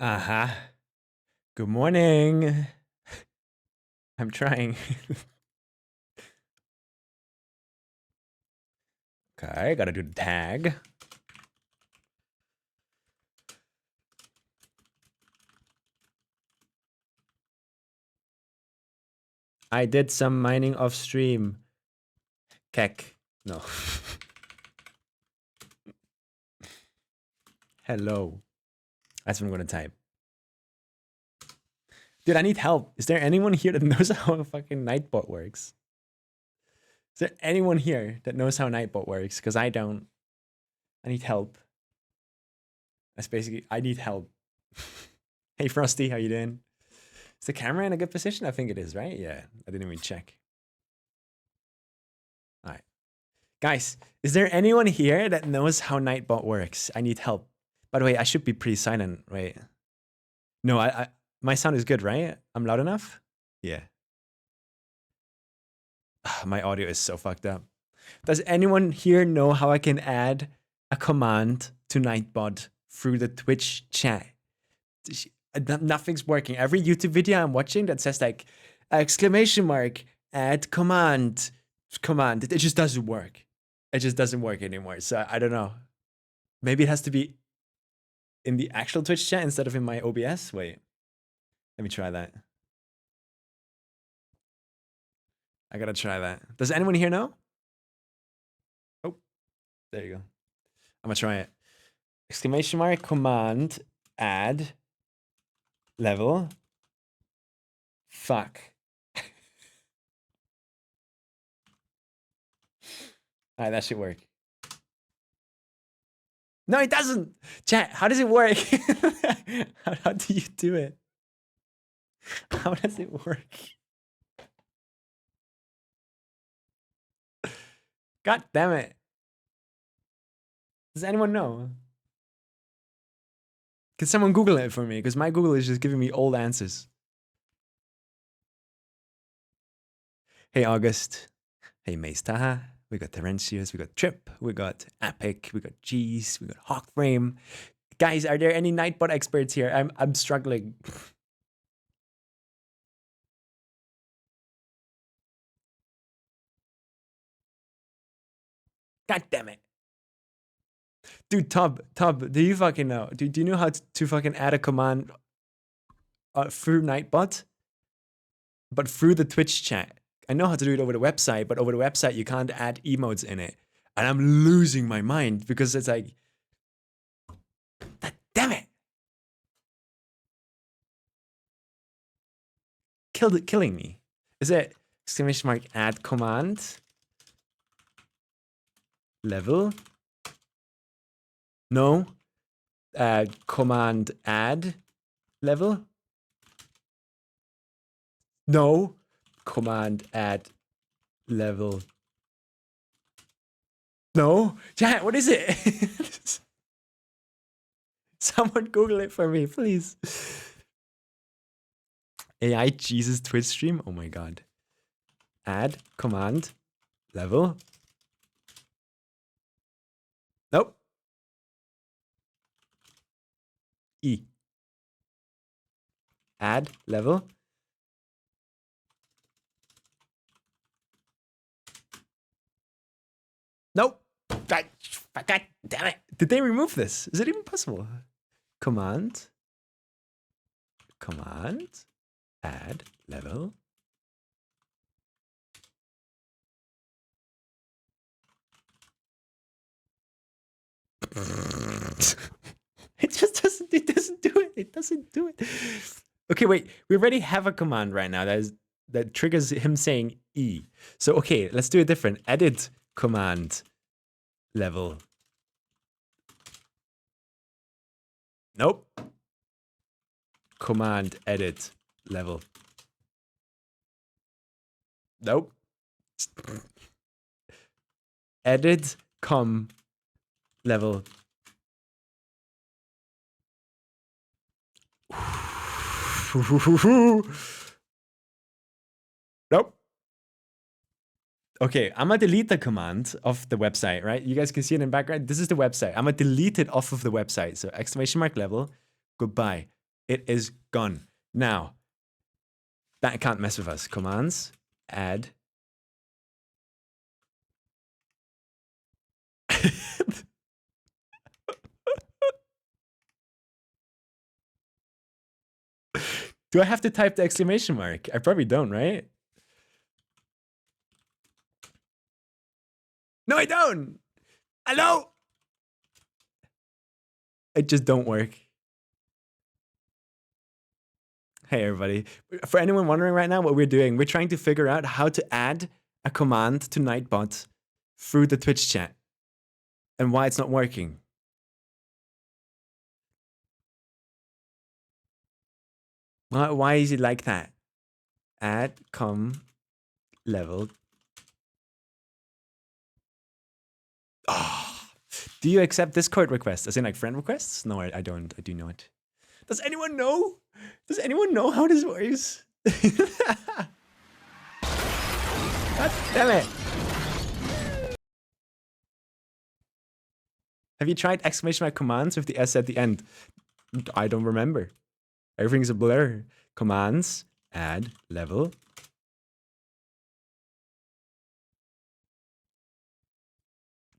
Uh-huh. Good morning. I'm trying. Okay, gotta do the tag. I did some mining off stream. Keck. No. Hello. That's what I'm gonna type. Dude, I need help. Is there anyone here that knows how a fucking Nightbot works? Is there anyone here that knows how Nightbot works? Because I don't. I need help. That's basically, I need help. Hey, Frosty, how you doing? Is the camera in a good position? I think it is, right? Yeah, I didn't even check. All right. Guys, is there anyone here that knows how Nightbot works? I need help. By the way, I should be pretty silent, right? No, my sound is good, right? I'm loud enough? Yeah. My audio is so fucked up. Does anyone here know how I can add a command to Nightbot through the Twitch chat? Nothing's working. Every YouTube video I'm watching that says like exclamation mark, add command. It just doesn't work. It just doesn't work anymore. So I don't know. Maybe it has to be in the actual Twitch chat instead of in my OBS. Wait, let me try that. I gotta try that. Does anyone here know? Oh, there you go. I'm gonna try it. Exclamation mark, command, add, level. Fuck. All right, that should work. No, it doesn't. Chat, how does it work? how do you do it? How does it work? God damn it. Does anyone know? Can someone Google it for me? Because my Google is just giving me old answers. Hey, August. Hey, Mace Taha. We got Terentius, we got Trip, we got Epic, we got Jeez, we got Hawkframe. Guys, are there any Nightbot experts here? I'm struggling. God damn it. Dude, Tub, do you fucking know? Do you know how to fucking add a command through Nightbot? But through the Twitch chat. I know how to do it over the website, but over the website you can't add emotes in it. And I'm losing my mind because it's like, damn it. Killing me. Is it exclamation mark add command? Level? No. Command add level? No. Command add level. No. Chat, what is it? Someone Google it for me, please. AI Jesus Twitch stream? Oh my god. Add command level. Nope. E. Add level. Nope. God damn it. Did they remove this? Is it even possible? Command. Add level. It just doesn't do it. It doesn't do it. Okay, wait. We already have a command right now that triggers him saying E. So okay, let's do it different. Edit command level. Nope. Command edit level. Nope. Edit com level. Nope. Okay, I'm gonna delete the command of the website, right? You guys can see it in the background. This is the website. I'm gonna delete it off of the website. So exclamation mark level, goodbye. It is gone. Now, that can't mess with us. Commands, add. Do I have to type the exclamation mark? I probably don't, right? No, I don't. Hello? It just don't work. Hey, everybody. For anyone wondering right now what we're doing, we're trying to figure out how to add a command to Nightbot through the Twitch chat and why it's not working. Why is it like that? Add com level. Oh, do you accept Discord requests? As in like friend requests? No, I don't. I do not. Does anyone know? Does anyone know how this works? God damn it. Have you tried exclamation mark commands with the S at the end? I don't remember. Everything's a blur. Commands, add, level.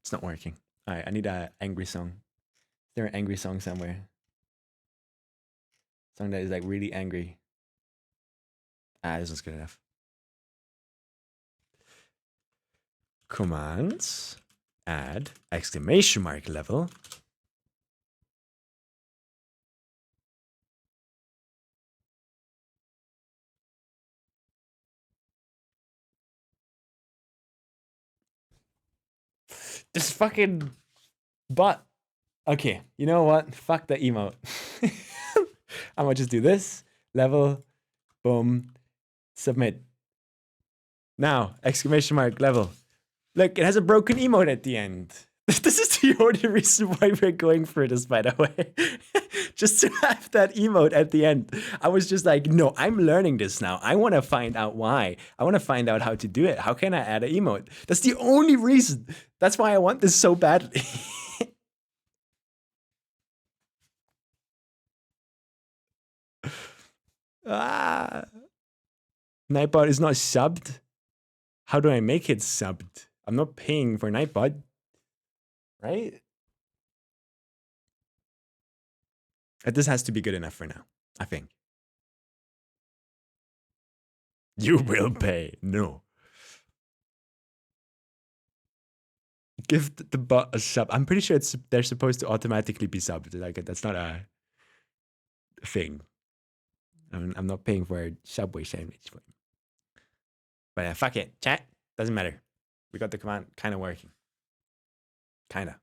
It's not working. All right, I need an angry song. Is there an angry song somewhere? Song that is like really angry. This one's good enough. Commands, add, exclamation mark level. This fucking bot. Okay, you know what? Fuck the emote. I'm gonna just do this. Level, boom, submit. Now, exclamation mark level. Look, it has a broken emote at the end. This is the only reason why we're going for this, by the way. Just to have that emote at the end. I was just like, no, I'm learning this now. I want to find out why. I want to find out how to do it. How can I add an emote? That's the only reason. That's why I want this so badly. Nightbot is not subbed. How do I make it subbed? I'm not paying for Nightbot. Right? This has to be good enough for now, I think. You will pay. No. Give the bot a sub. I'm pretty sure they're supposed to automatically be subbed. Like that's not a thing. I'm not paying for a Subway sandwich. But fuck it. Chat. Doesn't matter. We got the command kind of working. Kind of.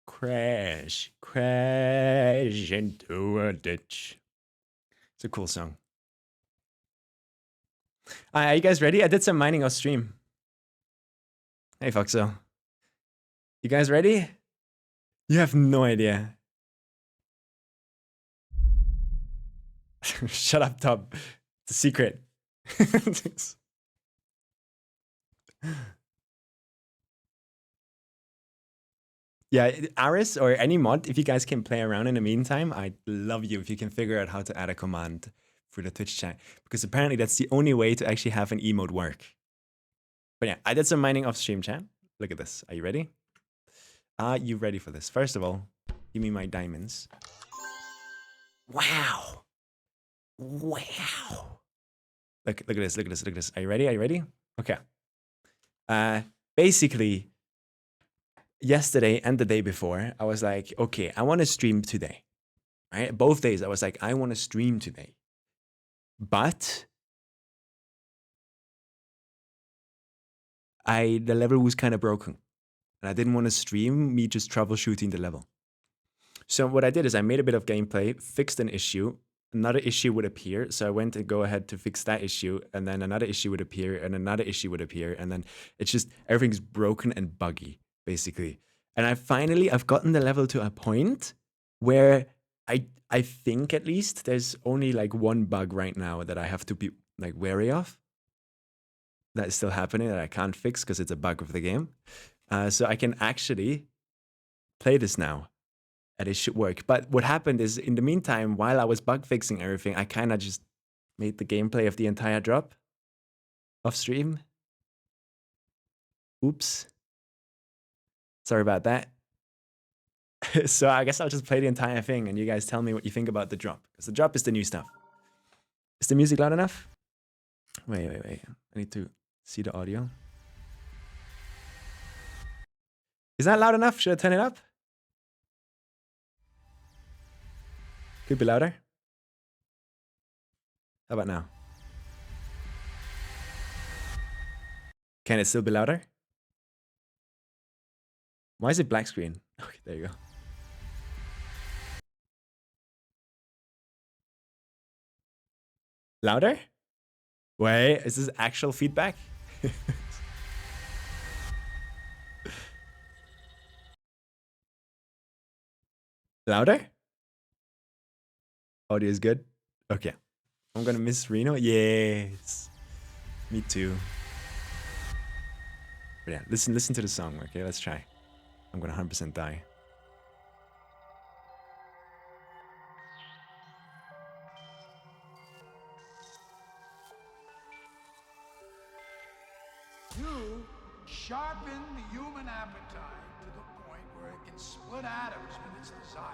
Crash. Crash into a ditch. It's a cool song. Are you guys ready? I did some mining off stream. Hey, Foxo. You guys ready? You have no idea. Shut up, Top. It's a secret. Yeah, Aris or any mod, if you guys can play around in the meantime, I'd love you if you can figure out how to add a command through the Twitch chat. Because apparently that's the only way to actually have an emote work. But yeah, I did some mining off stream, chat. Look at this. Are you ready? Are you ready for this? First of all, give me my diamonds. Wow. Wow. Look at this, look at this, look at this. Are you ready? Are you ready? Okay. Basically, yesterday and the day before, I was like, okay, I want to stream today. Right? Both days, I was like, I want to stream today. But the level was kind of broken. And I didn't want to stream me just troubleshooting the level. So what I did is I made a bit of gameplay, fixed an issue, another issue would appear. So I went and go ahead to fix that issue, and then another issue would appear, and another issue would appear, and then it's just everything's broken and buggy, basically. And I've gotten the level to a point where I think at least there's only like one bug right now that I have to be like wary of. That is still happening that I can't fix because it's a bug of the game. So I can actually play this now, and it should work. But what happened is, in the meantime, while I was bug fixing everything, I kind of just made the gameplay of the entire drop off stream. Oops. Sorry about that. So I guess I'll just play the entire thing, and you guys tell me what you think about the drop, because the drop is the new stuff. Is the music loud enough? Wait. I need to see the audio. Is that loud enough? Should I turn it up? Could be louder. How about now? Can it still be louder? Why is it black screen? Okay, there you go. Louder? Wait, is this actual feedback? Louder? Audio is good? Okay. I'm gonna miss Reno? Yes. Me too. But yeah, listen to the song, okay? Let's try. I'm gonna 100% die. You sharpen the human appetite to the point where it can split atoms with its desire.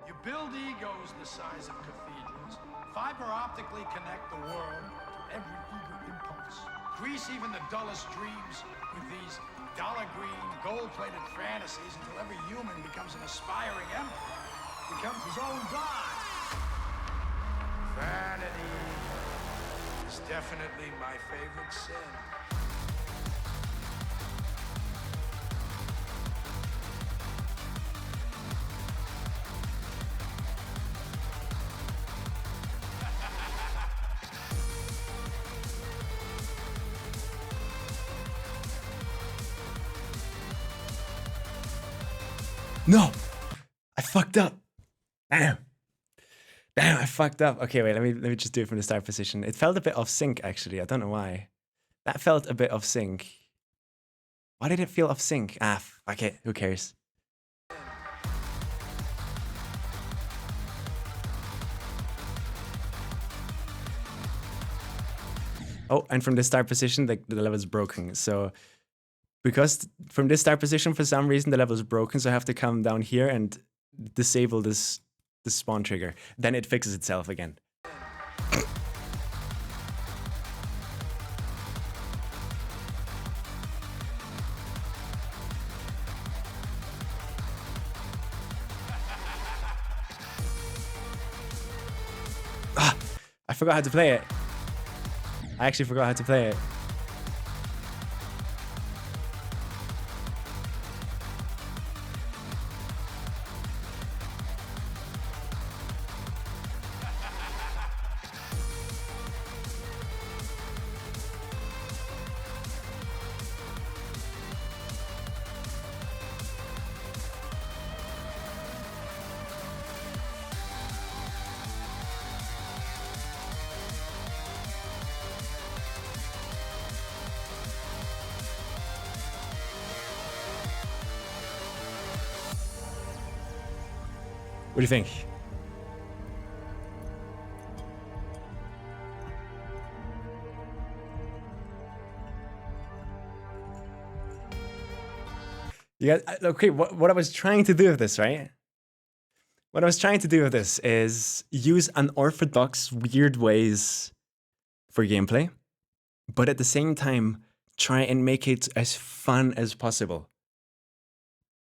You build egos the size of cathedrals, fiber optically connect the world to every eager impulse, grease even the dullest dreams with these dollar-green, gold-plated fantasies until every human becomes an aspiring emperor, becomes his own god. Vanity is definitely my favorite sin. No! I fucked up. Damn, I fucked up. Okay, wait, let me just do it from the start position. It felt a bit off sync, actually. I don't know why. That felt a bit off sync. Why did it feel off sync? Ah, fuck it. Who cares? Oh, and from the start position, the level is broken. So because from this start position, for some reason, the level is broken, so I have to come down here and disable this spawn trigger. Then it fixes itself again. I forgot how to play it. I actually forgot how to play it. What do you think? You guys, okay, what I was trying to do with this, right? What I was trying to do with this is use unorthodox, weird ways for gameplay, but at the same time, try and make it as fun as possible.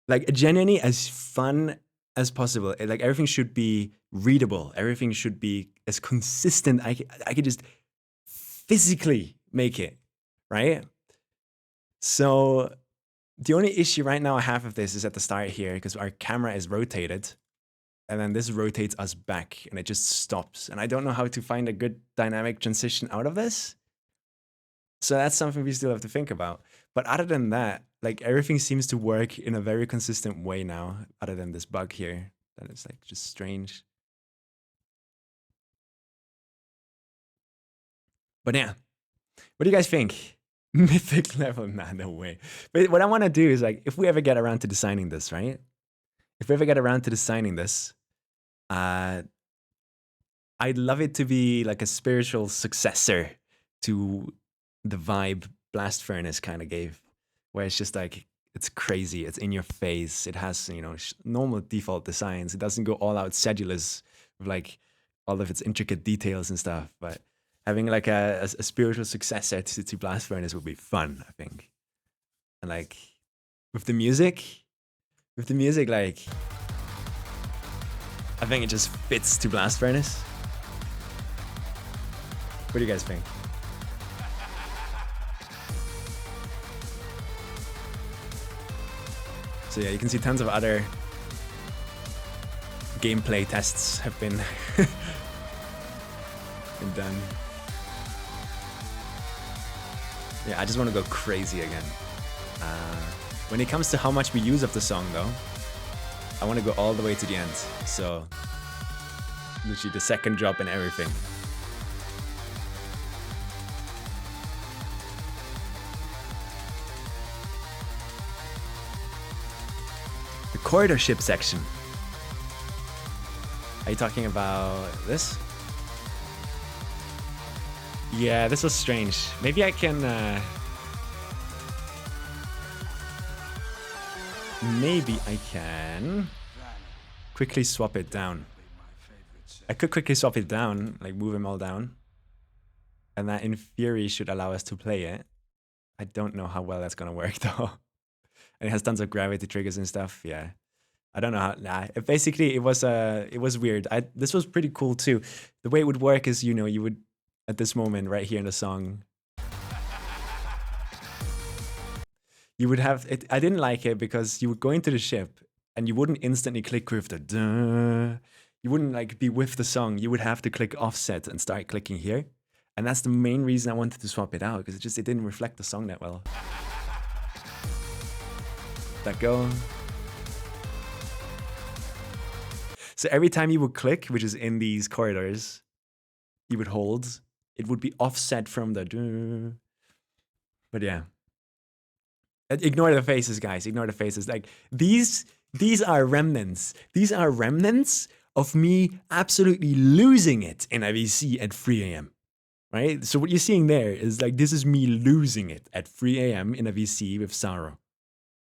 Like, genuinely as fun as possible. Like, everything should be readable. Everything should be as consistent. I could just physically make it, right? So the only issue right now I have with this is at the start here, because our camera is rotated, and then this rotates us back, and it just stops. And I don't know how to find a good dynamic transition out of this. So that's something we still have to think about. But other than that, like, everything seems to work in a very consistent way now, other than this bug here. That is like just strange. But yeah, what do you guys think? Mythic level, nah, no way. But what I want to do is like, if we ever get around to designing this, right? If we ever get around to designing this, uh, I'd love it to be like a spiritual successor to the vibe Blast Furnace kind of gave, where it's just like it's crazy, it's in your face, it has normal default designs, it doesn't go all out sedulous with like all of its intricate details and stuff, but having like a spiritual successor to Blast Furnace would be fun, I think. And like with the music, like I think it just fits to Blast Furnace. What do you guys think? So yeah, you can see tons of other gameplay tests have been, been done. Yeah, I just want to go crazy again. When it comes to how much we use of the song though, I want to go all the way to the end. So literally the second drop and everything. The corridor ship section. Are you talking about this? Yeah, this was strange. Maybe I can... maybe I can quickly swap it down. I could quickly swap it down, like move them all down. And that in theory should allow us to play it. I don't know how well that's gonna work though. And it has tons of gravity triggers and stuff, yeah. I don't know how. Nah. Basically, it was weird. This was pretty cool too. The way it would work is, you would at this moment right here in the song, you would have it. I didn't like it because you would go into the ship and you wouldn't instantly click with the duh. You wouldn't like be with the song. You would have to click offset and start clicking here. And that's the main reason I wanted to swap it out, because it didn't reflect the song that well. That go. So every time you would click, which is in these corridors, you would hold, it would be offset from the duh. But yeah. Ignore the faces, guys. Ignore the faces. Like these are remnants. These are remnants of me absolutely losing it in a VC at 3 a.m. Right? So what you're seeing there is like, this is me losing it at 3 a.m. in a VC with Sorrow.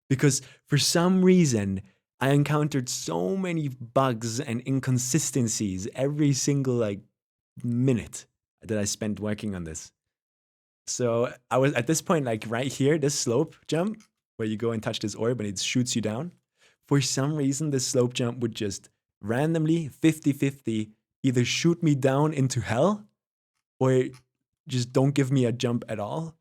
Because for some reason, I encountered so many bugs and inconsistencies every single like minute that I spent working on this. So I was at this point, like right here, this slope jump where you go and touch this orb and it shoots you down. For some reason, this slope jump would just randomly 50-50 either shoot me down into hell or just don't give me a jump at all.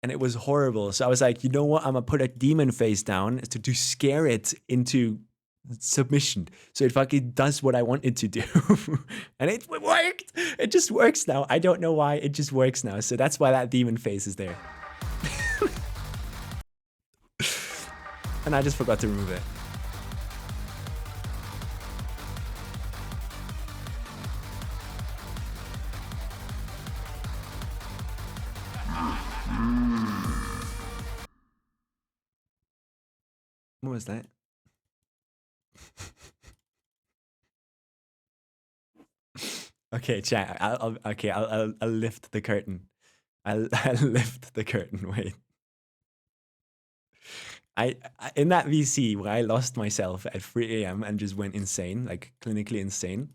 And it was horrible. So I was like, you know what? I'm going to put a demon face down to scare it into submission. So it fucking does what I want it to do. And it worked. It just works now. I don't know why. It just works now. So that's why that demon face is there. And I just forgot to remove it. What was that? Okay, chat. I'll lift the curtain. I'll lift the curtain. Wait. I in that VC where I lost myself at 3 a.m. and just went insane, like clinically insane,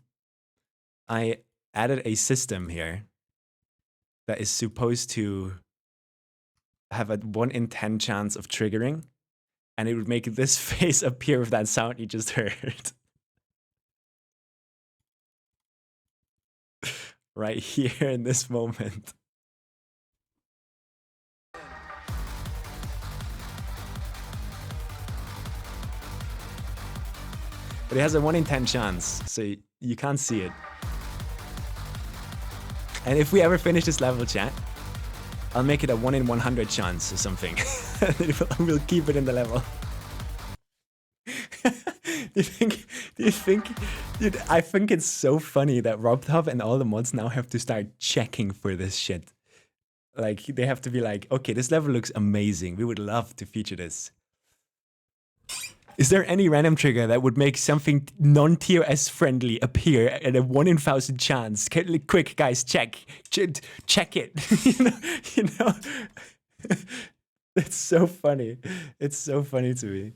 I added a system here that is supposed to have a 1 in 10 chance of triggering, and it would make this face appear with that sound you just heard. Right here in this moment. But it has a 1 in 10 chance, so you can't see it. And if we ever finish this level, chat, I'll make it a 1 in 100 chance or something. We'll keep it in the level. Do you think, dude, I think it's so funny that RobTop and all the mods now have to start checking for this shit. Like they have to be like, okay, this level looks amazing. We would love to feature this. Is there any random trigger that would make something non-tier S friendly appear at a 1 in 1,000 chance? Quick, guys, check it. you know. It's so funny. It's so funny to me.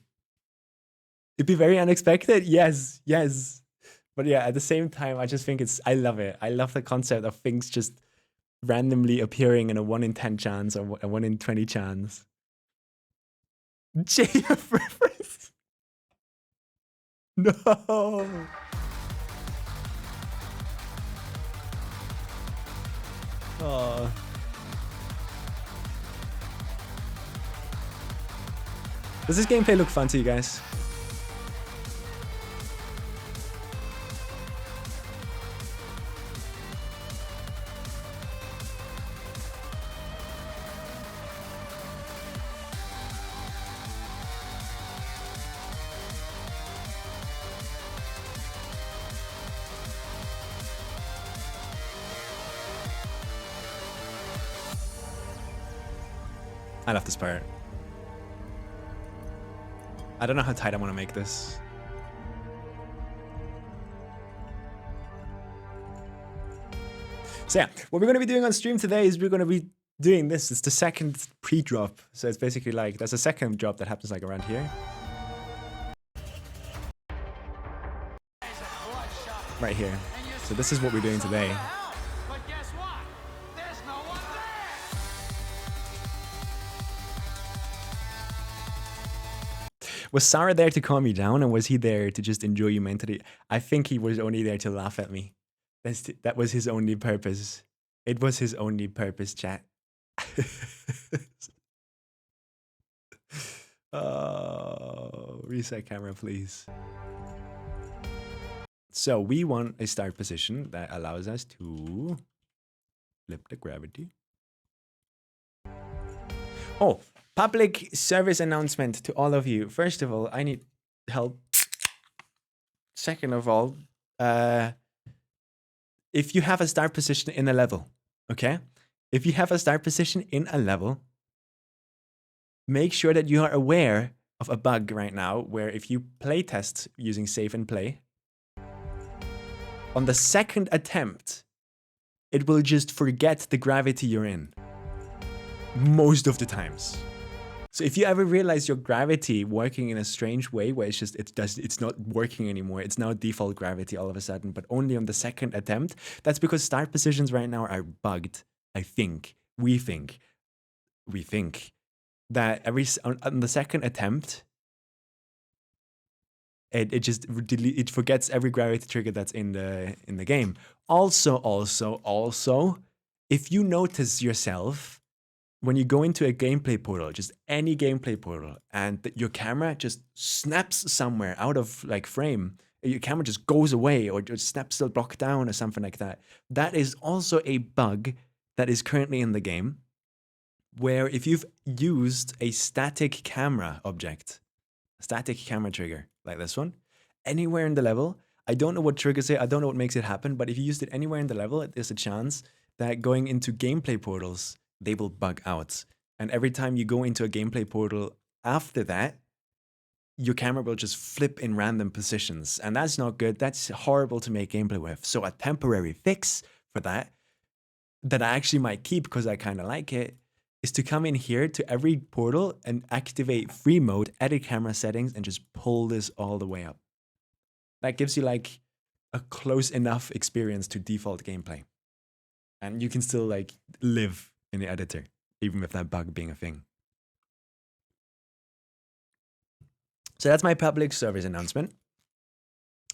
It'd be very unexpected. Yes. But yeah, at the same time, I just think I love it. I love the concept of things just randomly appearing in a 1 in 10 chance or a 1 in 20 chance. JF reference. No. Oh. Does this gameplay look fun to you guys? I love this part. I don't know how tight I want to make this. So yeah, what we're going to be doing on stream today is we're going to be doing this. It's the second pre-drop. So it's basically like, there's a second drop that happens like around here. Right here. So this is what we're doing today. But guess what? There's no one there! Was Sarah there to calm me down, or was he there to just enjoy you mentally? I think he was only there to laugh at me. That was his only purpose. It was his only purpose, chat. Oh, reset camera, please. So we want a start position that allows us to flip the gravity. Oh, public service announcement to all of you. First of all, I need help. Second of all, if you have a start position in a level, okay? If you have a start position in a level, make sure that you are aware of a bug right now where if you play test using save and play, on the second attempt, it will just forget the gravity you're in. Most of the times. So if you ever realize your gravity working in a strange way where it's not working anymore, it's now default gravity all of a sudden, but only on the second attempt, that's because start positions right now are bugged. I think. We think that on the second attempt, it forgets every gravity trigger that's in the game. Also, if you notice yourself when you go into a gameplay portal, just any gameplay portal, and your camera just snaps somewhere out of like frame, your camera just goes away or just snaps the block down or something like that. That is also a bug that is currently in the game, where if you've used a static camera object, static camera trigger like this one, anywhere in the level, I don't know what triggers it, I don't know what makes it happen, but if you used it anywhere in the level, there's a chance that going into gameplay portals, they will bug out. And every time you go into a gameplay portal after that, your camera will just flip in random positions. And that's not good. That's horrible to make gameplay with. So a temporary fix for that I actually might keep because I kind of like it, is to come in here to every portal and activate free mode, edit camera settings, and just pull this all the way up. That gives you like a close enough experience to default gameplay. And you can still like live in the editor, even with that bug being a thing. So that's my public service announcement.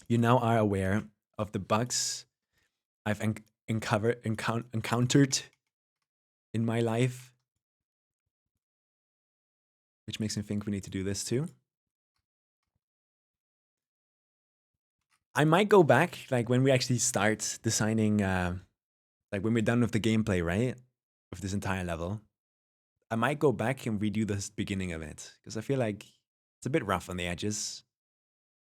You now are aware of the bugs I've encountered in my life, which makes me think we need to do this too. I might go back, like when we actually start designing, like when we're done with the gameplay, right? Of this entire level, I might go back and redo the beginning of it, because I feel like it's a bit rough on the edges.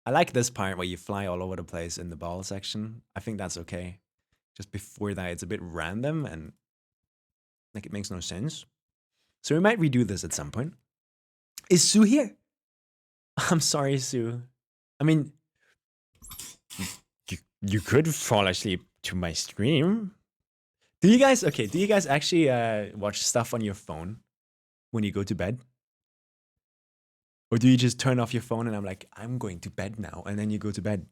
I like this part where you fly all over the place in the ball section. I think that's okay. Just before that, it's a bit random and Like, it makes no sense. So we might redo this at some point. Is Sue here? I'm sorry, Sue. I mean, you could fall asleep to my stream. Do you guys actually watch stuff on your phone when you go to bed? Or do you just turn off your phone and I'm like, I'm going to bed now, and then you go to bed?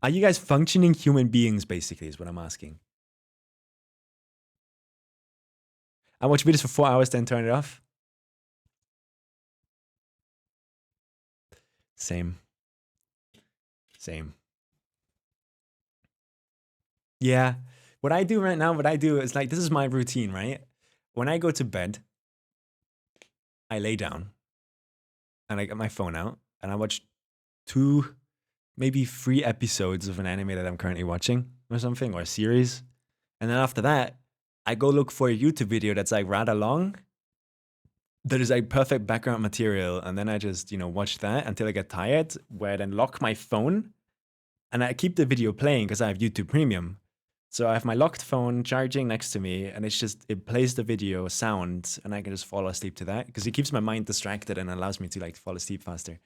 Are you guys functioning human beings, basically, is what I'm asking. I watch videos for 4 hours, then turn it off. Same. Yeah. What I do right now, is like, this is my routine, right? When I go to bed, I lay down and I get my phone out and I watch 2, maybe 3 episodes of an anime that I'm currently watching or something, or a series. And then after that, I go look for a YouTube video that's like rather long, that is like perfect background material. And then I just, watch that until I get tired, where I then lock my phone and I keep the video playing because I have YouTube Premium. So I have my locked phone charging next to me, and it plays the video sound, and I can just fall asleep to that because it keeps my mind distracted and allows me to like fall asleep faster.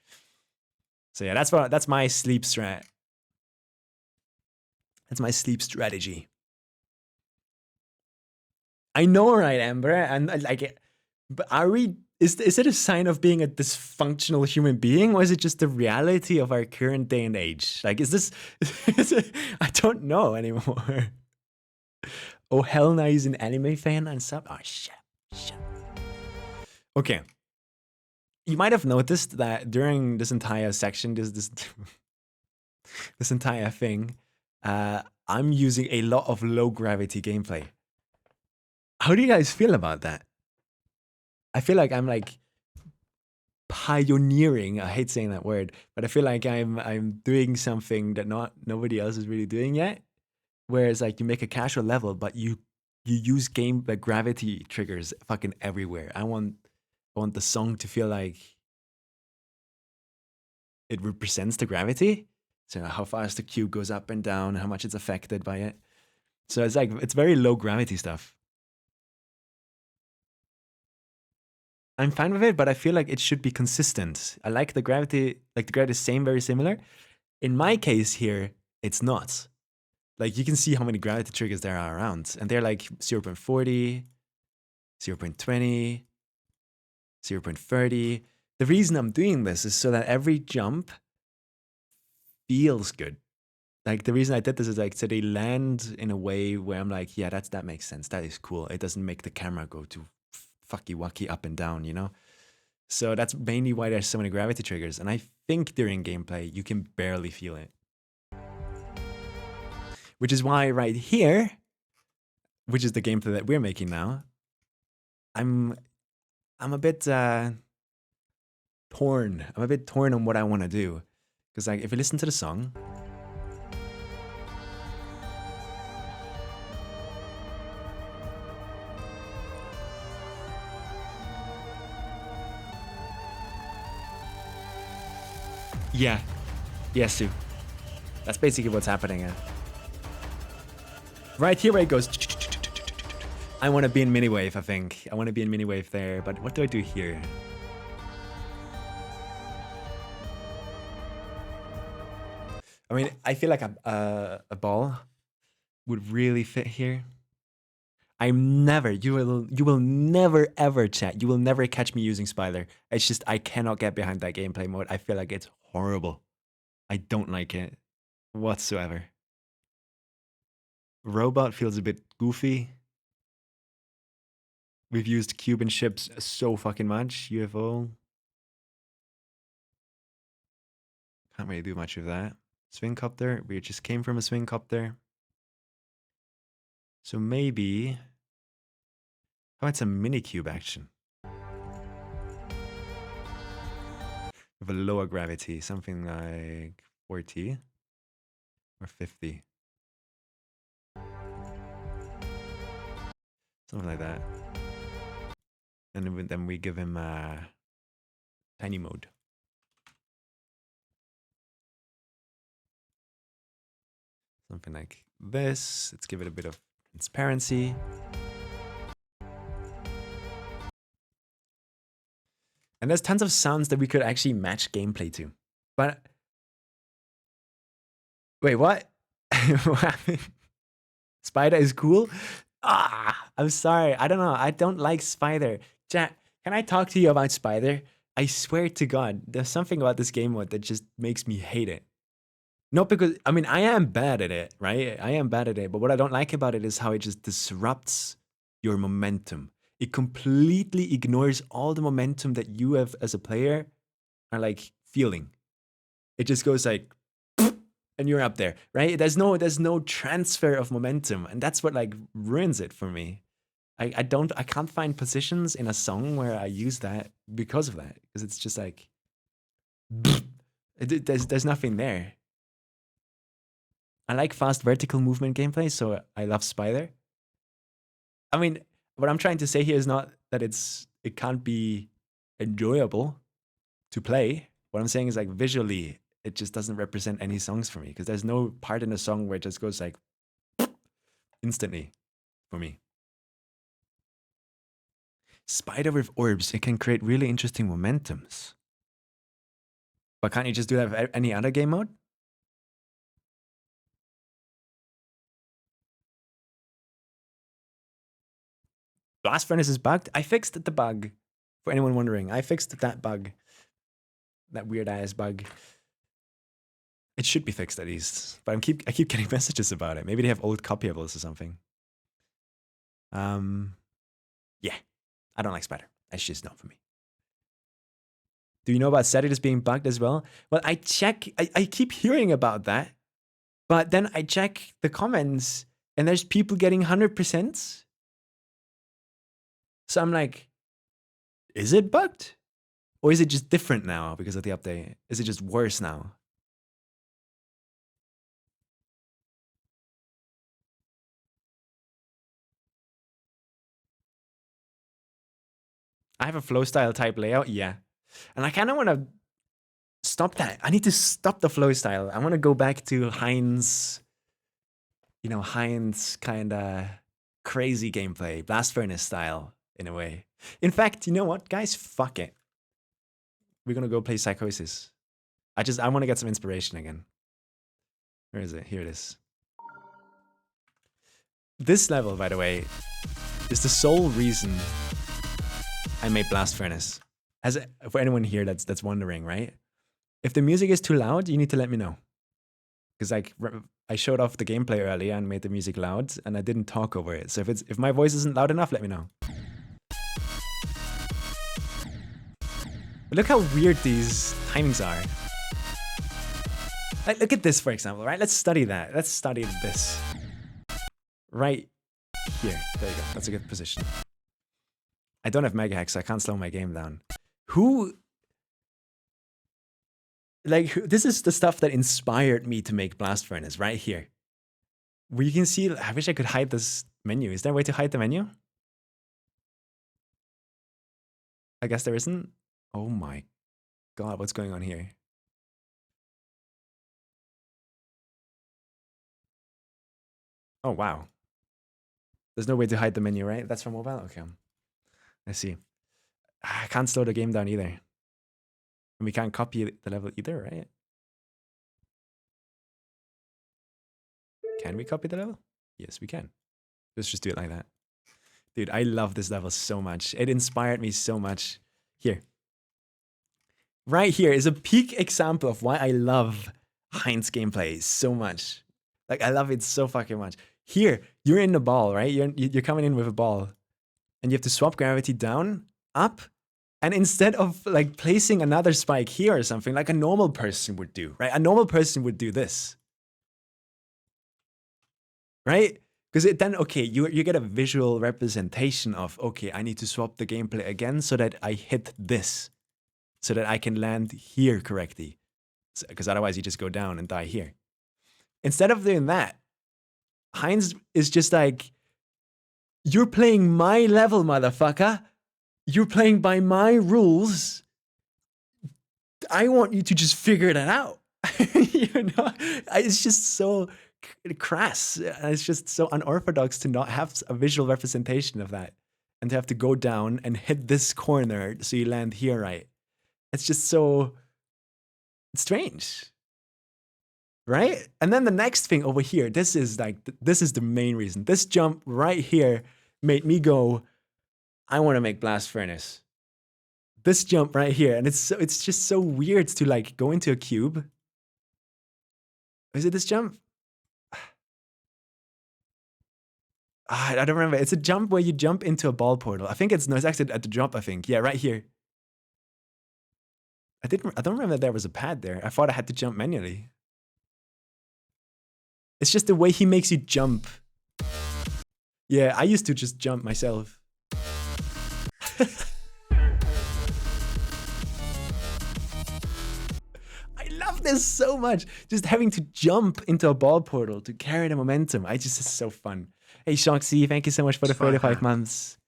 So yeah, that's my sleep strat. That's my sleep strategy. I know, right, Amber? And like, but are we? Is it a sign of being a dysfunctional human being, or is it just the reality of our current day and age? Like, is this? I don't know anymore. Oh, hell no, he's an anime fan and stuff. Oh, shit. Okay. You might have noticed that during this entire section, this entire thing, I'm using a lot of low gravity gameplay. How do you guys feel about that? I feel like I'm like pioneering. I hate saying that word, but I feel like I'm doing something that nobody else is really doing yet. Whereas like you make a casual level, but you use gravity triggers fucking everywhere. I want the song to feel like it represents the gravity. So how fast the cube goes up and down, how much it's affected by it. So it's very low gravity stuff. I'm fine with it, but I feel like it should be consistent. I like the gravity, is very similar. In my case here, it's not. Like, you can see how many gravity triggers there are around, and they're like 0.40, 0.20, 0.30. The reason I'm doing this is so that every jump feels good. Like, the reason I did this is like, so they land in a way where I'm like, yeah, that makes sense. That is cool. It doesn't make the camera go too fucky wucky up and down, So that's mainly why there's so many gravity triggers. And I think during gameplay, you can barely feel it. Which is why right here, which is the gameplay that we're making now, I'm a bit torn. I'm a bit torn on what I want to do. Because like, if you listen to the song, yeah, yes, Sue. That's basically what's happening. Right here where it goes. I want to be in Miniwave, I think. I want to be in Miniwave there, but what do I do here? I mean, I feel like a ball would really fit here. You will never ever chat. You will never catch me using Spider. It's just, I cannot get behind that gameplay mode. I feel like it's horrible. I don't like it whatsoever. Robot feels a bit goofy. We've used Cuban ships so fucking much. UFO. Can't really do much of that. Swing copter. We just came from a swing copter. So maybe... How about some mini-cube action? With a lower gravity. Something like 40 or 50. Something like that. And then we give him tiny mode. Something like this. Let's give it a bit of transparency. And there's tons of sounds that we could actually match gameplay to. But wait, what? What happened? Spider is cool? I'm sorry. I don't know. I don't like Spider. Chat, can I talk to you about Spider? I swear to God, there's something about this game mode that just makes me hate it. Not because, I mean, I am bad at it, right? I am bad at it. But what I don't like about it is how it just disrupts your momentum. It completely ignores all the momentum that you have as a player are like feeling. It just goes like, and you're up there, right? There's no transfer of momentum, and that's what like ruins it for me. I can't find positions in a song where I use that because of that, because it's just like there's nothing there. I like fast vertical movement gameplay, so I love Spider. I mean, what I'm trying to say here is not that it can't be enjoyable to play. What I'm saying is like visually, it just doesn't represent any songs for me, because there's no part in a song where it just goes like instantly for me. Spider with orbs, it can create really interesting momentums. But can't you just do that with any other game mode? Blast Furnace is bugged? I fixed the bug. For anyone wondering, I fixed that bug. That weird ass bug. It should be fixed at least. But I keep getting messages about it. Maybe they have old copyables or something. Yeah. I don't like Spider. That's just not for me. Do you know about Saturdays being bugged as well? Well, I keep hearing about that. But then I check the comments and there's people getting 100%. So I'm like, is it bugged? Or is it just different now because of the update? Is it just worse now? I have a flow style type layout, yeah. And I kind of want to stop that. I need to stop the flow style. I want to go back to Heinz, Heinz kind of crazy gameplay, Blast Furnace style in a way. In fact, you know what, guys? Fuck it. We're going to go play Psychosis. I want to get some inspiration again. Where is it? Here it is. This level, by the way, is the sole reason I made Blast Furnace. For anyone here that's wondering, right? If the music is too loud, you need to let me know. Because I showed off the gameplay earlier and made the music loud, and I didn't talk over it. So if my voice isn't loud enough, let me know. But look how weird these timings are. Like, look at this, for example, right? Let's study that. Let's study this. Right here. There you go. That's a good position. I don't have Mega Hack, so I can't slow my game down. This is the stuff that inspired me to make Blast Furnace right here. Where you can see, I wish I could hide this menu. Is there a way to hide the menu? I guess there isn't. Oh my God, what's going on here? Oh, wow. There's no way to hide the menu, right? That's for mobile? Okay. I see. I can't slow the game down either. And we can't copy the level either, right? Can we copy the level? Yes, we can. Let's just do it like that. Dude, I love this level so much. It inspired me so much. Here. Right here is a peak example of why I love Heinz gameplay so much. Like, I love it so fucking much. Here, you're in the ball, right? You're coming in with a ball. And you have to swap gravity down, up, and instead of like placing another spike here or something like a normal person would do, right? A normal person would do this, right? Because then, okay, you get a visual representation of, okay, I need to swap the gameplay again so that I hit this, so that I can land here correctly. Because otherwise you just go down and die here. Instead of doing that, Heinz is just like, you're playing my level, motherfucker. You're playing by my rules. I want you to just figure that out. You know, it's just so crass. And it's just so unorthodox to not have a visual representation of that and to have to go down and hit this corner so you land here right. It's just so strange. Right? And then the next thing over here, this is the main reason. This jump right here made me go, I want to make Blast Furnace. This jump right here, and it's just so weird to like go into a cube. Is it this jump? I don't remember. It's a jump where you jump into a ball portal. I think it's actually at the drop, I think. Yeah, right here. I don't remember that there was a pad there. I thought I had to jump manually. It's just the way he makes you jump. Yeah, I used to just jump myself. I love this so much. Just having to jump into a ball portal to carry the momentum. It's so fun. Hey, Shoxy, thank you so much for the 35 months.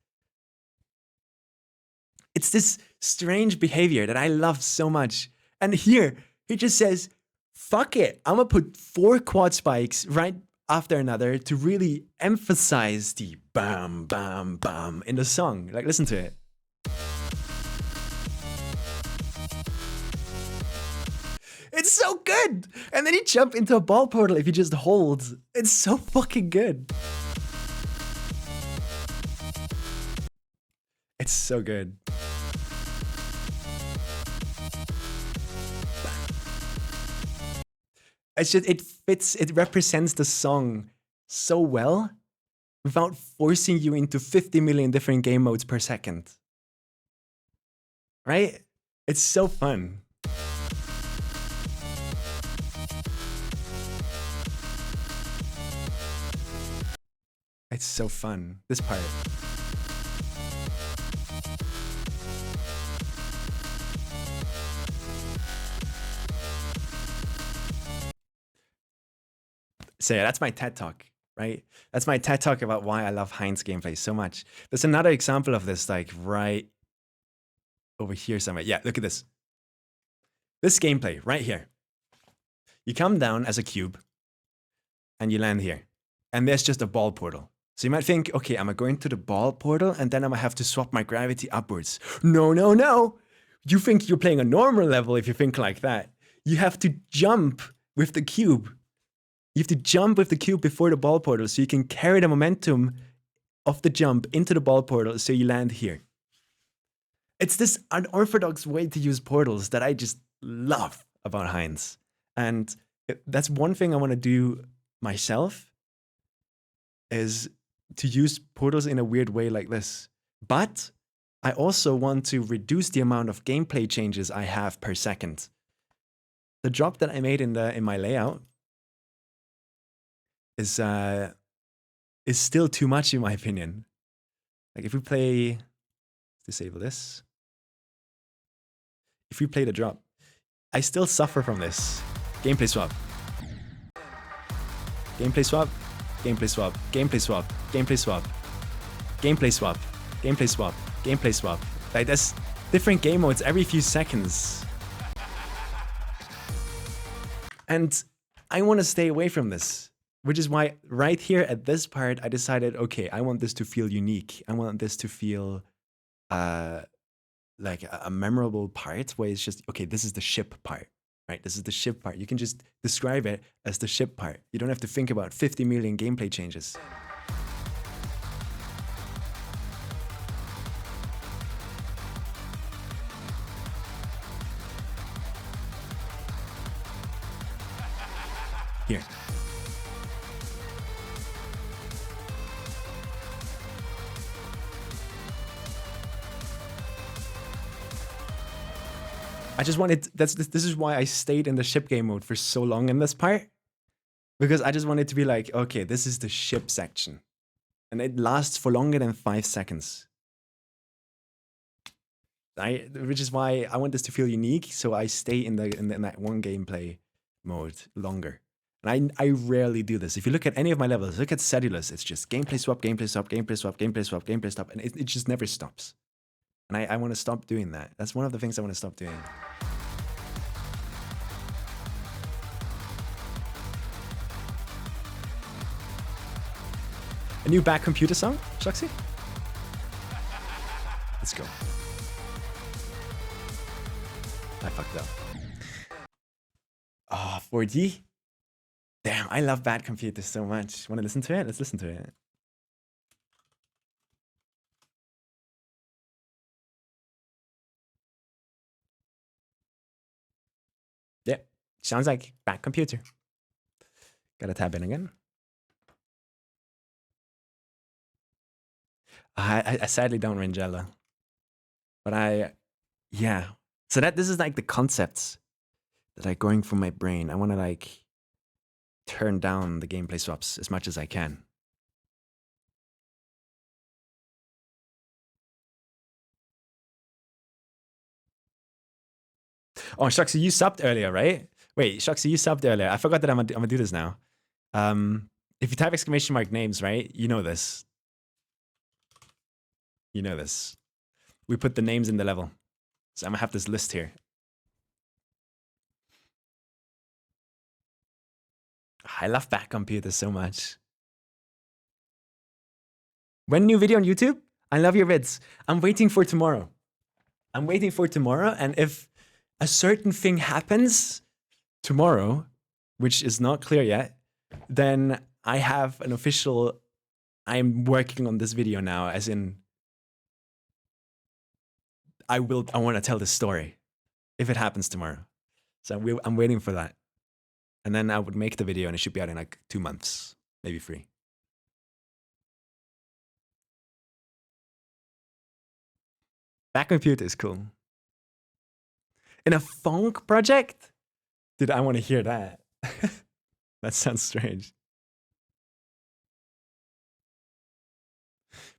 It's this strange behavior that I love so much. And here, he just says, fuck it. I'm going to put 4 quad spikes right after another to really emphasize the bam, bam, bam in the song. Like, listen to it. It's so good. And then you jump into a ball portal if you just hold. It's so fucking good. It's so good. It's just, it represents the song so well without forcing you into 50 million different game modes per second. Right? It's so fun. It's so fun. This part. So yeah, that's my TED Talk, right? That's my TED Talk about why I love Heinz gameplay so much. There's another example of this, like right over here somewhere. Yeah, look at this. This gameplay right here. You come down as a cube and you land here. And there's just a ball portal. So you might think, okay, am I going to the ball portal and then I'm gonna have to swap my gravity upwards? No, no, no. You think you're playing a normal level if you think like that. You have to jump with the cube. You have to jump with the cube before the ball portal so you can carry the momentum of the jump into the ball portal so you land here. It's this unorthodox way to use portals that I just love about Heinz. And that's one thing I want to do myself, is to use portals in a weird way like this. But I also want to reduce the amount of gameplay changes I have per second. The drop that I made in my layout is still too much in my opinion. Like if we play, disable this. If we play the drop, I still suffer from this. Gameplay swap. Gameplay swap. Gameplay swap. Gameplay swap. Gameplay swap. Gameplay swap. Gameplay swap. Gameplay swap. Like there's different game modes every few seconds. And I want to stay away from this. Which is why right here at this part, I decided, okay, I want this to feel unique. I want this to feel like a memorable part where it's just, okay, this is the ship part, right? This is the ship part. You can just describe it as the ship part. You don't have to think about 50 million gameplay changes. Here. I just wanted, this is why I stayed in the ship game mode for so long in this part. Because I just wanted to be like, okay, this is the ship section. And it lasts for longer than 5 seconds. Which is why I want this to feel unique, so I stay in that one gameplay mode longer. And I rarely do this. If you look at any of my levels, look at Cedulous, it's just gameplay swap, gameplay swap, gameplay swap, gameplay swap, gameplay stop, and it just never stops. And I want to stop doing that. That's one of the things I want to stop doing. A new bad computer song, Shoxy? Let's go. I fucked up. Ah, 4D? Damn, I love bad computers so much. Want to listen to it? Let's listen to it. Yeah, sounds like bad computer. Gotta tab in again. I sadly don't Rangella. But yeah. So this is like the concepts that are going through my brain. I want to like turn down the gameplay swaps as much as I can. Oh, Shuxy, you subbed earlier, right? Wait, Shuxy, you subbed earlier. I forgot that I'm gonna do this now. If you type exclamation mark names, right? You know this. You know this. We put the names in the level. So I'm gonna have this list here. I love back computers so much. When new video on YouTube? I love your vids. I'm waiting for tomorrow. I'm waiting for tomorrow, and if a certain thing happens tomorrow, which is not clear yet, then I have an official, I'm working on this video now, as in, I want to tell this story if it happens tomorrow. So I'm waiting for that. And then I would make the video and it should be out in like 2 months, maybe 3. Back computer is cool. In a funk project? Dude, I want to hear that. That sounds strange.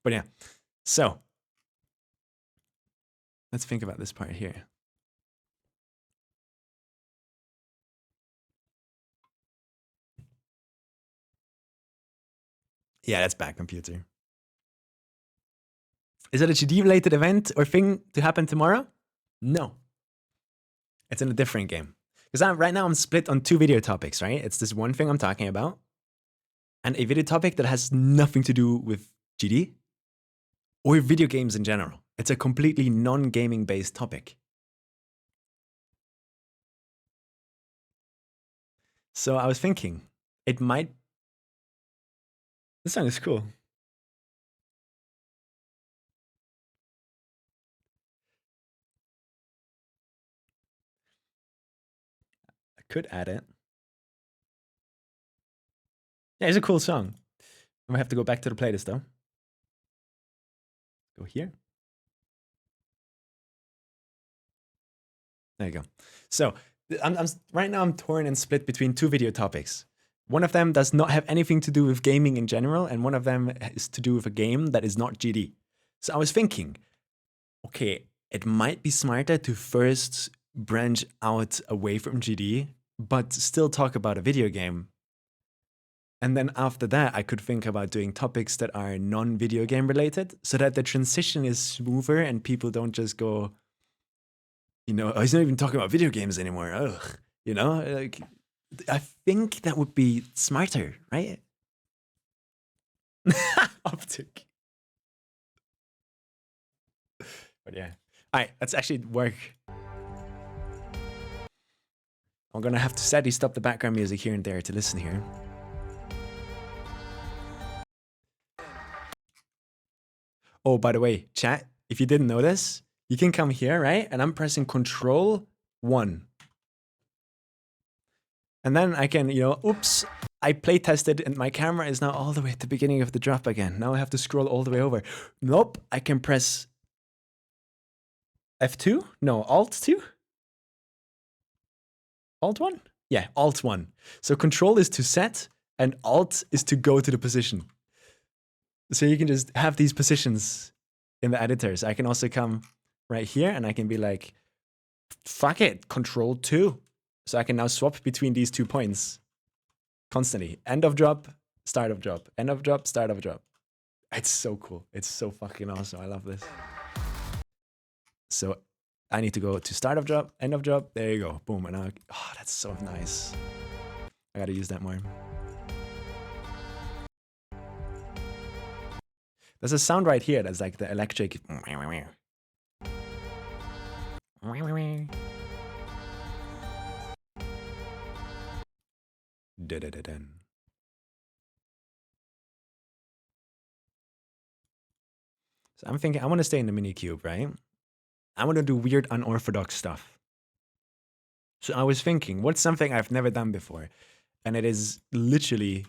But yeah, so let's think about this part here. Yeah, that's back computer. Is it a GD-related event or thing to happen tomorrow? No. It's in a different game. Because right now I'm split on 2 video topics, right? It's this one thing I'm talking about, and a video topic that has nothing to do with GD or video games in general. It's a completely non-gaming based topic. So I was thinking, it might... This song is cool. I could add it. Yeah, it's a cool song. I'm gonna have to go back to the playlist though. Go here. There you go. So right now I'm torn and split between 2 video topics. One of them does not have anything to do with gaming in general, and one of them is to do with a game that is not GD. So I was thinking, okay, it might be smarter to first branch out away from GD, but still talk about a video game. And then after that, I could think about doing topics that are non-video game related, so that the transition is smoother and people don't just go, you know, oh, he's not even talking about video games anymore. Ugh, you know, like, I think that would be smarter, right? Optic. But yeah. All right, let's actually work. I'm gonna have to sadly stop the background music here and there to listen here. Oh, by the way, chat, if you didn't know this, you can come here, right? And I'm pressing Control 1. And then I can, you know, oops, I play tested and my camera is now all the way at the beginning of the drop again. Now I have to scroll all the way over. Nope, I can press F2? No, Alt 2? Alt 1? Yeah, Alt 1. So Control is to set and Alt is to go to the position. So you can just have these positions in the editors. I can also come right here and I can be like, fuck it, Control 2. So I can now swap between these 2 points constantly. End of drop, start of drop, end of drop, start of drop. It's so cool. It's so fucking awesome. I love this. So I need to go to start of drop, end of drop. There you go. Boom. And now, oh, that's so nice. I gotta use that more. There's a sound right here that's like the electric. Da-da-da-dun. So I'm thinking I want to stay in the mini cube, right? I want to do weird unorthodox stuff. So I was thinking, what's something I've never done before? And it is literally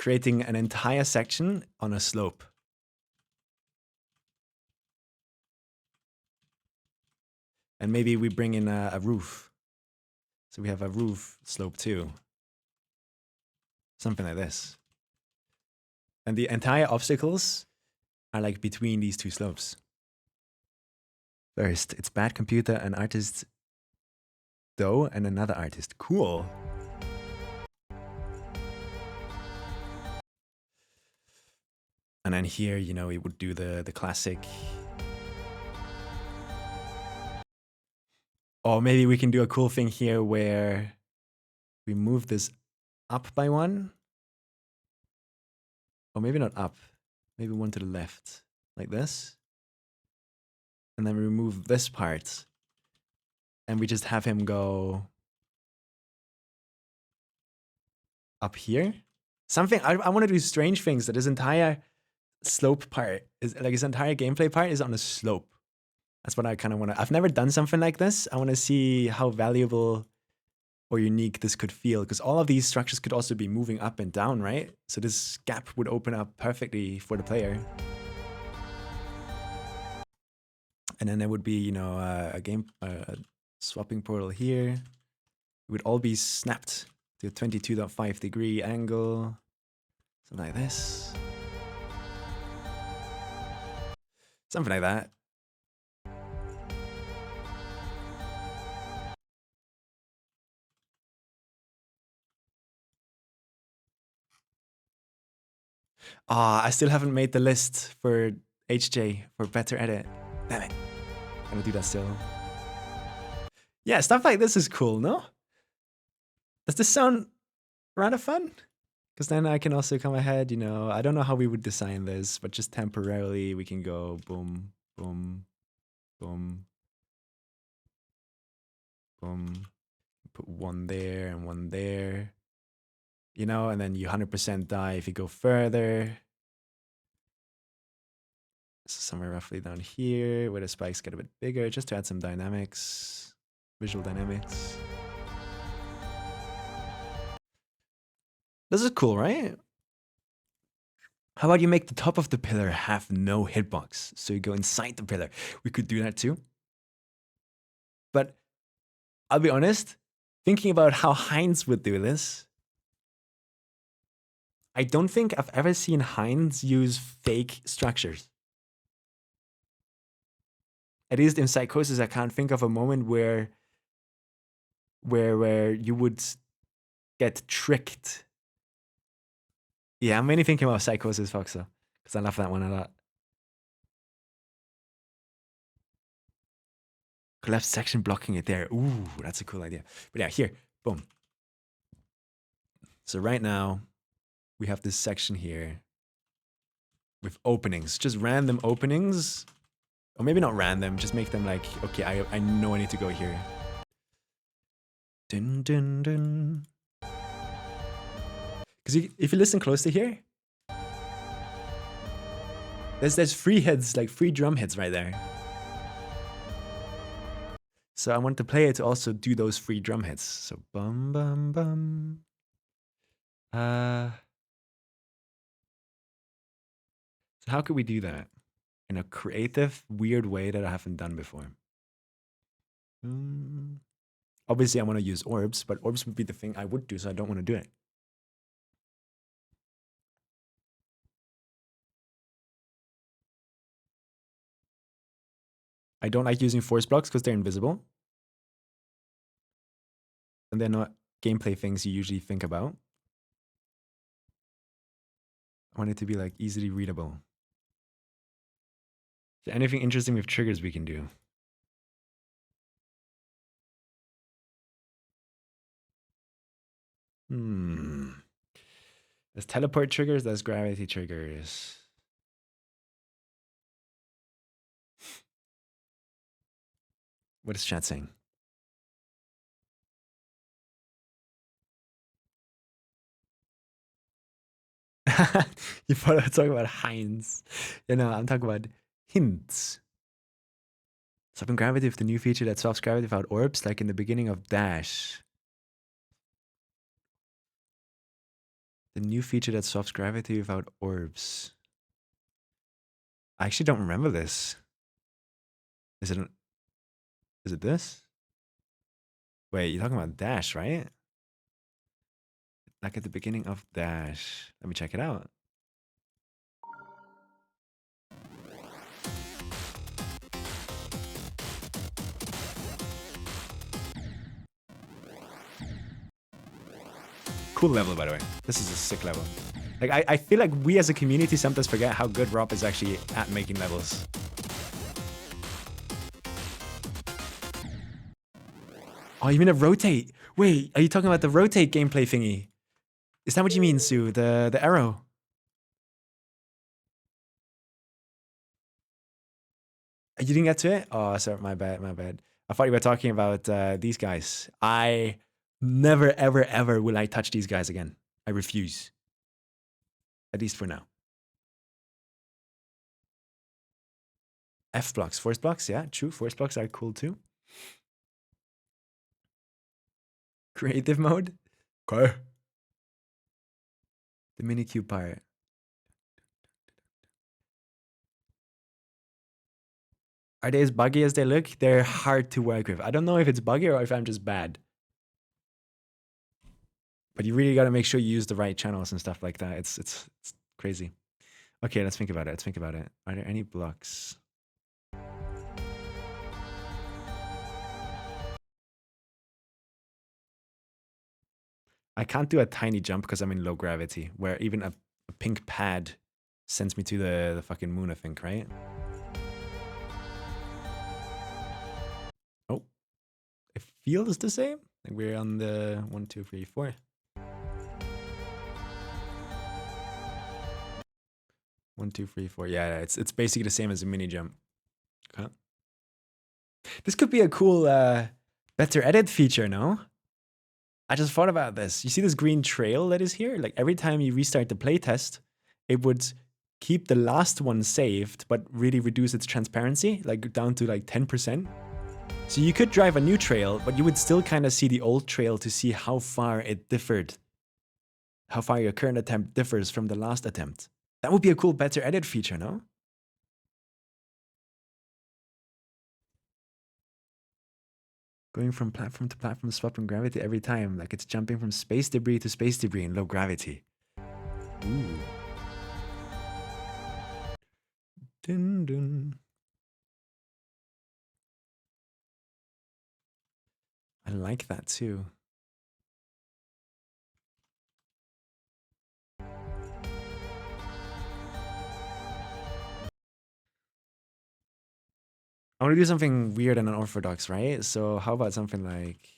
creating an entire section on a slope. And maybe we bring in a roof. So we have a roof slope too. Something like this. And the entire obstacles are like between these two slopes. First, it's bad computer, an artist though, and another artist. Cool. And then here, you know, we would do the classic. Or maybe we can do a cool thing here where we move this up by one. Or maybe not up. Maybe one to the left. Like this. And then we remove this part. And we just have him go up here. Something, I want to do strange things that his entire slope part, is like his entire gameplay part is on a slope. That's what I kind of want to. I've never done something like this. I want to see how valuable or unique this could feel, because all of these structures could also be moving up and down, right? So this gap would open up perfectly for the player. And then there would be, you know, a swapping portal here. It would all be snapped to a 22.5 degree angle. Something like this. Something like that. Ah, I still haven't made the list for HJ for better edit. Damn it. I'm gonna do that still. Yeah, stuff like this is cool, no? Does this sound rather fun? Because then I can also come ahead, you know, I don't know how we would design this, but just temporarily we can go boom, boom, boom, boom. Put one there and one there. You know, and then you 100% die if you go further. So somewhere roughly down here where the spikes get a bit bigger, just to add some dynamics, visual dynamics. This is cool, right? How about you make the top of the pillar have no hitbox? So you go inside the pillar. We could do that too. But I'll be honest, thinking about how Heinz would do this, I don't think I've ever seen Heinz use fake structures. At least in Psychosis, I can't think of a moment where you would get tricked. Yeah, I'm mainly thinking about Psychosis Foxer, because I love that one a lot. Collapsed section blocking it there. Ooh, that's a cool idea. But yeah, here, boom. So right now, we have this section here with openings, just random openings. Or maybe not random, just make them like, okay, I know I need to go here. Dun, dun, dun. Because if you listen closely here, there's free hits, like free drum hits right there. So I want the player to also do those free drum hits. So bum bum bum. So how could we do that in a creative, weird way that I haven't done before? Obviously, I want to use orbs, but orbs would be the thing I would do, so I don't want to do it. I don't like using force blocks because they're invisible. And they're not gameplay things you usually think about. I want it to be like easily readable. Is there anything interesting with triggers we can do? There's teleport triggers, there's gravity triggers. What is chat saying? You thought I was talking about Heinz. You know, I'm talking about hints. Swapping gravity with the new feature that swaps gravity without orbs, like in the beginning of Dash. The new feature that swaps gravity without orbs. I actually don't remember this. Is it this? Wait, you're talking about Dash, right? Like at the beginning of Dash. Let me check it out. Cool level, by the way. This is a sick level. Like, I feel like we as a community sometimes forget how good Rob is actually at making levels. Oh, you mean a rotate? Wait, are you talking about the rotate gameplay thingy? Is that what you mean, Sue? The arrow? You didn't get to it? Oh, sorry, my bad, my bad. I thought you were talking about these guys. I never, ever, ever will I touch these guys again. I refuse. At least for now. F blocks, force blocks, yeah, true. Force blocks are cool too. Creative mode? Okay. The minicube part. Are they as buggy as they look? They're hard to work with. I don't know if it's buggy or if I'm just bad. But you really got to make sure you use the right channels and stuff like that. It's crazy. Okay, let's think about it. Let's think about it. Are there any blocks? I can't do a tiny jump because I'm in low gravity, where even a pink pad sends me to the fucking moon, I think, right? Oh, it feels the same. Like we're on the 1, 2, 3, 4. 1, 2, 3, 4. Yeah, it's basically the same as a mini jump. Okay. This could be a cool better edit feature, no? I just thought about this. You see this green trail that is here? Like every time you restart the playtest, it would keep the last one saved, but really reduce its transparency, like down to like 10%. So you could drive a new trail, but you would still kind of see the old trail to see how far it differed. How far your current attempt differs from the last attempt. That would be a cool better edit feature, no? Going from platform to platform, swapping gravity every time, like it's jumping from space debris to space debris in low gravity. Ooh. Dun, dun. I like that too. I want to do something weird and unorthodox, right? So how about something like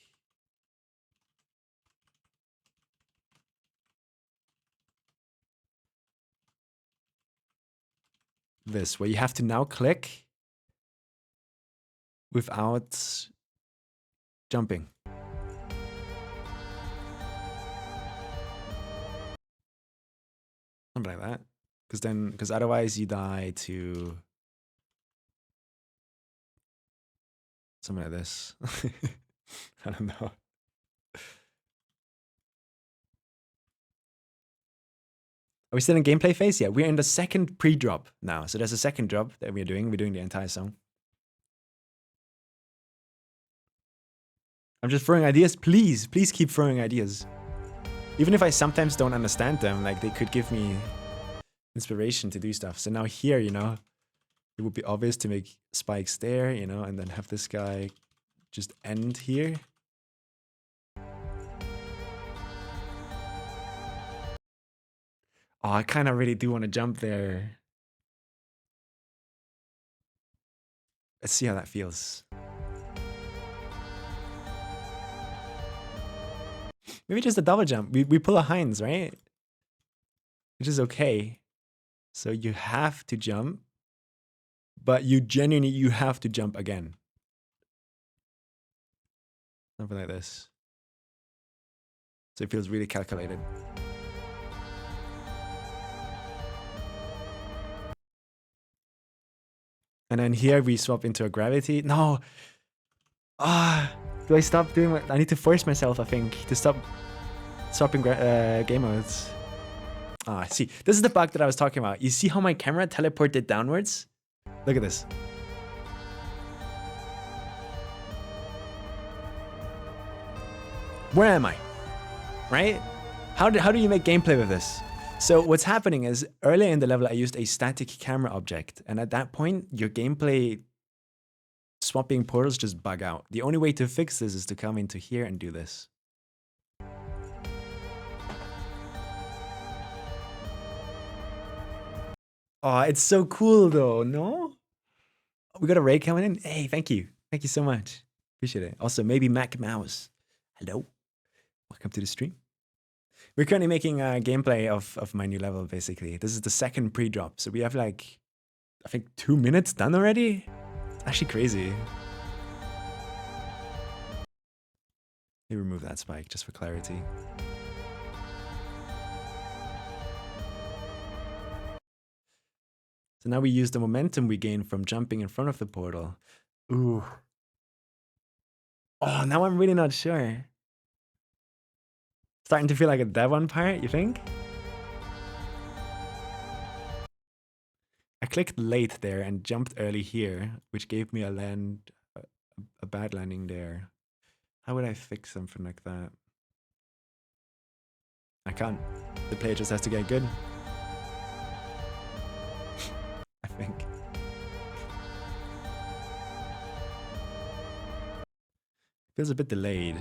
this, where you have to now click without jumping. Something like that. Because otherwise you die to something like this. I don't know. Are we still in gameplay phase? Yeah, we're in the second pre-drop now. So there's a second drop that we're doing. We're doing the entire song. I'm just throwing ideas. Please keep throwing ideas. Even if I sometimes don't understand them, like they could give me inspiration to do stuff. So now here, you know, it would be obvious to make spikes there, you know, and then have this guy just end here. Oh, I kind of really do want to jump there. Let's see how that feels. Maybe just a double jump. We pull a Heinz, right? Which is okay. So you have to jump, but you genuinely, you have to jump again. Something like this. So it feels really calculated. And then here we swap into a gravity. No. Do I stop doing what? I need to force myself, I think, to stop swapping game modes. See, this is the bug that I was talking about. You see how my camera teleported downwards? Look at this. Where am I? Right? How do you make gameplay with this? So what's happening is earlier in the level, I used a static camera object. And at that point, your gameplay swapping portals just bug out. The only way to fix this is to come into here and do this. Oh, it's so cool though, no? We got a raid coming in. Hey, thank you. Thank you so much. Appreciate it. Also, maybe Mac Mouse. Hello. Welcome to the stream. We're currently making a gameplay of my new level, basically. This is the second pre-drop. So we have like, I think 2 minutes done already. It's actually crazy. Let me remove that spike just for clarity. So now we use the momentum we gain from jumping in front of the portal. Ooh. Oh, now I'm really not sure. Starting to feel like a dev on part, you think? I clicked late there and jumped early here, which gave me a bad landing there. How would I fix something like that? I can't. The player just has to get good. I think. Feels a bit delayed.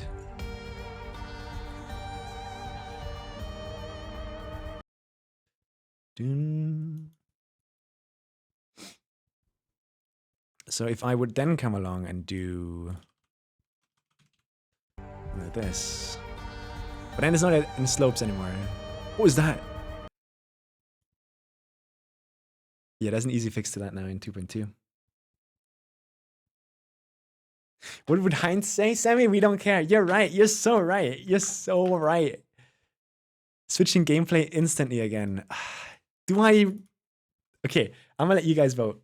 So if I would then come along and do like this, but then it's not in slopes anymore. What was that? Yeah, there's an easy fix to that now in 2.2. What would Heinz say? Sammy, we don't care. You're right. You're so right. You're so right. Switching gameplay instantly again. Do I... Okay, I'm gonna let you guys vote.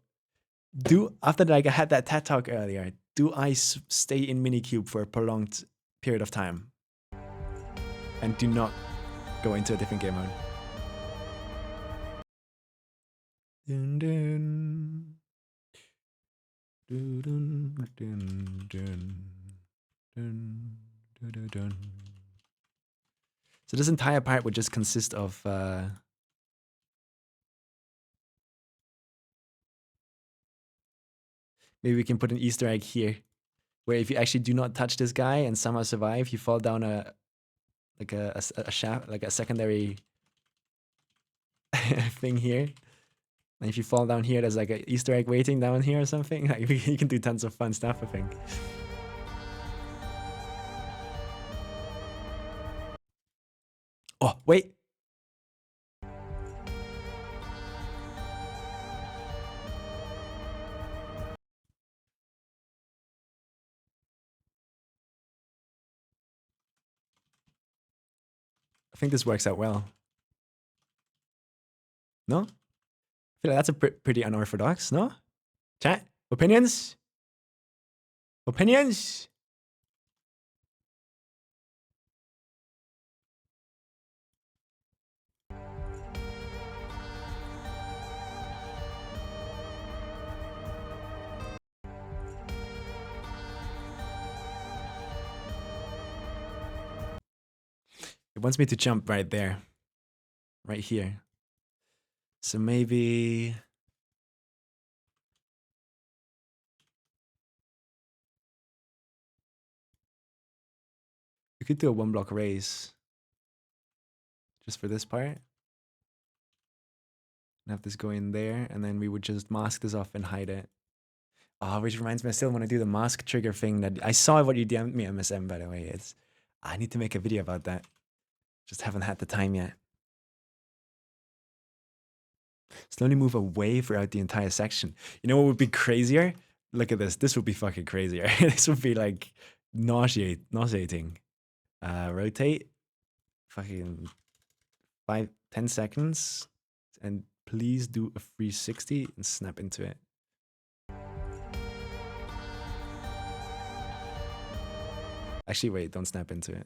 After I had that TED talk earlier, do I stay in Minikube for a prolonged period of time? And do not go into a different game mode? Dun, dun. Dun, dun, dun, dun. Dun, dun, dun, dun. So this entire part would just consist of maybe we can put an Easter egg here, where if you actually do not touch this guy and somehow survive, you fall down a shaft, like a secondary thing here. And if you fall down here, there's like an Easter egg waiting down here or something. Like you can do tons of fun stuff, I think. Oh, wait. I think this works out well. No? I feel like that's a pretty unorthodox, no? Chat? Opinions? Opinions? It wants me to jump right there. Right here. So maybe... we could do a 1-block raise. Just for this part. And have this go in there, and then we would just mask this off and hide it. Oh, which reminds me, I still want to do the mask trigger thing that I saw what you DM'd me, MSM, by the way. I need to make a video about that. Just haven't had the time yet. Slowly move away throughout the entire section. You know what would be crazier? Look at this. This would be fucking crazier. This would be like nauseating. Rotate. Fucking 10 seconds. And please do a 360 and snap into it. Actually, wait, don't snap into it.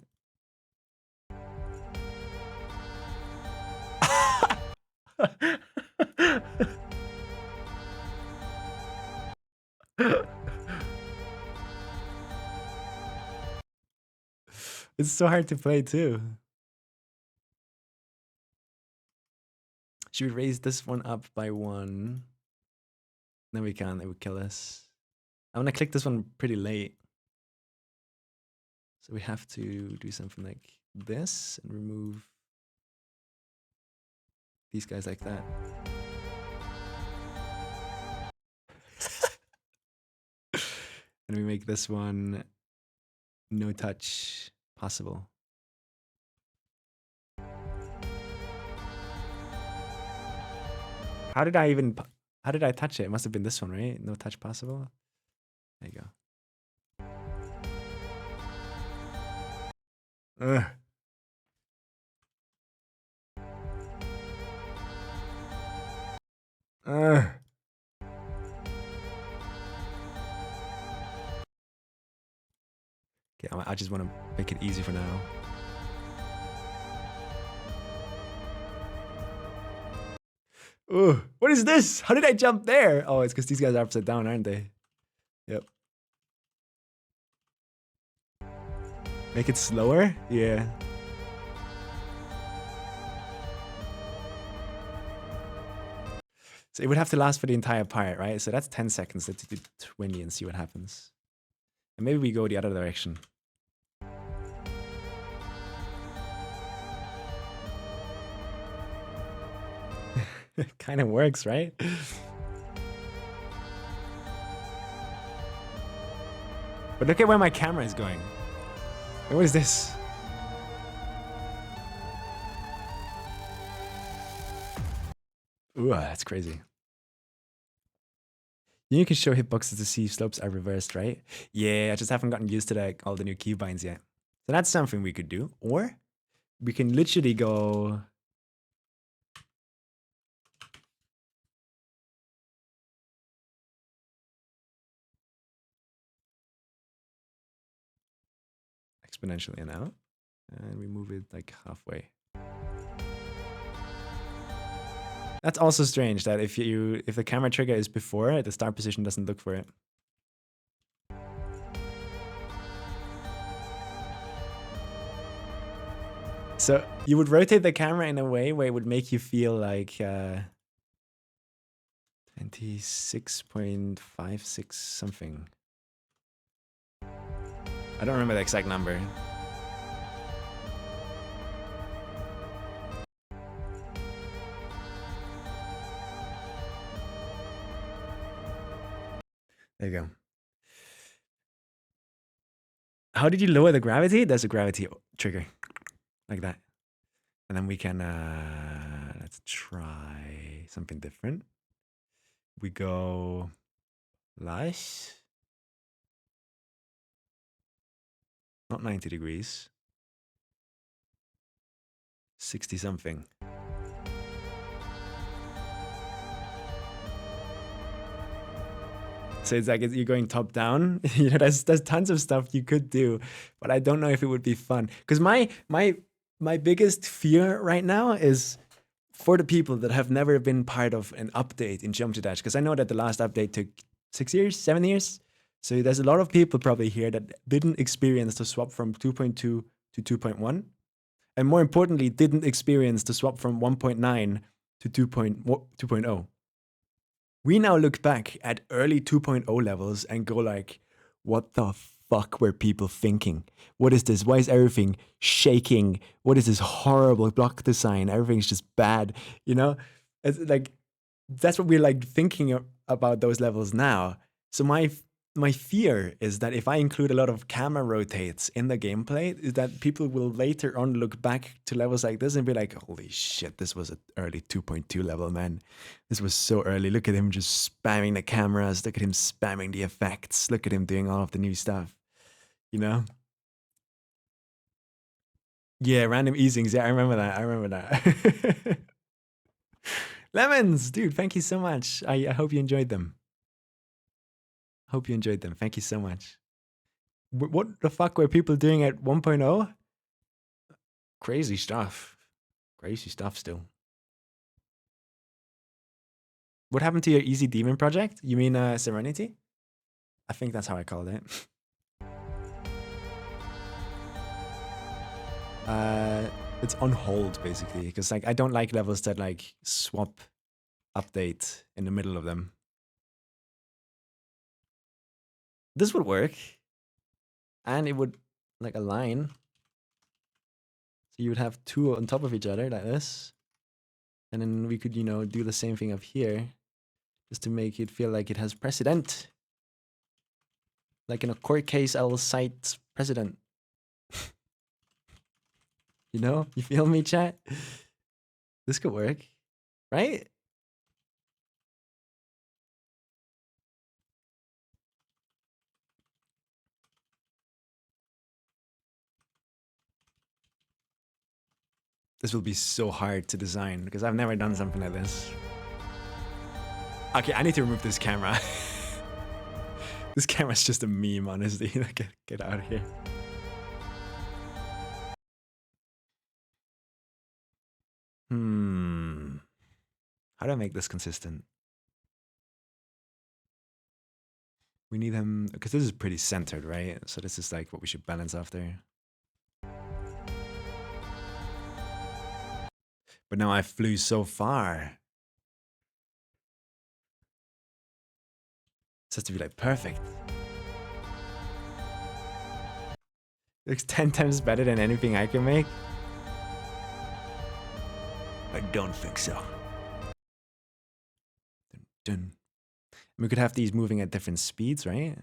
It's so hard to play too. Should we raise this one up by 1? No, we can't. It would kill us. I want to click this one pretty late. So we have to do something like this and remove these guys like that. And we make this one no touch possible. How did I touch it? It must have been this one, right? No touch possible. There you go. Ugh. Okay, I just want to make it easy for now. Ugh, what is this? How did I jump there? Oh, it's because these guys are upside down, aren't they? Yep. Make it slower? Yeah. So it would have to last for the entire part, right? So that's 10 seconds. Let's do 20 and see what happens. And maybe we go the other direction. It kind of works, right? But look at where my camera is going. What is this? Ooh, that's crazy. You can show hitboxes to see if slopes are reversed, right? Yeah, I just haven't gotten used to like all the new keybinds yet. So that's something we could do. Or we can literally go... exponentially and out. And we move it like halfway. That's also strange that if the camera trigger is before, the start position doesn't look for it. So you would rotate the camera in a way where it would make you feel like 26.56 something. I don't remember the exact number. There you go. How did you lower the gravity? There's a gravity trigger. Like that. And then we can, let's try something different. We go light. Not 90 degrees. 60 something. So it's like you're going top down. You know, there's tons of stuff you could do, but I don't know if it would be fun. Because my biggest fear right now is for the people that have never been part of an update in Jump to Dash. Because I know that the last update took 6 years, 7 years. So there's a lot of people probably here that didn't experience the swap from 2.2 to 2.1. And more importantly, didn't experience the swap from 1.9 to 2.0. We now look back at early 2.0 levels and go like, what the fuck were people thinking? What is this? Why is everything shaking? What is this horrible block design? Everything's just bad, you know? It's like, that's what we're like thinking about those levels now. So my fear is that if I include a lot of camera rotates in the gameplay, is that people will later on look back to levels like this and be like, holy shit, this was an early 2.2 level, man. This was so early. Look at him just spamming the cameras. Look at him spamming the effects. Look at him doing all of the new stuff. you know? Yeah, random easings. Yeah, I remember that. I remember that. Lemons, dude, thank you so much. I hope you enjoyed them. Hope you enjoyed them. Thank you so much. What the fuck were people doing at 1.0? Crazy stuff. Crazy stuff still. What happened to your Easy Demon project? You mean Serenity? I think that's how I called it. It's on hold basically because like I don't like levels that like swap update in the middle of them. This would work, and it would like align. So you would have two on top of each other like this, and then we could do the same thing up here, just to make it feel like it has precedent, like in a court case. I'll cite precedent. You feel me, chat? This could work, right? This will be so hard to design because I've never done something like this. Okay, I need to remove this camera. This camera's just a meme, honestly. Get out of here. How do I make this consistent? We need him, because this is pretty centered, right? So this is like what we should balance after. But now I flew so far. This has to be like perfect. Looks 10 times better than anything I can make. I don't think so. Dun, dun. We could have these moving at different speeds, right?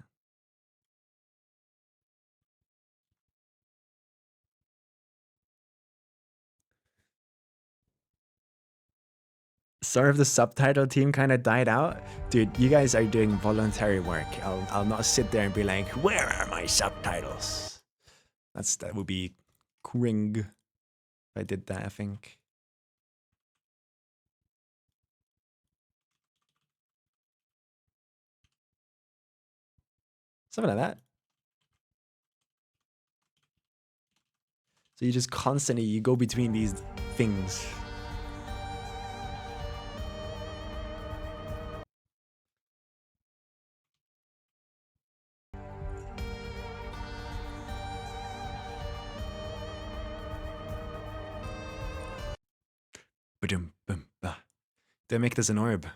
Sorry if the subtitle team kind of died out. Dude, you guys are doing voluntary work. I'll not sit there and be like, where are my subtitles? That would be cring if I did that, I think. Something like that. So you just constantly, you go between these things. Do I make this an orb?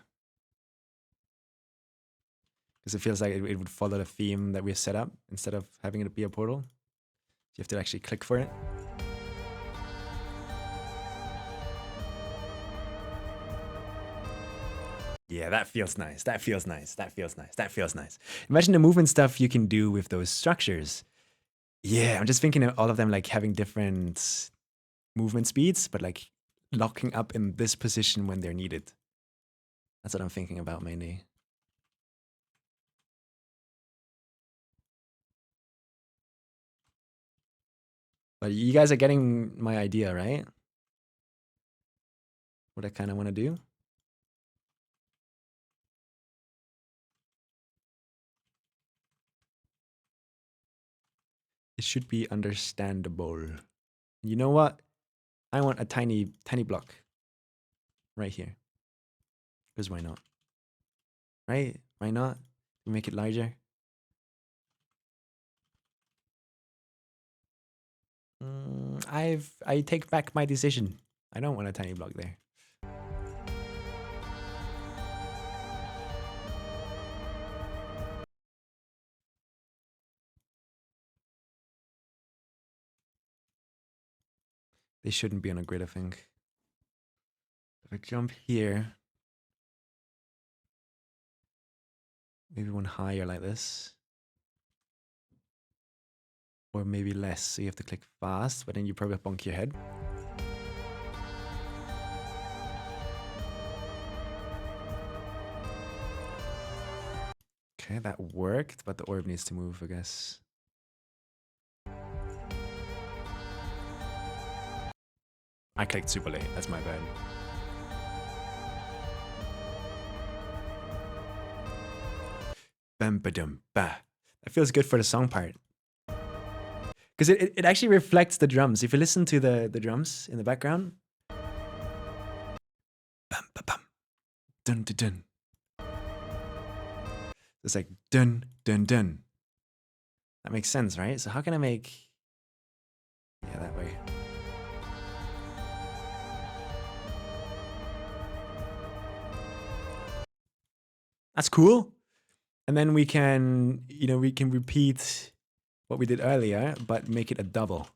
Because it feels like it would follow the theme that we set up instead of having it be a portal. You have to actually click for it. Yeah, that feels nice. That feels nice. That feels nice. That feels nice. Imagine the movement stuff you can do with those structures. Yeah, I'm just thinking of all of them like having different movement speeds, but like locking up in this position when they're needed. That's what I'm thinking about mainly. But you guys are getting my idea, right? What I kind of want to do. It should be understandable. You know what? I want a tiny block right here. Because why not? Right? Why not? Make it larger. I take back my decision. I don't want a tiny block there. They shouldn't be on a grid, I think. If I jump here, maybe one higher like this. Or maybe less, so you have to click fast, but then you probably bonk your head. Okay, that worked, but the orb needs to move, I guess. I clicked super late. That's my bad. Bam ba dum ba. That feels good for the song part. Because it actually reflects the drums. If you listen to the drums in the background. Bam ba bam. Dun dun dun. It's like dun dun dun. That makes sense, right? So how can I make... Yeah, that way. That's cool. And then we can, you know, we can repeat what we did earlier, but make it a double.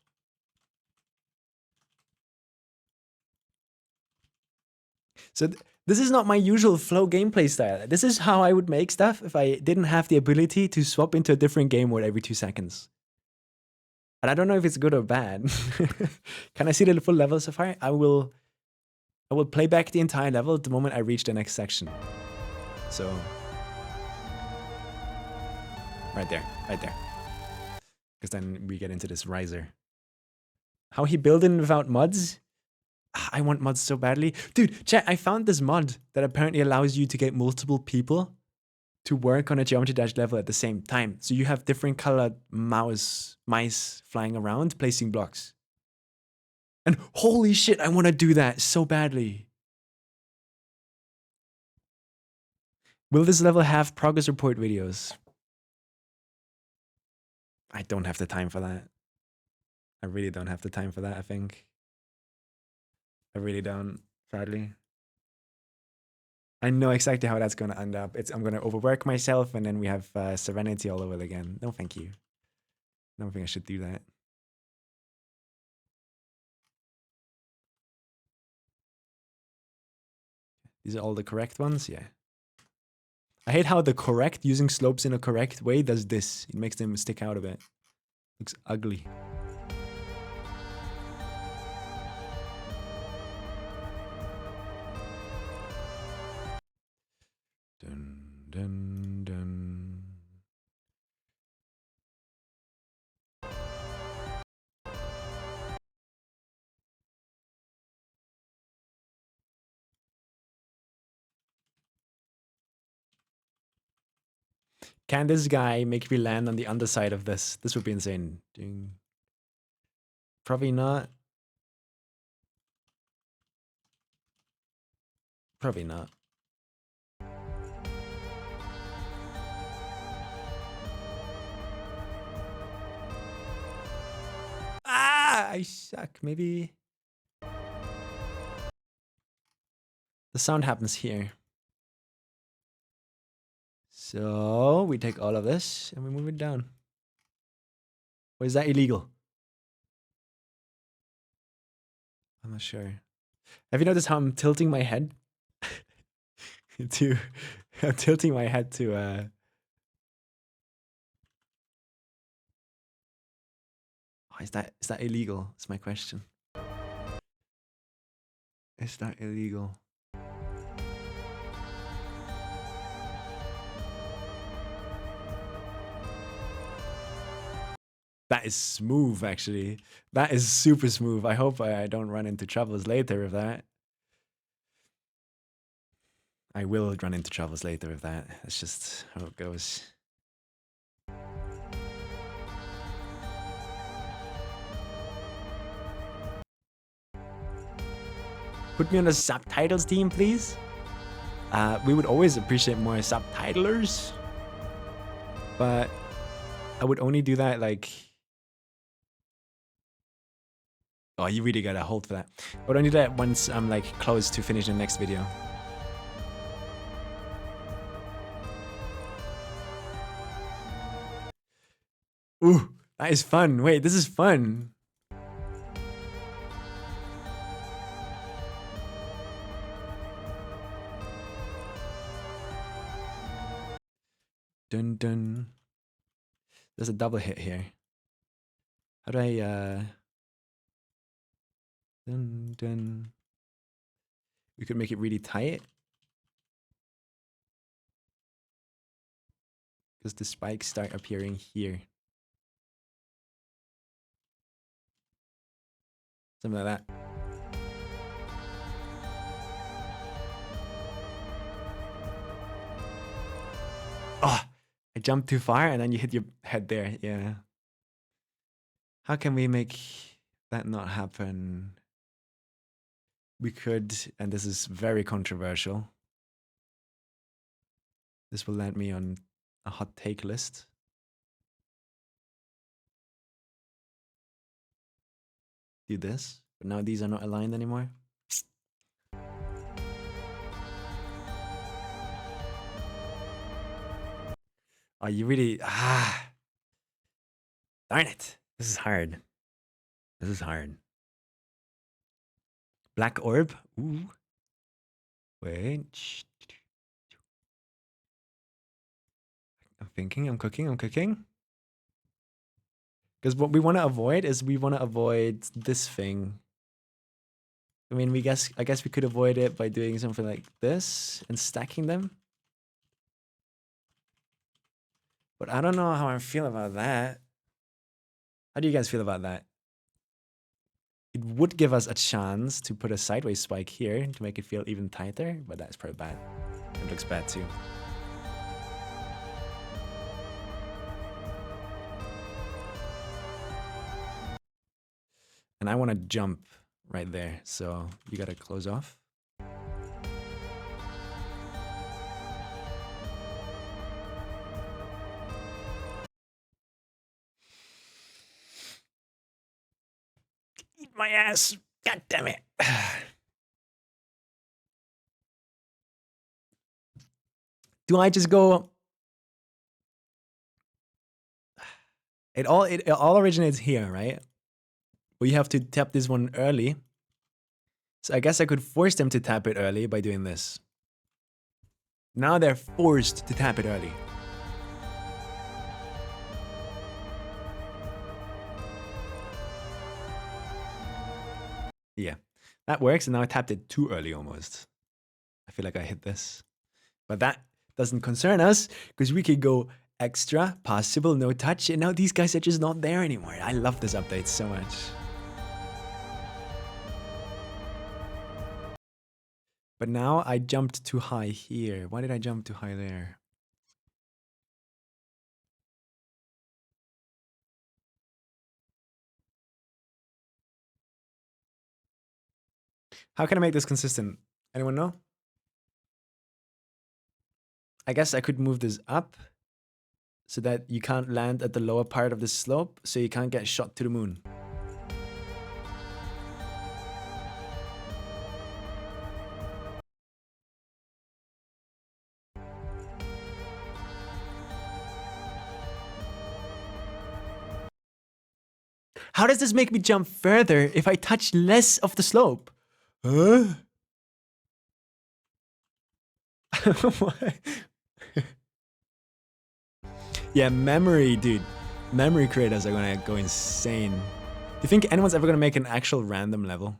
So this is not my usual flow gameplay style. This is how I would make stuff if I didn't have the ability to swap into a different game mode every 2 seconds. And I don't know if it's good or bad. Can I see the full level so far? I will play back the entire level the moment I reach the next section. So right there. Because then we get into this riser. How he building without mods? I want mods so badly. Dude, chat, I found this mod that apparently allows you to get multiple people to work on a Geometry Dash level at the same time. So you have different colored mice flying around, placing blocks. And holy shit, I want to do that so badly. Will this level have progress report videos? I don't have the time for that. I really don't have the time for that, I think. I really don't, sadly. I know exactly how that's going to end up. I'm going to overwork myself, and then we have Serenity all over again. No, thank you. I don't think I should do that. These are all the correct ones? Yeah. I hate how the correct, using slopes in a correct way, does this. It makes them stick out a bit. Looks ugly. Dun, dun, dun. Can this guy make me land on the underside of this? This would be insane. Ding. Probably not. Probably not. Ah, I suck. Maybe. The sound happens here. So we take all of this and we move it down. Or is that illegal? I'm not sure. Have you noticed how I'm tilting my head to I'm tilting my head to is that illegal? That's my question. Is that illegal? That is smooth, actually. That is super smooth. I hope I don't run into troubles later with that. I will run into troubles later with that. That's just how it goes. Put me on the subtitles team, please. We would always appreciate more subtitlers. But I would only do that like... Oh, you really gotta hold for that. I would only do that once I'm like close to finishing the next video. Ooh, that is fun. Wait, this is fun. Dun dun. There's a double hit here. How do I dun dun. We could make it really tight. Because the spikes start appearing here. Something like that. Oh, I jumped too far and then you hit your head there. Yeah. How can we make that not happen? We could, and this is very controversial. This will land me on a hot take list. Do this, but now these are not aligned anymore. Oh, you really, darn it. This is hard. This is hard. Black orb. Ooh. Wait. I'm thinking, I'm cooking. Because what we want to avoid is we want to avoid this thing. I mean, I guess we could avoid it by doing something like this and stacking them. But I don't know how I feel about that. How do you guys feel about that? It would give us a chance to put a sideways spike here to make it feel even tighter, but that's probably bad. It looks bad too. And I want to jump right there, so you gotta close off. Eat my ass. God damn it. Do I just go? It all originates here, right? Well, you have to tap this one early. So I guess I could force them to tap it early by doing this. Now they're forced to tap it early. Yeah, that works. And now I tapped it too early almost. I feel like I hit this. But that doesn't concern us because we could go extra, possible, no touch. And now these guys are just not there anymore. I love this update so much. But now I jumped too high here. Why did I jump too high there? How can I make this consistent? Anyone know? I guess I could move this up so that you can't land at the lower part of the slope, so you can't get shot to the moon. How does this make me jump further if I touch less of the slope? Huh? Yeah, memory, dude. Memory creators are gonna go insane. Do you think anyone's ever gonna make an actual random level?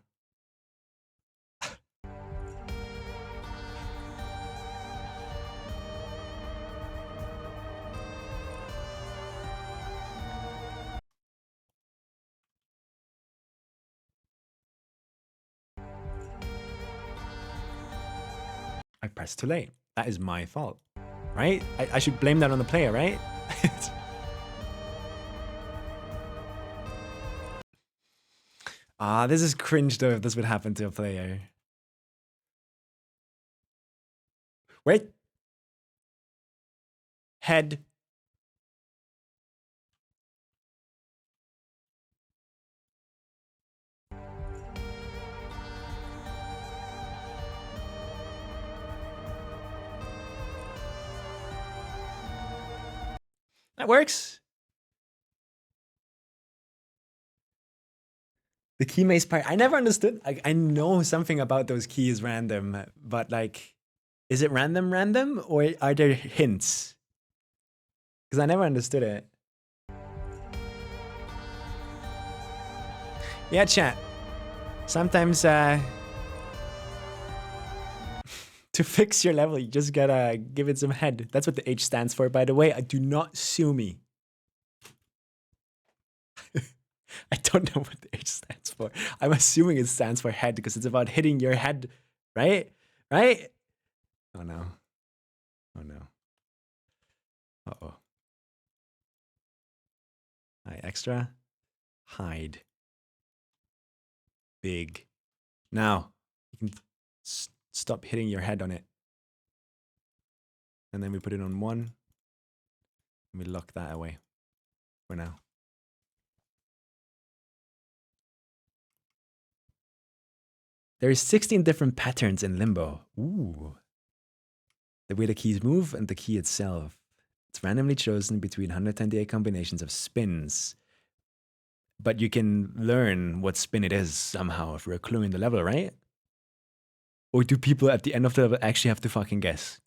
I pressed too late. That is my fault, right? I should blame that on the player, right? This is cringe though if this would happen to a player. Wait. Head. That works. The key maze part, I never understood. I know something about those keys random, but like, is it random or are there hints? Because I never understood it. Yeah, chat. Sometimes to fix your level, you just gotta give it some head. That's what the H stands for, by the way. Do not sue me. I don't know what the H stands for. I'm assuming it stands for head because it's about hitting your head, right? Right? Oh no. Oh no. Uh-oh. Hi, extra. Hide. Big. Now, you can stop hitting your head on it. And then we put it on 1. And we lock that away for now. There is 16 different patterns in Limbo. Ooh. The way the keys move and the key itself. It's randomly chosen between 128 combinations of spins. But you can learn what spin it is somehow if we're a clue in the level, right? Or do people at the end of the level actually have to fucking guess?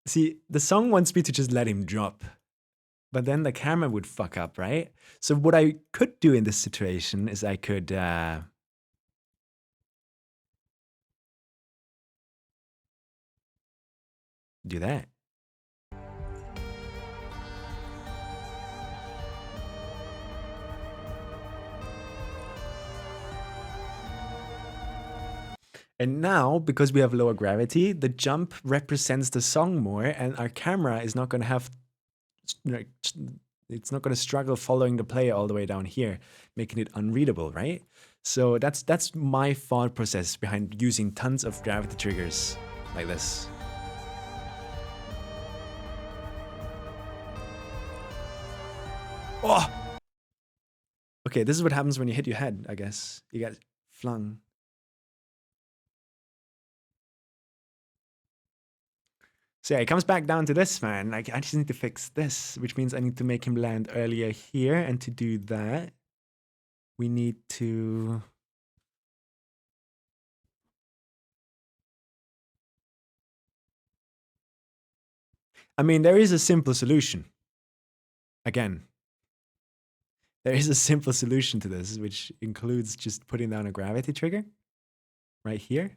See, the song wants me to just let him drop. But then the camera would fuck up, right? So what I could do in this situation is I could do that. And now, because we have lower gravity, the jump represents the song more, and our camera is not going to have, it's not going to struggle following the player all the way down here, making it unreadable, right? So that's my thought process behind using tons of gravity triggers like this. Oh! Okay, this is what happens when you hit your head, I guess. You get flung. So yeah, it comes back down to this, man. Like, I just need to fix this, which means I need to make him land earlier here. And to do that, we need to... I mean, there is a simple solution. Again, there is a simple solution to this, which includes just putting down a gravity trigger right here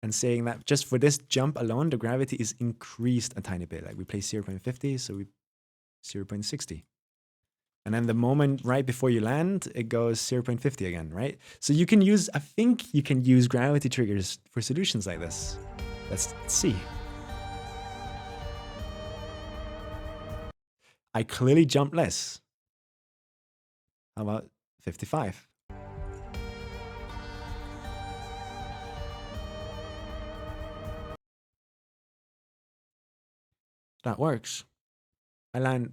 and saying that just for this jump alone, the gravity is increased a tiny bit. Like we play 0.50, so we 0.60. And then the moment right before you land, it goes 0.50 again, right? So you can use, I think you can use gravity triggers for solutions like this. Let's see. I clearly jumped less. How about 55? That works. I land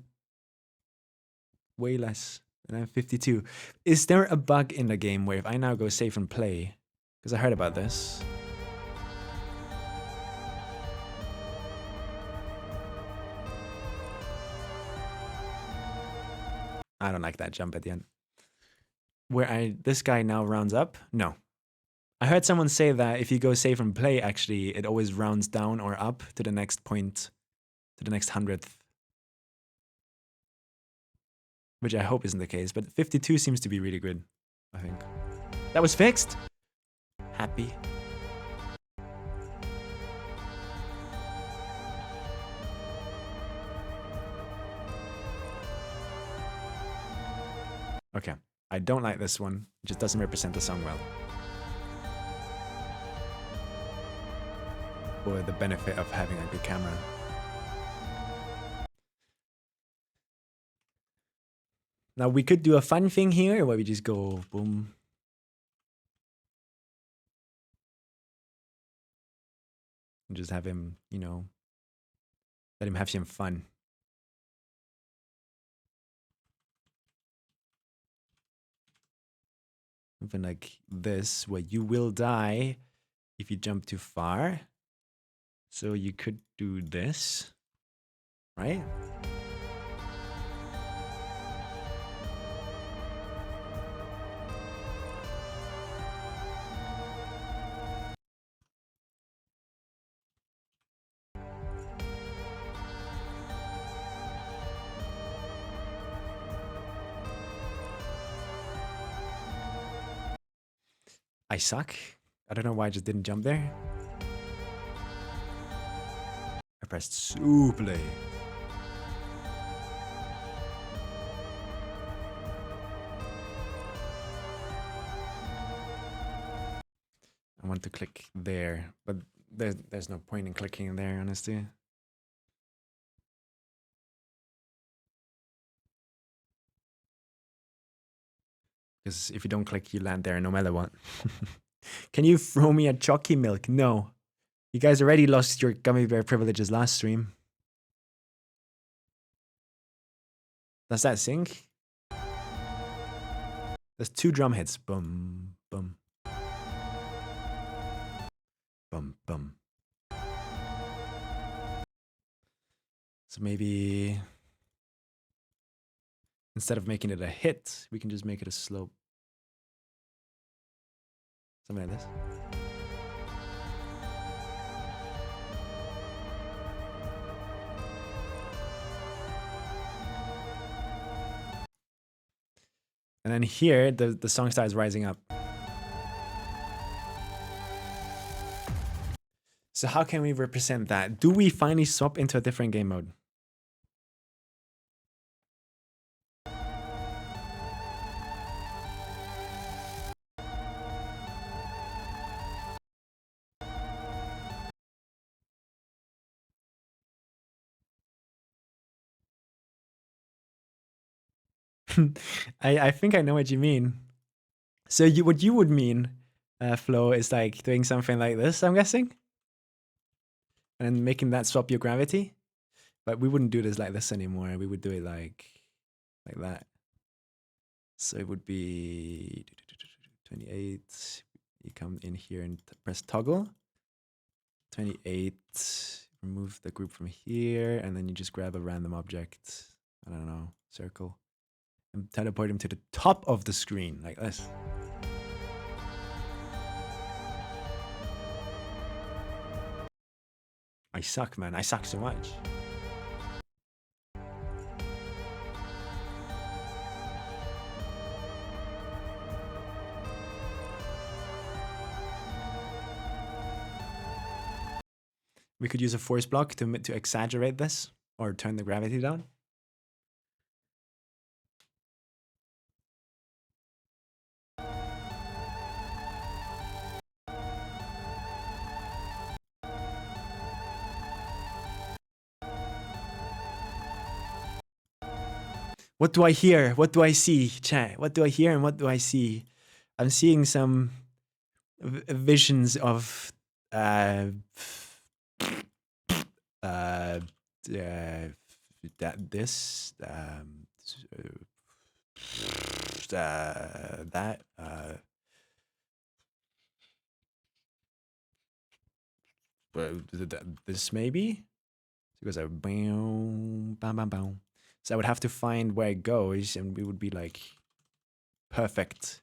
way less, and I'm 52. Is there a bug in the game where if I now go save and play, because I heard about this. I don't like that jump at the end. Where this guy now rounds up? No. I heard someone say that if you go save and play, actually, it always rounds down or up to the next point, to the next 100th. Which I hope isn't the case, but 52 seems to be really good, I think. That was fixed? Happy. Okay, I don't like this one. It just doesn't represent the song well. Or the benefit of having a good camera. Now we could do a fun thing here where we just go boom. And just have him, you know, let him have some fun. Something like this, where you will die if you jump too far. So you could do this, right? I suck. I don't know why I just didn't jump there. I pressed super. I want to click there, but there's no point in clicking there, honestly. Because if you don't click, you land there no matter what. Can you throw me a chalky milk? No. You guys already lost your gummy bear privileges last stream. Does that sync? There's 2 drum hits. Boom, boom. Boom, boom. So maybe instead of making it a hit, we can just make it a slope. Something like this. And then here, the song starts rising up. So how can we represent that? Do we finally swap into a different game mode? I think I know what you mean. So what you would mean, Flo, is like doing something like this, I'm guessing? And making that swap your gravity? But we wouldn't do this like this anymore. We would do it like that. So it would be 28. You come in here and press toggle. 28. Remove the group from here, and then you just grab a random object. I don't know, circle. And teleport him to the top of the screen, like this. I suck, man. I suck so much. We could use a force block to exaggerate this, or turn the gravity down. What do I hear? What do I see, chat? What do I hear and what do I see? I'm seeing some visions of this that this maybe, because I bam bam bam bam. So I would have to find where it goes, and we would be like perfect.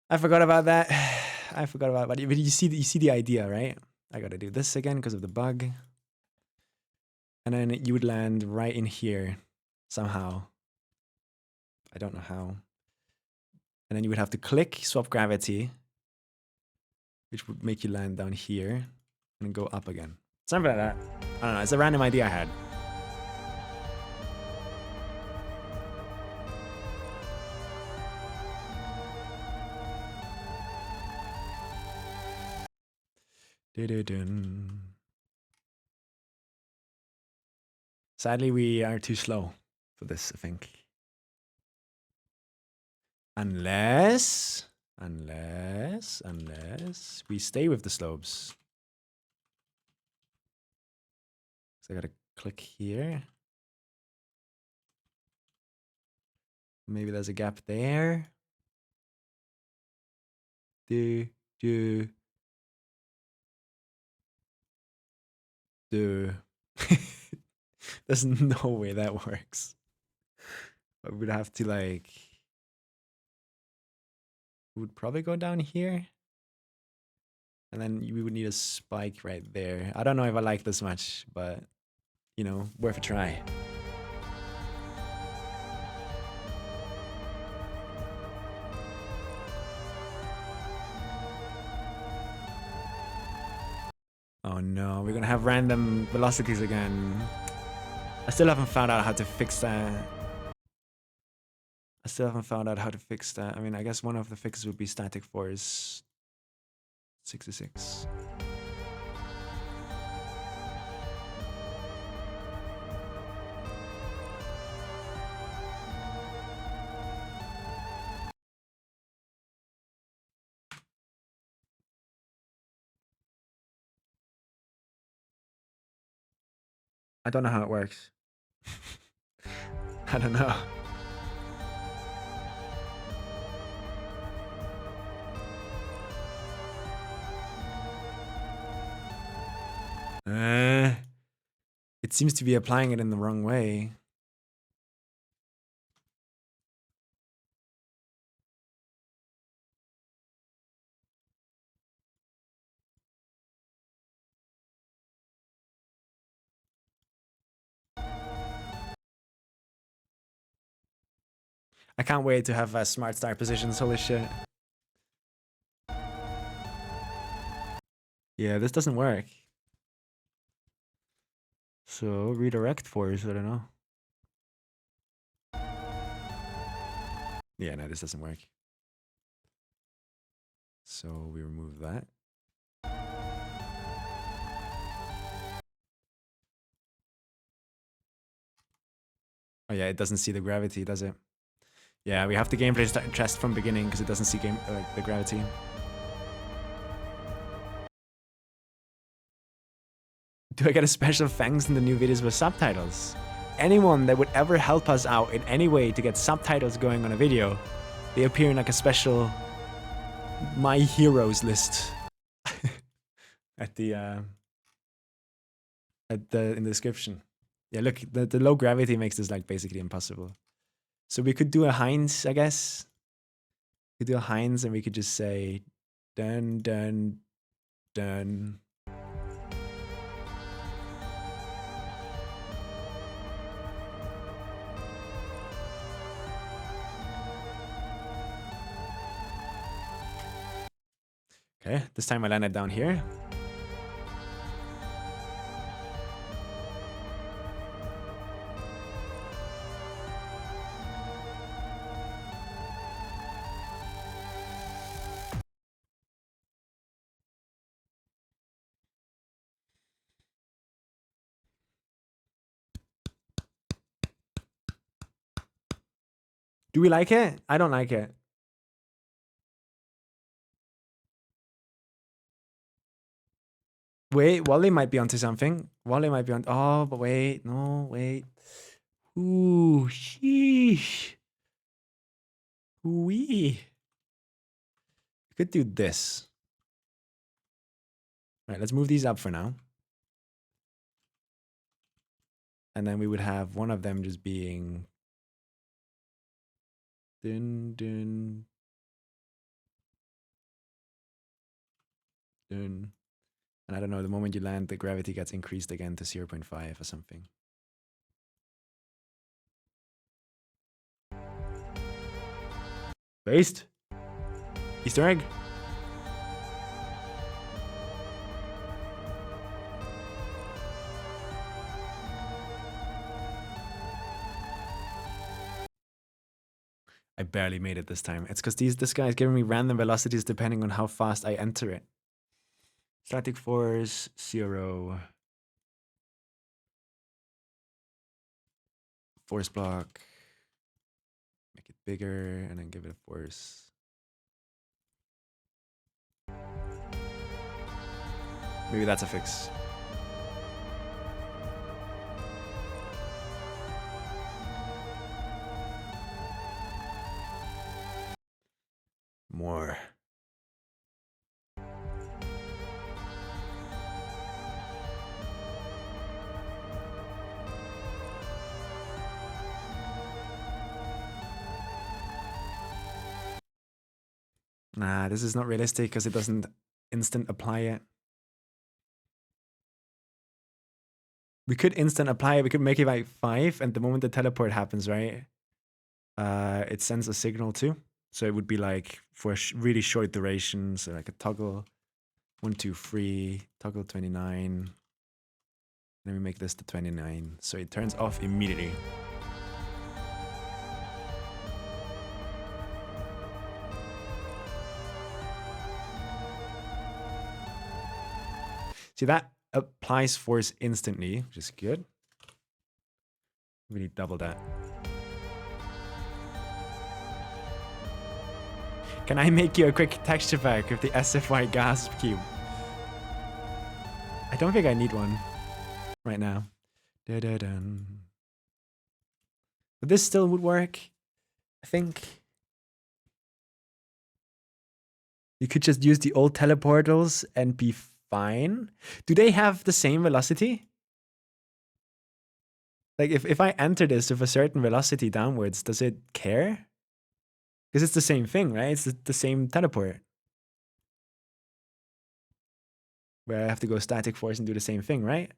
I forgot about that. I forgot about it. But you see the idea, right? I gotta do this again because of the bug. And then you would land right in here somehow. I don't know how. And then you would have to click swap gravity, which would make you land down here and go up again. Something like that. I don't know. It's a random idea I had. Sadly, we are too slow for this, I think. Unless we stay with the slopes. So I gotta click here. Maybe there's a gap there. There's no way that works. But we'd have to like, we would probably go down here. And then we would need a spike right there. I don't know if I like this much, but you know, worth a try. Oh no, we're gonna have random velocities again. I still haven't found out how to fix that. I mean, I guess one of the fixes would be static force 66. I don't know how it works. I don't know. It seems to be applying it in the wrong way. I can't wait to have smart start positions. Holy shit. Yeah, this doesn't work. So redirect force, I don't know. Yeah, no, this doesn't work. So we remove that. Oh yeah, it doesn't see the gravity, does it? Yeah, we have the gameplay test from beginning because it doesn't see the gravity. Do I get a special thanks in the new videos with subtitles? Anyone that would ever help us out in any way to get subtitles going on a video, they appear in like a special My Heroes list at the in the description. Yeah, look, the low gravity makes this like basically impossible. So we could do a Heinz, I guess. We could do a Heinz and we could just say dun dun dun. Okay, this time I landed down here. Do we like it? I don't like it. Wait, Wally might be onto something. Wally might be on. Oh, but wait, no, wait. Ooh, sheesh. Wee. We could do this. All right, let's move these up for now. And then we would have one of them just being dun dun dun. And I don't know, the moment you land, the gravity gets increased again to 0.5 or something. Based? Easter egg? I barely made it this time. It's because this guy is giving me random velocities depending on how fast I enter it. Static force, 0. Force block. Make it bigger and then give it a force. Maybe that's a fix. More. Nah, this is not realistic because it doesn't instant apply it. We could instant apply it. We could make it like 5, and the moment the teleport happens, right? It sends a signal too. So it would be like for a really short duration, so like a toggle. 1, 2, 3, toggle 29. Let me make this the 29. So it turns off immediately. See, that applies force instantly, which is good. We need double that. Can I make you a quick texture pack of the SFY gasp cube? I don't think I need one right now. Da-da-dun. But this still would work, I think. You could just use the old teleportals and be fine. Do they have the same velocity? Like if I enter this with a certain velocity downwards, does it care? Because it's the same thing, right? It's the same teleport. Where I have to go static force and do the same thing, right?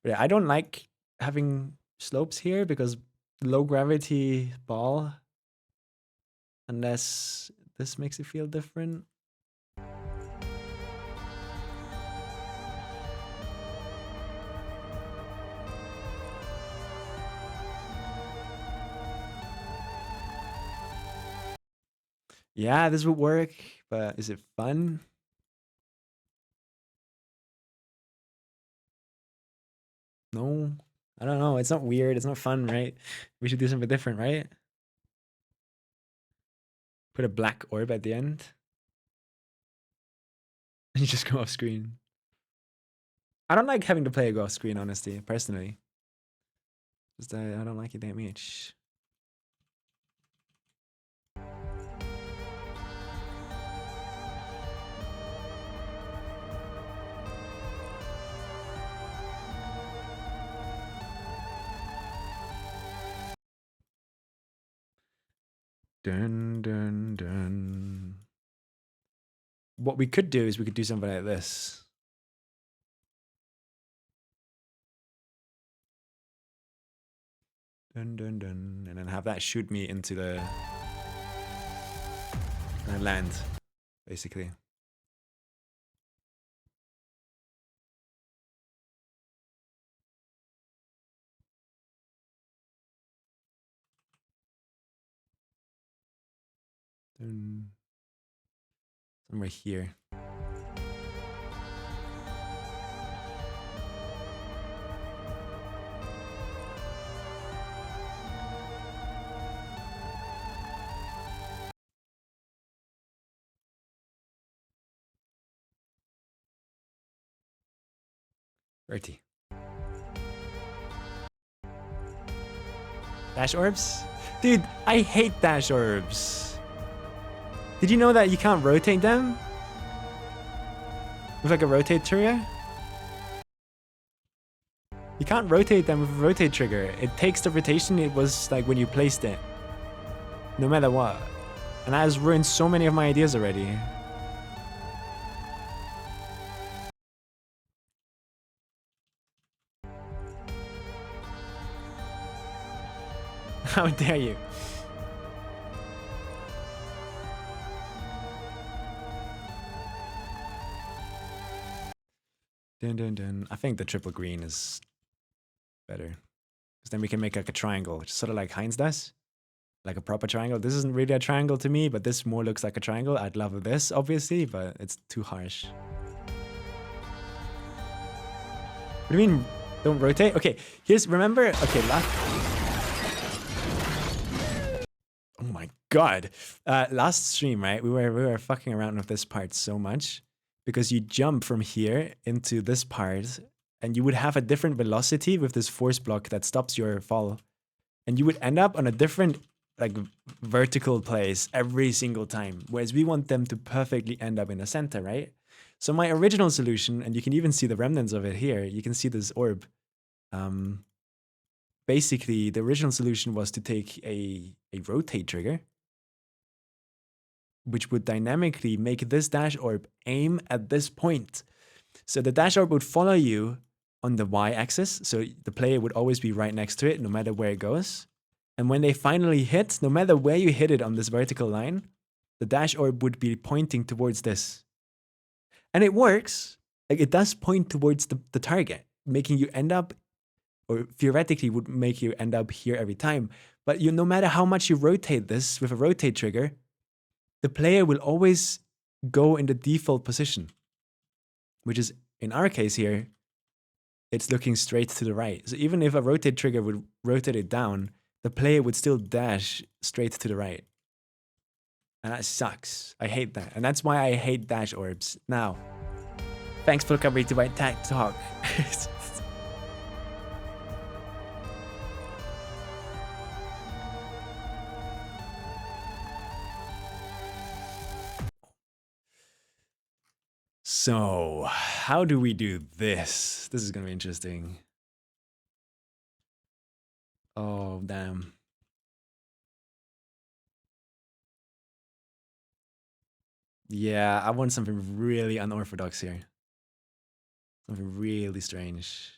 But yeah, I don't like having slopes here because low gravity ball, unless this makes it feel different. Yeah, this would work, but is it fun? No, I don't know. It's not weird. It's not fun, right? We should do something different, right? Put a black orb at the end. And you just go off screen. I don't like having to play a go off screen, honestly, personally. Just I don't like it that much. Dun, dun, dun. What we could do is we could do something like this. Dun, dun, dun. And then have that shoot me into the... And I land, basically. Dun. Somewhere here. Bertie. Dash orbs? Dude, I hate dash orbs. Did you know that you can't rotate them? With like a rotate trigger? You can't rotate them with a rotate trigger. It takes the rotation it was like when you placed it. No matter what. And that has ruined so many of my ideas already. How dare you? Dun, dun, dun. I think the triple green is better. Because then we can make like a triangle, which is sort of like Heinz does. Like a proper triangle. This isn't really a triangle to me, but this more looks like a triangle. I'd love this, obviously, but it's too harsh. What do you mean, don't rotate? Okay, here's, remember, okay, oh my god. Last stream, right, we were fucking around with this part so much because you jump from here into this part and you would have a different velocity with this force block that stops your fall. And you would end up on a different like vertical place every single time. Whereas we want them to perfectly end up in the center, right? So my original solution, and you can even see the remnants of it here, you can see this orb. Basically, the original solution was to take a rotate trigger, which would dynamically make this dash orb aim at this point. So the dash orb would follow you on the y-axis, so the player would always be right next to it, no matter where it goes. And when they finally hit, no matter where you hit it on this vertical line, the dash orb would be pointing towards this. And it works. Like it does point towards the target, making you end up, or theoretically would make you end up here every time. But no matter how much you rotate this with a rotate trigger, the player will always go in the default position, which is, in our case here, it's looking straight to the right. So even if a rotate trigger would rotate it down, the player would still dash straight to the right. And that sucks. I hate that. And that's why I hate dash orbs. Now, thanks for coming to my tech talk. So, how do we do this? This is gonna be interesting. Oh, damn. Yeah, I want something really unorthodox here. Something really strange.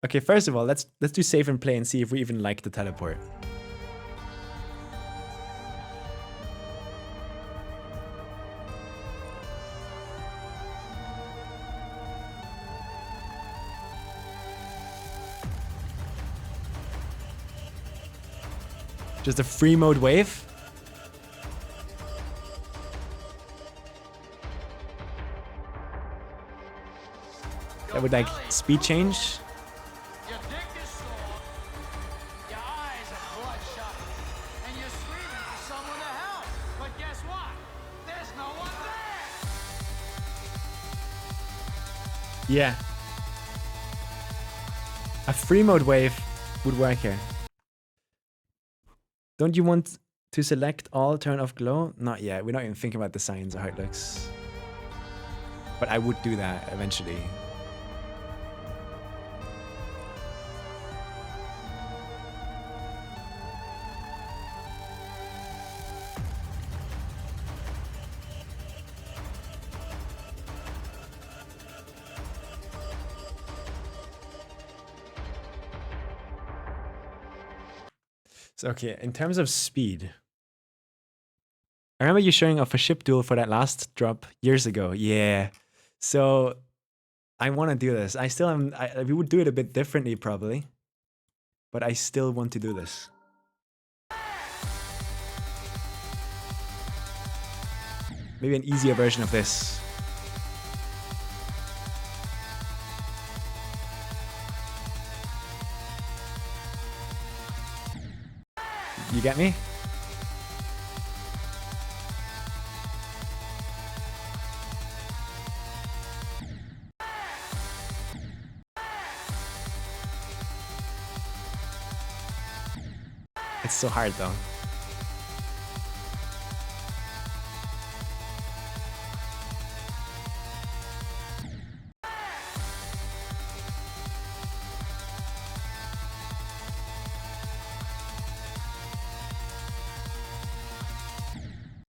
Okay, first of all, let's do save and play and see if we even like the teleport. Just a free mode wave. That would like speed change. Your dick is sore, your eyes are bloodshot, and you're screaming for someone to help. But guess what? There's no one there. Yeah. A free mode wave would work here. Don't you want to select all, turn off glow? Not yet. We're not even thinking about the signs or how it looks. But I would do that eventually. So, okay, in terms of speed, I remember you showing off a ship duel for that last drop years ago. Yeah. So I want to do this. I still am. We would do it a bit differently probably, but I still want to do this. Maybe an easier version of this. You get me? It's so hard though.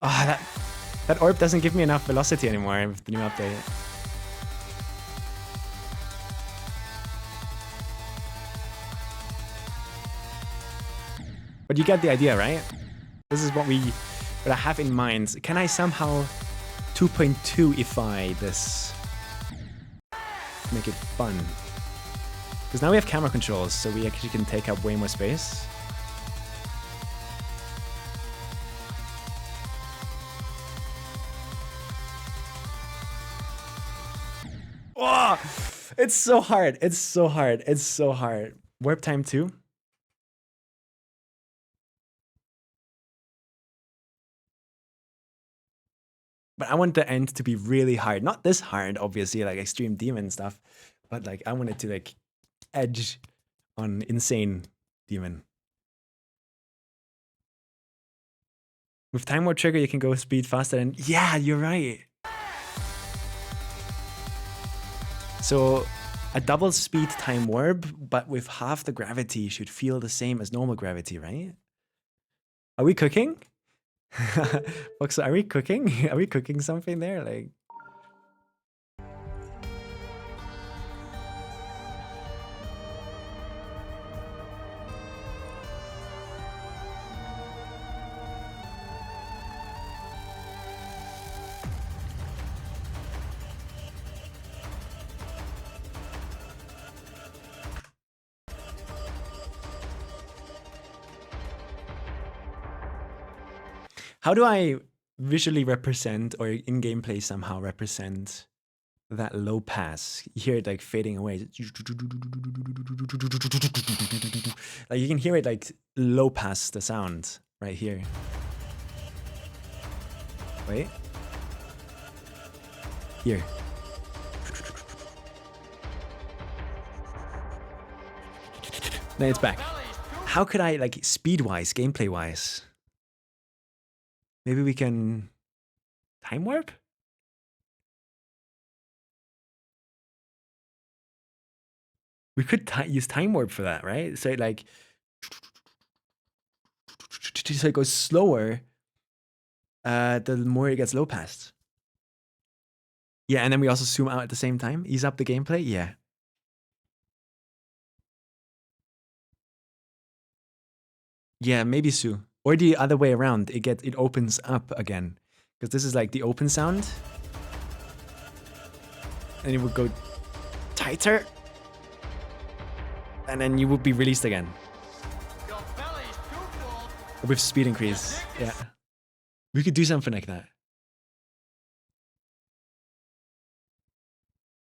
Ah, that orb doesn't give me enough velocity anymore with the new update. But you get the idea, right? This is what I have in mind. Can I somehow 2.2ify this? Make it fun. Because now we have camera controls, so we actually can take up way more space. Oh, it's so hard. It's so hard. It's so hard. Warp time 2. But I want the end to be really hard. Not this hard, obviously, like extreme demon stuff. But like I want it to like edge on insane demon. With time warp trigger, you can go speed faster than... Yeah, you're right. So A double speed time warp, but with half the gravity should feel the same as normal gravity, right? Are we cooking? Fox, are we cooking? Are we cooking something there? Like, how do I visually represent or in gameplay somehow represent that low pass? You hear it like fading away. Like you can hear it like low pass the sound right here. Wait. Here. Then it's back. How could I, like, speed-wise, gameplay-wise? Maybe we can time warp? We could use time warp for that, right? So it like, so it goes slower, the more it gets low passed. Yeah, and then we also zoom out at the same time. Ease up the gameplay. Yeah. Yeah, maybe so. Or the other way around. It opens up again. Because this is like the open sound. And it would go tighter. And then you would be released again. With speed increase. Yeah. We could do something like that.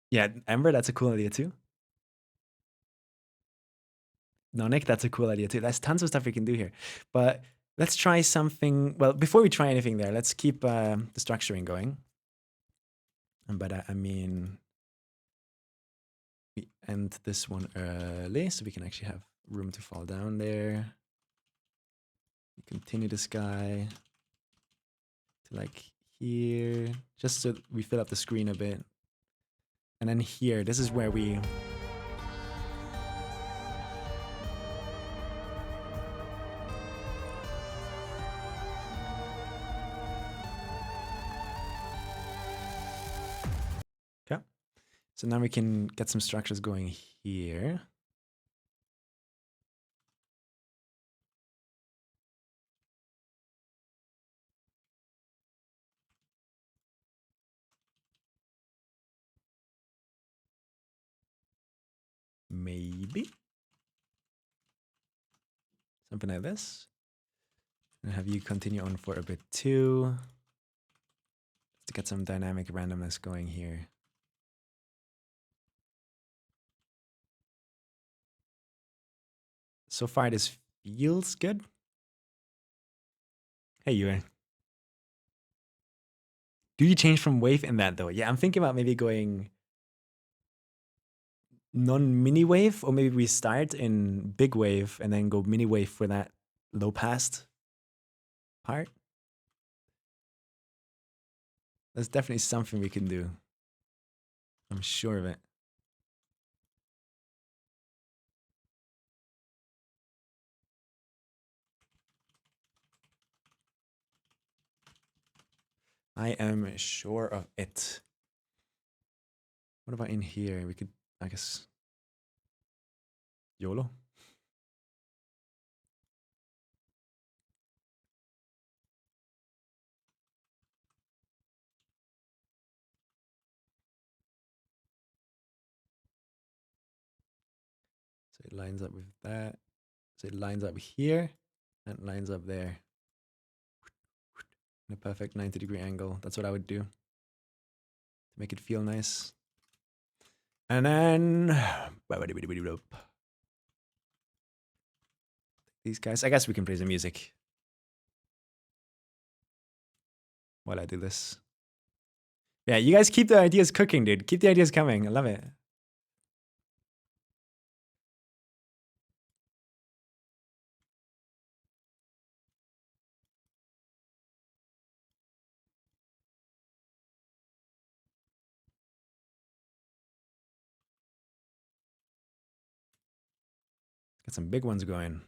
Yeah, Ember, that's a cool idea too. No, Nick, that's a cool idea too. There's tons of stuff we can do here. But let's try something. Well, before we try anything there, let's keep the structuring going. But I mean, we end this one early so we can actually have room to fall down there. We continue this guy to like here, just so we fill up the screen a bit. And then here, this is where we... Okay. So now we can get some structures going here. Maybe. Something like this. And have you continue on for a bit too. To get some dynamic randomness going here. So far this feels good. Hey, Yuan. Do you change from wave in that though? Yeah, I'm thinking about maybe going non-mini wave, or maybe we start in big wave and then go mini wave for that low passed part. That's definitely something we can do. I'm sure of it. I am sure of it. What about in here? We could, I guess, YOLO. So it lines up with that. So it lines up here and lines up there. In a perfect 90-degree angle. That's what I would do to make it feel nice. And then these guys. I guess we can play some music while I do this. Yeah, you guys keep the ideas cooking, dude. Keep the ideas coming. I love it. Got some big ones going.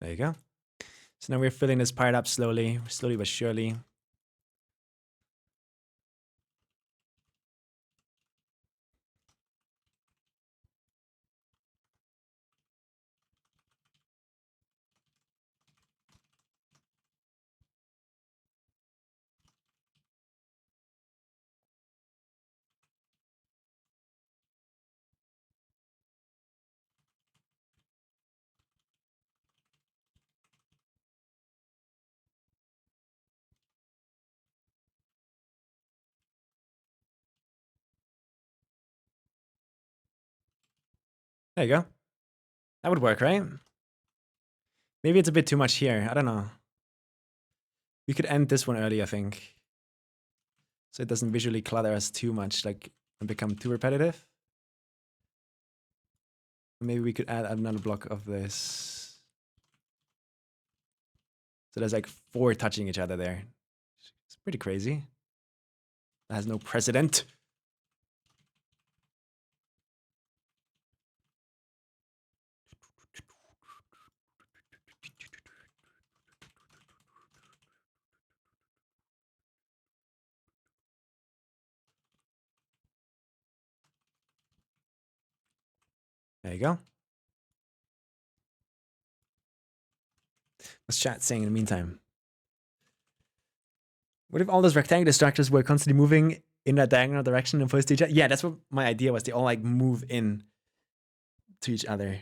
There you go. So now we're filling this part up slowly but surely. There you go. That would work, right? Maybe it's a bit too much here. I don't know. We could end this one early, I think. So it doesn't visually clutter us too much, like, and become too repetitive. Maybe we could add another block of this. So there's like 4 touching each other there. It's pretty crazy. That has no precedent. There you go. What's chat saying in the meantime? What if all those rectangular structures were constantly moving in a diagonal direction and opposed to each other? Yeah, that's what my idea was. They all like move in to each other.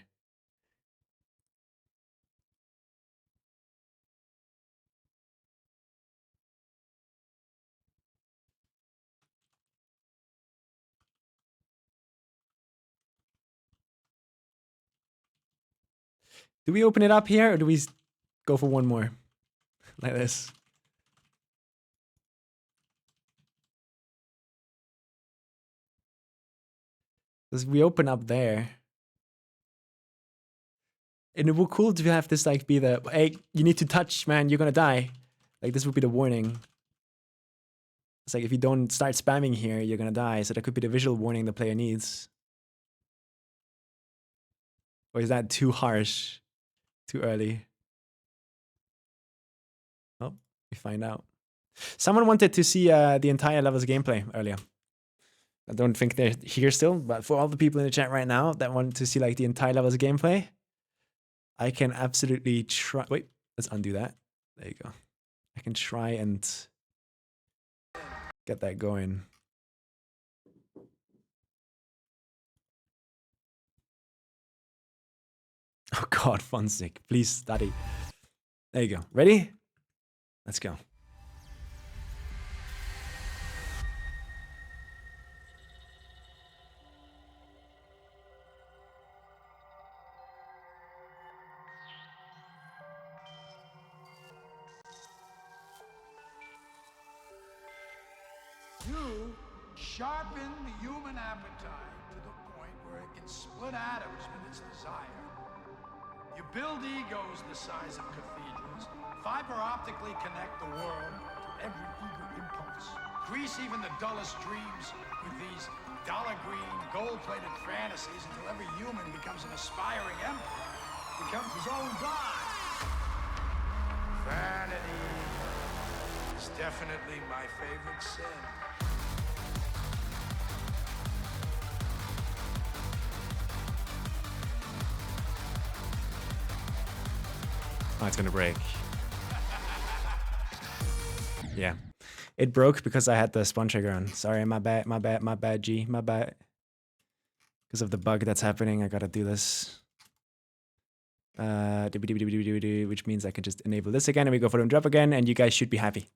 Do we open it up here or do we go for one more? Like this. Because we open up there. And it would be cool to have this like be the, hey, you need to touch, man, you're gonna die. Like this would be the warning. It's like if you don't start spamming here, you're gonna die. So that could be the visual warning the player needs. Or is that too harsh? Too early? Oh, we find out. Someone wanted to see the entire level's gameplay earlier. I don't think they're here still, but for all the people in the chat right now that want to see like the entire level's gameplay, I can absolutely try. Wait, let's undo that. There you go. I can try and get that going. Oh God, Fonsick, please study. There you go. Ready? Let's go. You sharpen the human appetite to the point where it can split atoms with its desire. You build egos the size of cathedrals, fiber optically connect the world to every eager impulse, grease even the dullest dreams with these dollar-green, gold-plated fantasies until every human becomes an aspiring emperor, becomes his own god. Vanity is definitely my favorite sin. Oh, it's gonna break. Yeah. It broke because I had the spawn trigger on. Sorry, my bad, G, my bad. Because of the bug that's happening, I gotta do this. Which means I can just enable this again and we go for the drop again and you guys should be happy.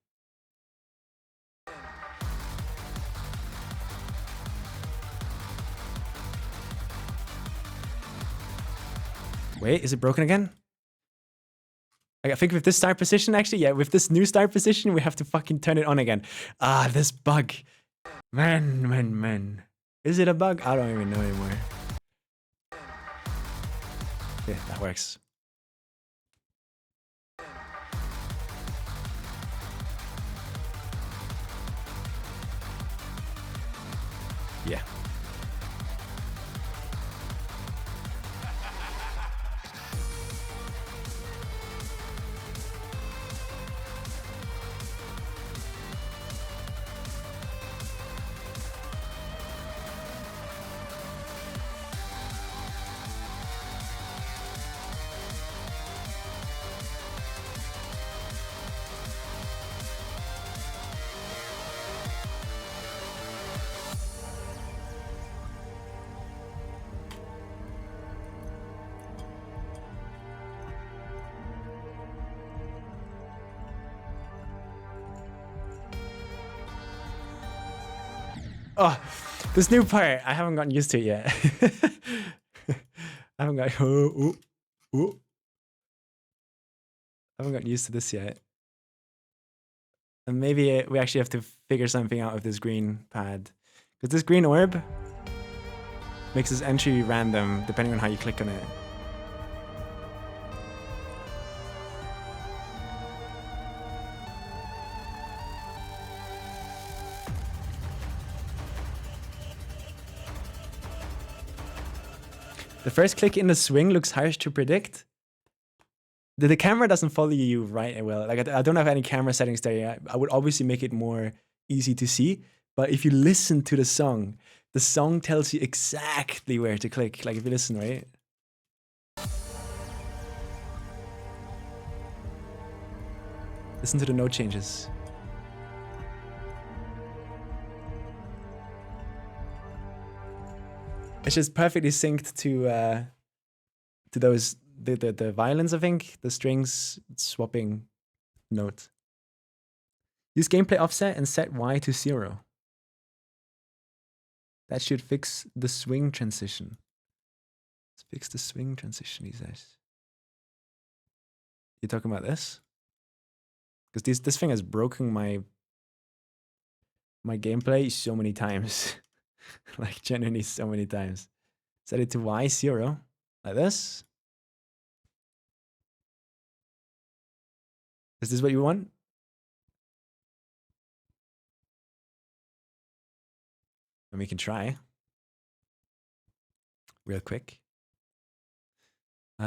Wait, is it broken again? I think with this start position, actually, yeah, with this new start position, we have to fucking turn it on again. Ah, this bug. Man. Is it a bug? I don't even know anymore. Yeah, that works. Yeah. Oh, this new part, I haven't gotten used to it yet. I haven't got I haven't gotten used to this yet. And maybe we actually have to figure something out with this green pad. Because this green orb makes this entry random depending on how you click on it. The first click in the swing looks harsh to predict. The camera doesn't follow you right well. Like I don't have any camera settings there yet. I would obviously make it more easy to see. But if you listen to the song tells you exactly where to click. Like if you listen, right? Listen to the note changes. It's just perfectly synced to those the violins, I think, the strings swapping note. Use gameplay offset and set Y to 0. That should fix the swing transition. Let's fix the swing transition, he says. You talking about this? Because this thing has broken my gameplay so many times. Like genuinely so many times. Set it to Y0. Like this. Is this what you want? And we can try. Real quick. I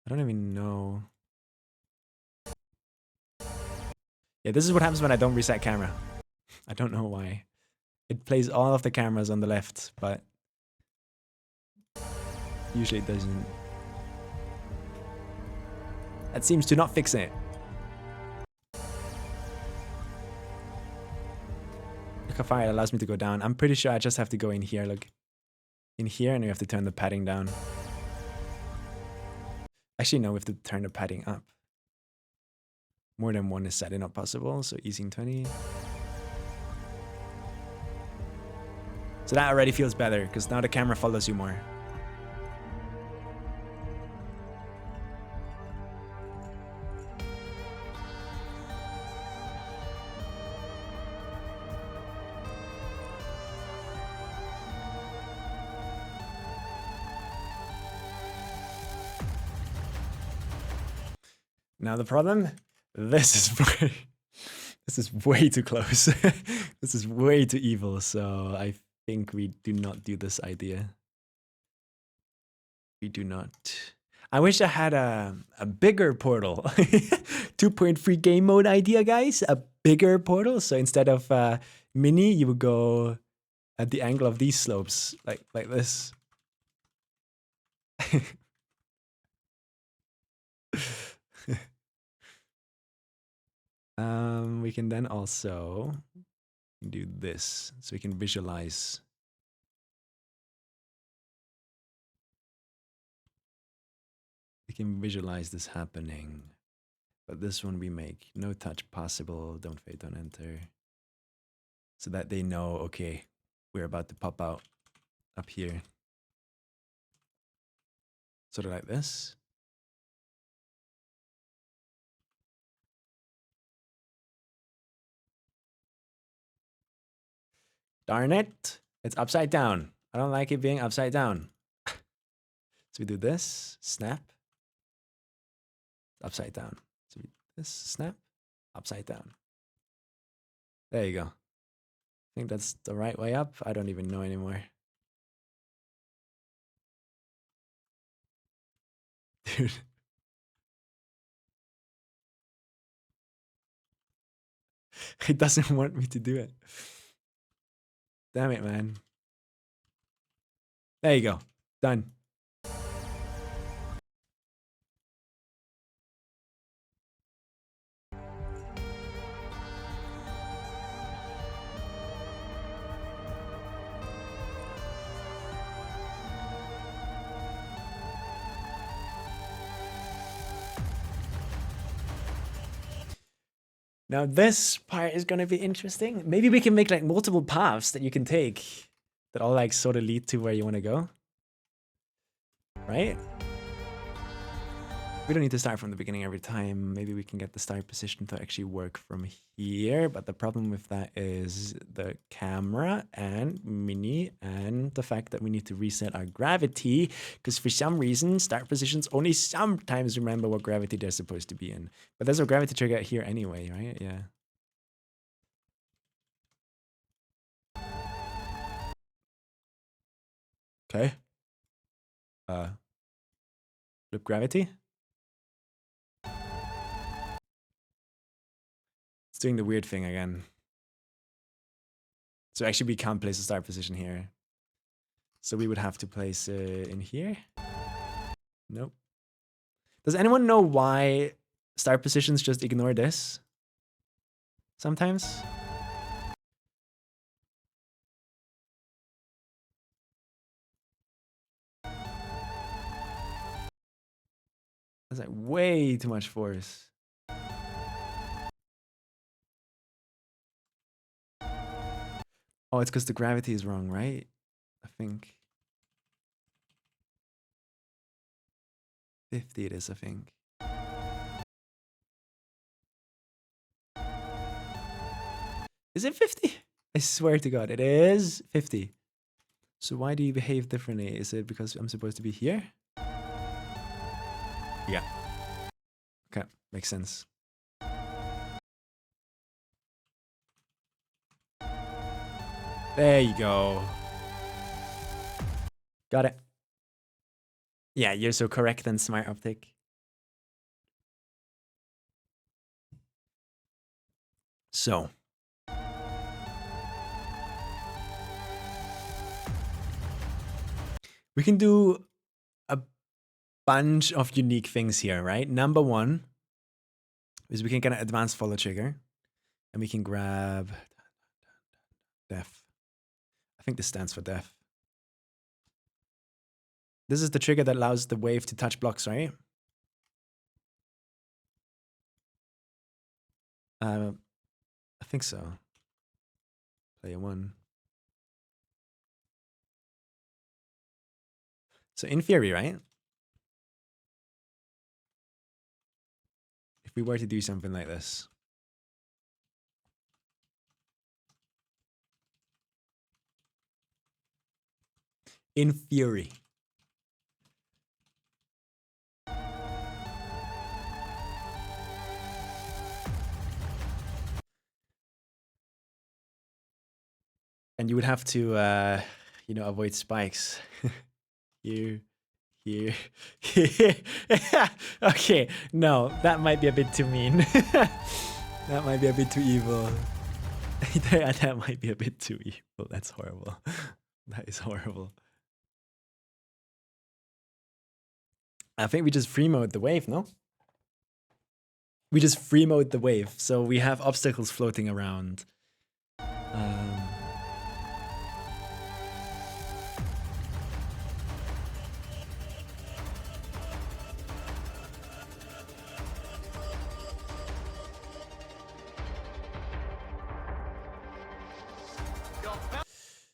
don't even know. Yeah, this is what happens when I don't reset camera. I don't know why. It plays all of the cameras on the left, but usually it doesn't. That seems to not fix it. Look how far it allows me to go down. I'm pretty sure I just have to go in here, look. In here, and we have to turn the padding down. Actually, no, we have to turn the padding up. More than one is sadly not possible, so easing 20. So that already feels better, because now the camera follows you more. Now the problem, this is way too close. This is way too evil, so I think we do not do this idea. We do not. I wish I had a bigger portal. 2.3 game mode idea, guys. A bigger portal. So instead of mini, you would go at the angle of these slopes, like this. We can then also do this, so we can visualize. We can visualize this happening. But this one we make no touch possible, don't fade, don't enter. So that they know, okay, we're about to pop out up here. Sort of like this. Darn it. It's upside down. I don't like it being upside down. So we do this, snap, upside down. So we do this, snap, upside down. There you go. I think that's the right way up. I don't even know anymore. Dude. It doesn't want me to do it. Damn it, man. There you go. Done. Now this part is gonna be interesting. Maybe we can make like multiple paths that you can take that all like sort of lead to where you want to go. Right? We don't need to start from the beginning every time. Maybe we can get the start position to actually work from here. But the problem with that is the camera and Mini and the fact that we need to reset our gravity. Because for some reason, start positions only sometimes remember what gravity they're supposed to be in. But there's a gravity trigger here anyway, right? Yeah. Okay. Flip gravity. It's doing the weird thing again. So actually we can't place a start position here. So we would have to place it in here. Nope. Does anyone know why start positions just ignore this? Sometimes? That's like way too much force. Oh, it's because the gravity is wrong, right? I think. 50 it is, I think. Is it 50? I swear to God, it is 50. So why do you behave differently? Is it because I'm supposed to be here? Yeah. Okay, makes sense. There you go. Got it. Yeah, you're so correct and smart optic. So. We can do a bunch of unique things here, right? Number one is we can get an advanced follow trigger and we can grab def. I think this stands for def. This is the trigger that allows the wave to touch blocks, right? I think so. Player one. So in theory, right? If we were to do something like this. In theory. And you would have to, you know, avoid spikes. Here, here, here. Okay, no, that might be a bit too mean. That might be a bit too evil. That might be a bit too evil. That's horrible. That is horrible. I think we just free mode the wave, no? We just free mode the wave, so we have obstacles floating around.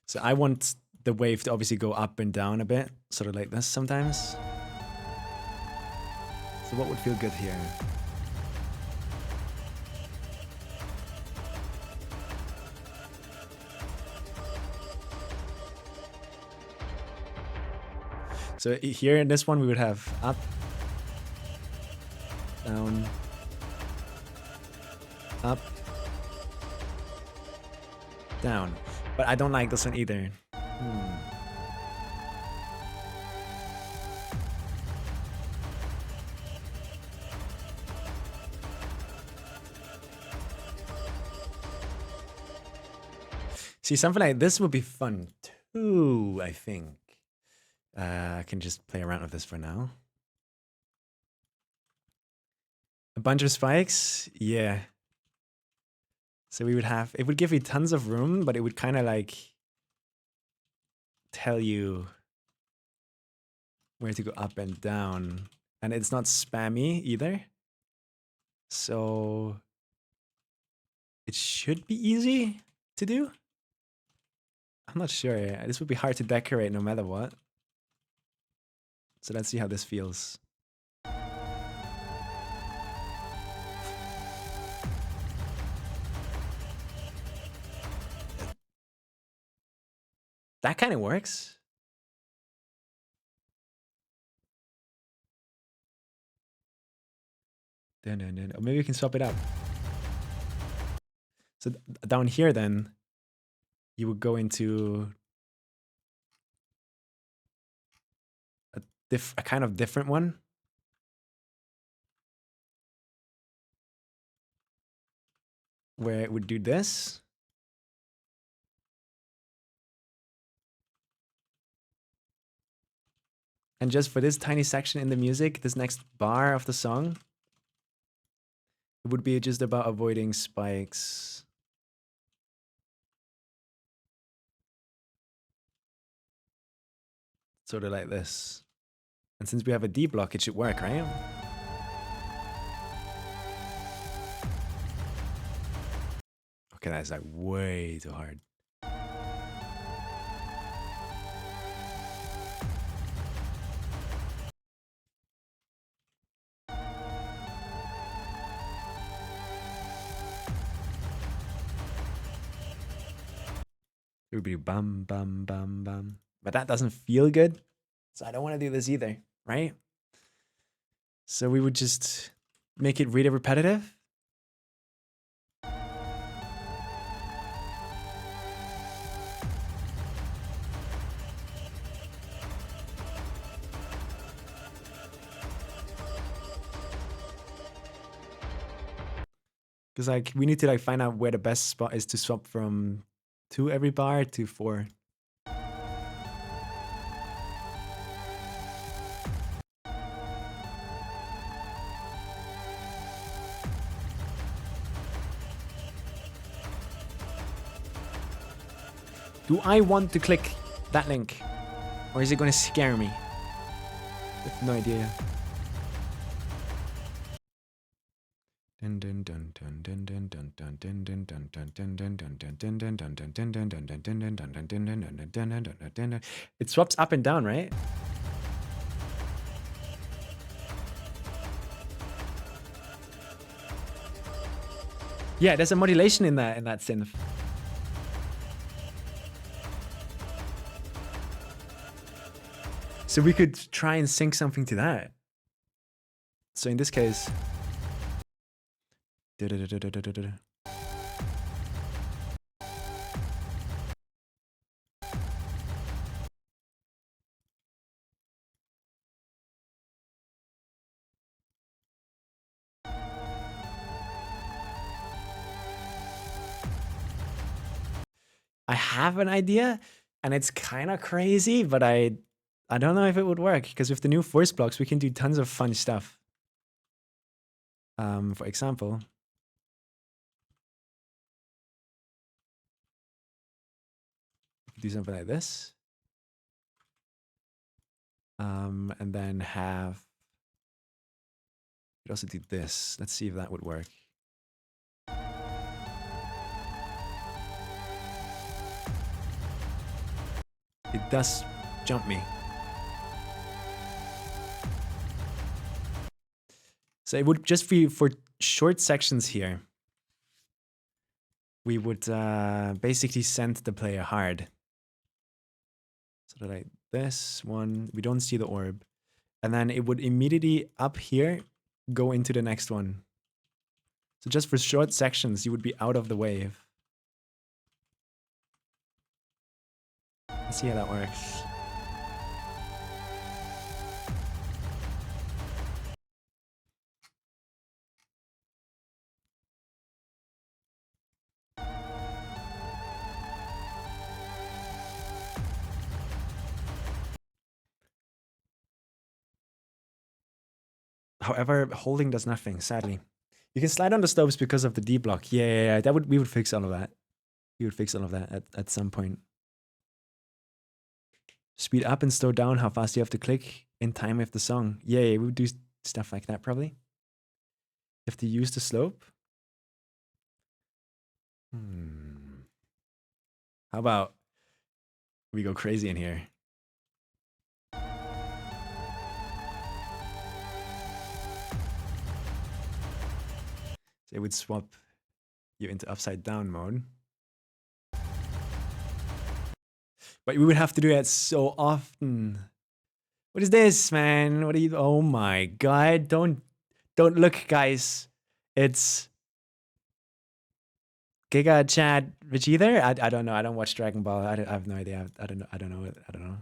So I want the wave to obviously go up and down a bit, sort of like this sometimes. So what would feel good here? So here in this one, we would have up, down, up, down. But I don't like this one either. See, something like this would be fun too, I think. I can just play around with this for now. A bunch of spikes? Yeah. So we would have, it would give you tons of room, but it would kind of like tell you where to go up and down. And it's not spammy either. So it should be easy to do. I'm not sure. This would be hard to decorate no matter what. So let's see how this feels. That kind of works. Or maybe we can swap it up. So down here then, you would go into a kind of different one. Where it would do this. And just for this tiny section in the music, this next bar of the song, it would be just about avoiding spikes. Sort of like this. And since we have a D block, it should work, right? Okay, that's like way too hard. It would be bum, bum, bum, bum. But that doesn't feel good. So I don't want to do this either, right? So we would just make it really repetitive. Because like we need to like find out where the best spot is to swap from 2 every bar to 4. Do I want to click that link? Or is it gonna scare me? I have no idea. It swaps up and down, right? Yeah, there's a modulation in that synth. So we could try and sync something to that. So in this case, I have an idea, and it's kind of crazy, but I don't know if it would work, because with the new force blocks, we can do tons of fun stuff. For example, do something like this. And then have, we could also do this. Let's see if that would work. it does jump me. So it would just be for short sections here. We would basically send the player hard. So like this one, we don't see the orb. And then it would immediately up here go into the next one. So just for short sections, you would be out of the wave. Let's see how that works. However, holding does nothing, sadly. You can slide on the slopes because of the D block. Yeah, that would we would fix all of that. We would fix all of that at some point. Speed up and slow down how fast you have to click in time with the song. Yeah, we would do stuff like that probably. You have to use the slope. How about we go crazy in here? So it would swap you into upside down mode. But we would have to do that so often. What is this, man? What are you? Oh my god! Don't look, guys. It's Giga Chad Vegeta. I don't know. I don't watch Dragon Ball. I have no idea. I don't know. I don't know. I don't know.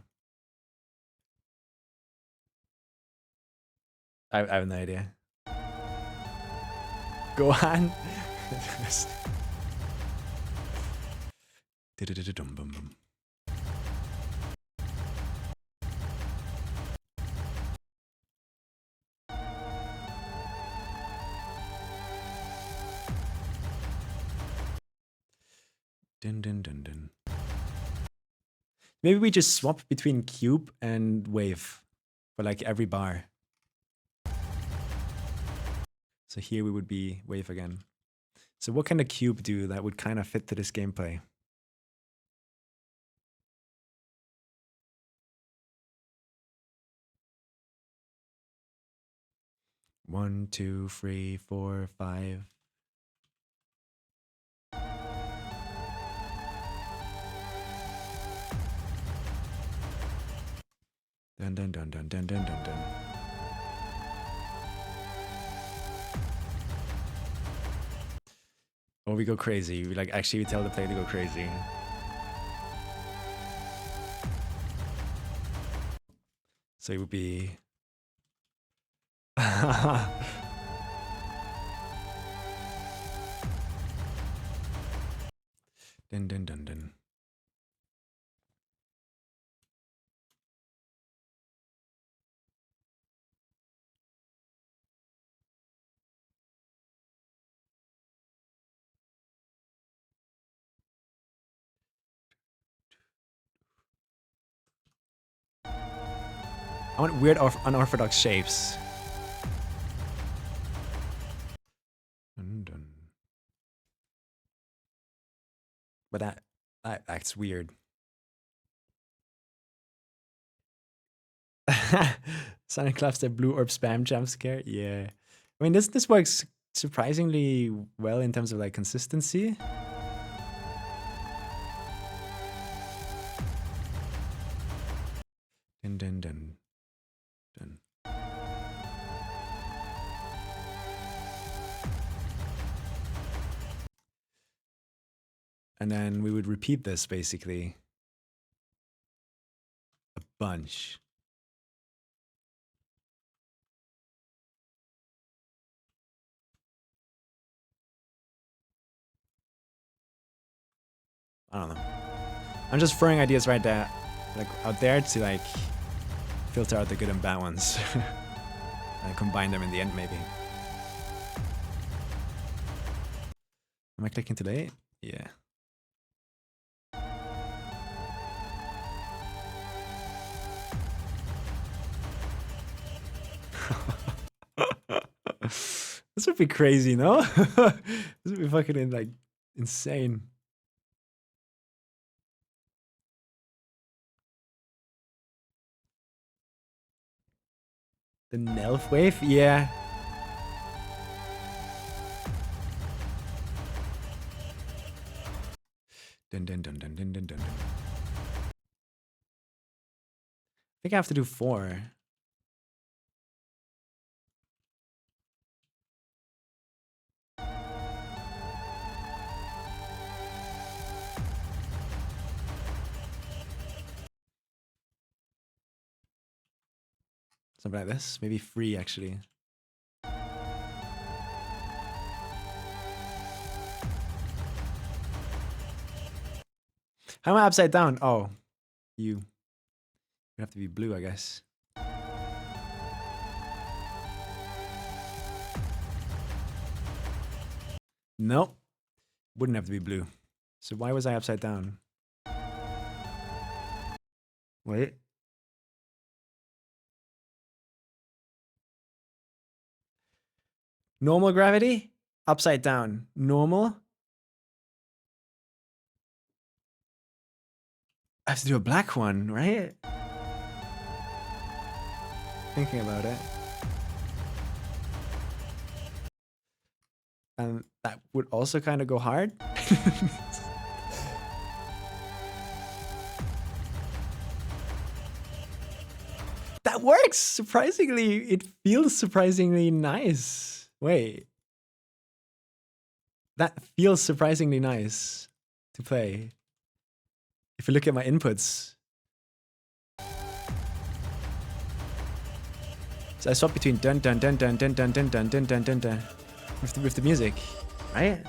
I have no idea. Go on. Dun, dun, dun, dun. Maybe we just swap between cube and wave for like every bar. So here we would be wave again. So what can a cube do that would kind of fit to this gameplay? One, two, three, four, five. Dun dun dun dun dun dun dun dun. Or we go crazy. We like actually tell the player to go crazy. So it would be dun dun dun dun. I want weird unorthodox shapes. Dun, dun. But that's weird. Sonic claps that blue orb spam jump scare. Yeah, I mean this works surprisingly well in terms of like consistency. Dun dun dun dun. And then we would repeat this basically a bunch. I don't know. I'm just throwing ideas right there, like out there to like filter out the good and bad ones and combine them in the end maybe. Am I clicking today? Yeah. This would be crazy, no? This would be fucking like insane. The Nelf wave? Yeah. Dun dun dun dun dun dun dun. I think I have to do 4. Something like this. Maybe 3 actually. How am I upside down? Oh, you have to be blue, I guess. Nope. Wouldn't have to be blue. So why was I upside down? Wait. Normal gravity? Upside down. Normal? I have to do a black one, right? Thinking about it. And that would also kind of go hard. That works! Surprisingly, it feels surprisingly nice. Wait. That feels surprisingly nice to play. If you look at my inputs. So I swap between dun dun dun dun dun dun dun dun dun dun dun dun with the music, right?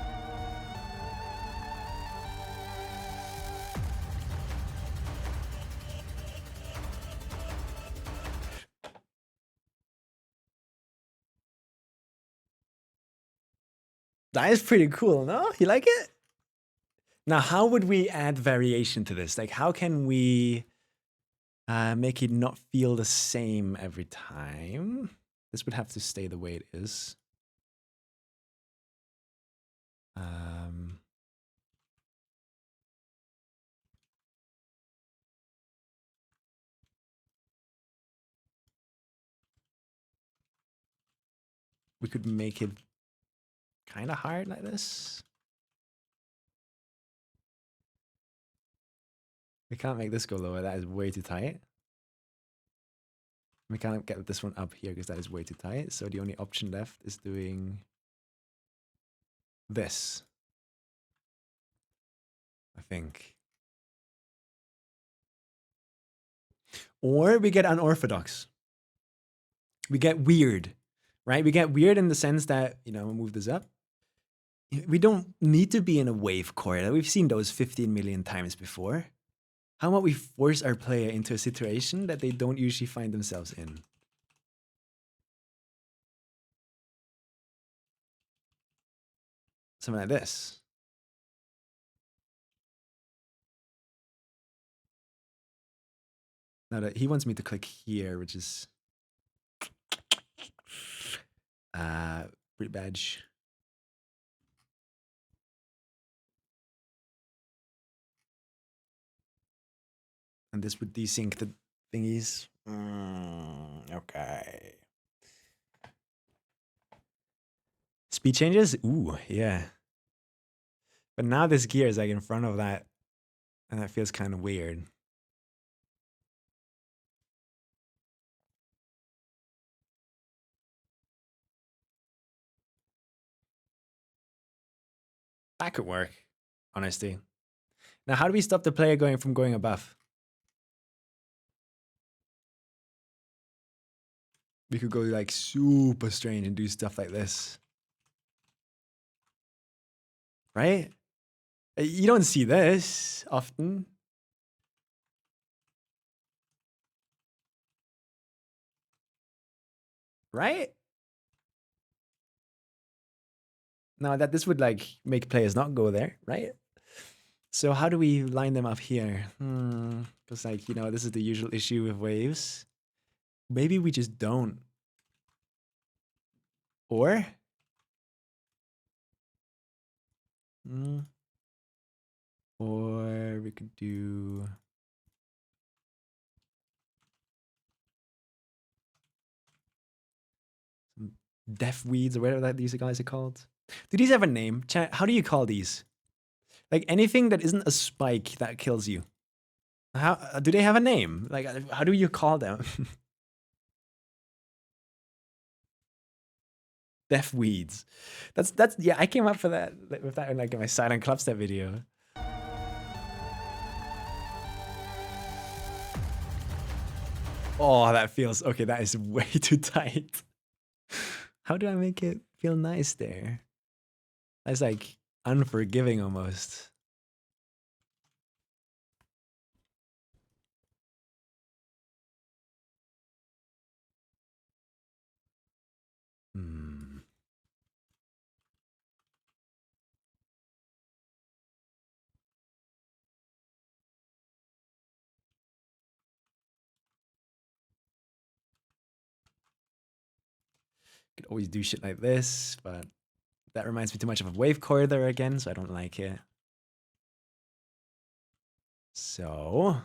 That is pretty cool, no? You like it? Now, how would we add variation to this? Like, how can we make it not feel the same every time? This would have to stay the way it is. We could make it kind of hard like this. We can't make this go lower. That is way too tight. We can't get this one up here because that is way too tight. So the only option left is doing this, I think. Or we get unorthodox. We get weird, right? We get weird in the sense that, you know, move this up. We don't need to be in a wave chord. We've seen those 15 million times before. How about we force our player into a situation that they don't usually find themselves in? Something like this. Now that he wants me to click here, which is pretty badge. And this would desync the thingies. Okay. Speed changes? Ooh, yeah. But now this gear is like in front of that, and that feels kind of weird. That could work, honestly. Now, how do we stop the player from going above? We could go like super strange and do stuff like this. Right? You don't see this often. Right? Now that this would like make players not go there, right? So how do we line them up here? Because like, you know, this is the usual issue with waves. Maybe we just don't. Or? Or we could do... death weeds or whatever that these guys are called. Do these have a name? Chat, how do you call these? Like anything that isn't a spike that kills you. How do they have a name? Like how do you call them? Death weeds. That's yeah. I came up for that with that in like in my silent clubstep video. Oh, that feels okay. That is way too tight. How do I make it feel nice there? That's like unforgiving almost. Hmm. Could always do shit like this, but that reminds me too much of a wave corridor again, so I don't like it. So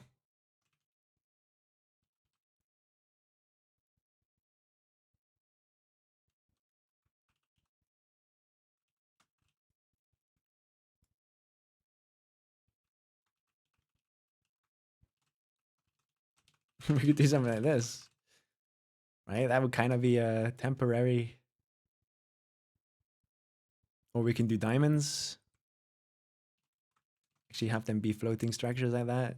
we could do something like this, right? That would kind of be a temporary. Or we can do diamonds. Actually have them be floating structures like that.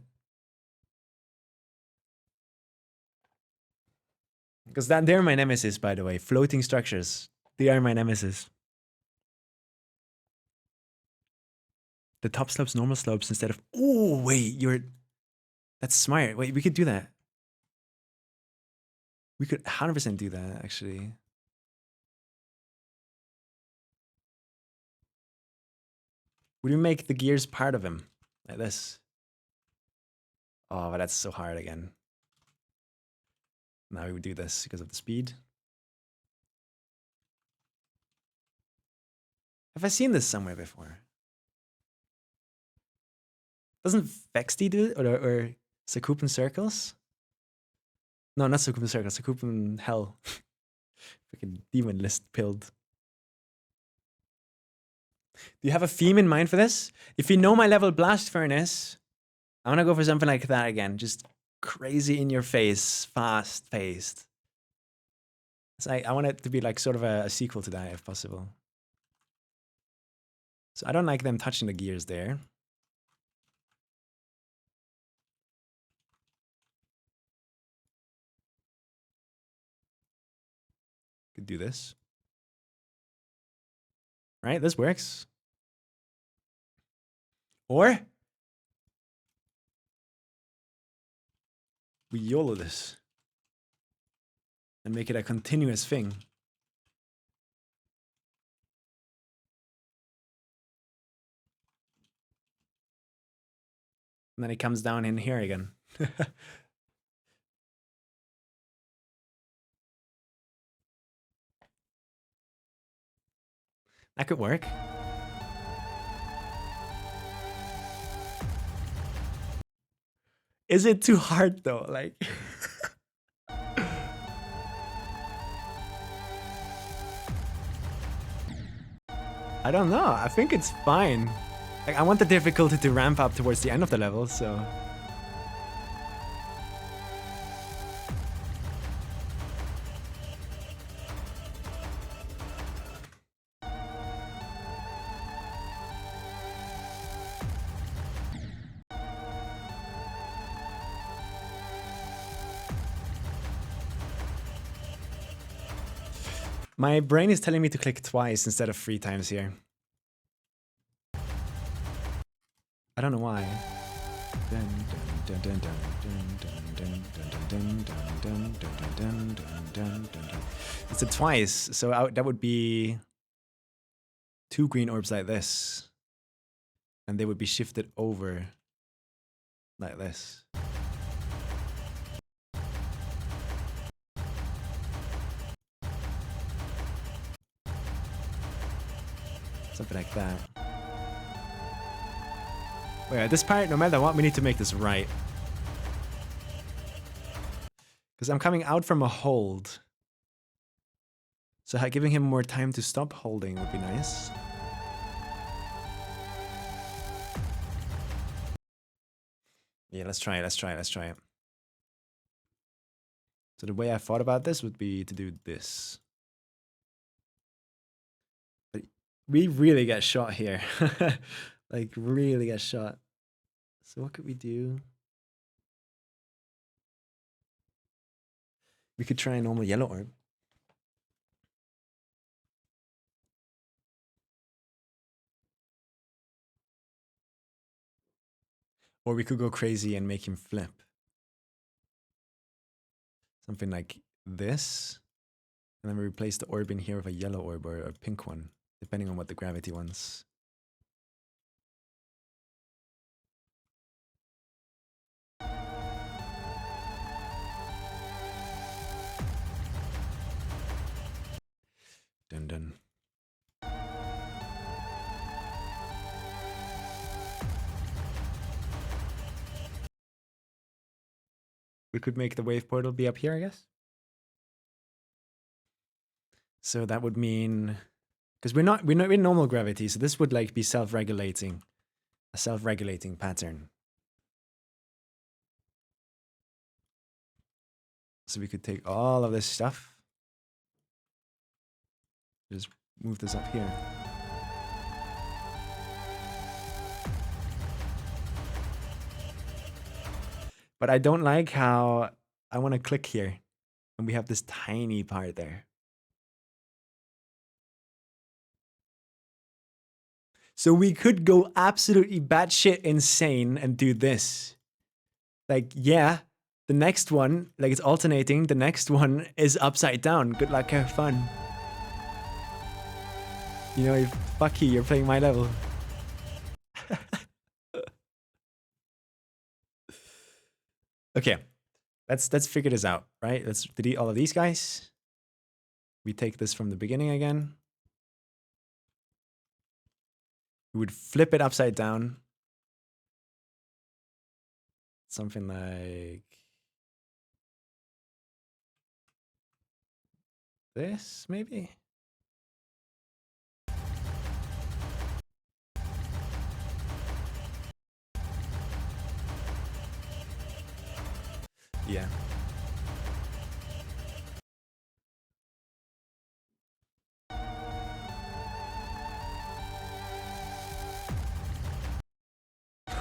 Because they're my nemesis, by the way. Floating structures. They are my nemesis. The top slopes, normal slopes instead of. Oh, wait, that's smart. Wait, we could do that. We could 100% do that, actually. Would we make the gears part of him? Like this? Oh, but that's so hard again. Now we would do this because of the speed. Have I seen this somewhere before? Doesn't Vexty do it? Or Sakupan Circles? No, not Sakupan Circles. Sakupan Hell. Freaking demon list pilled. Do you have a theme in mind for this? If you know my level Blast Furnace, I want to go for something like that again. Just crazy in your face, fast paced. So I want it to be like sort of a sequel to that if possible. So I don't like them touching the gears there. Could do this. Right, this works. Or we YOLO this and make it a continuous thing. And then it comes down in here again. That could work. Is it too hard though? Like I don't know. I think it's fine. Like I want the difficulty to ramp up towards the end of the level, so my brain is telling me to click twice instead of 3 times here. I don't know why. It's a twice, so that would be 2 green orbs like this. And they would be shifted over like this. Something like that. Wait, at this part, no matter what, we need to make this right. Because I'm coming out from a hold. So giving him more time to stop holding would be nice. Yeah, let's try it. Let's try it. Let's try it. So the way I thought about this would be to do this. But we really get shot here. Like, really get shot. So what could we do? We could try a normal yellow orb. Or we could go crazy and make him flip. Something like this. And then we replace the orb in here with a yellow orb or a pink one, depending on what the gravity wants. Dun dun. We could make the wave portal be up here, I guess. So that would mean, because we're not in normal gravity, so this would like be self-regulating, a self-regulating pattern. So we could take all of this stuff, just move this up here. But I don't like how I want to click here, and we have this tiny part there. So we could go absolutely batshit insane and do this. Like, yeah, the next one, like it's alternating, the next one is upside down. Good luck, have fun. You know, fuck you, you're playing my level. Okay, let's figure this out, right? Let's delete all of these guys. We take this from the beginning again. We would flip it upside down. Something like this, maybe? Yeah.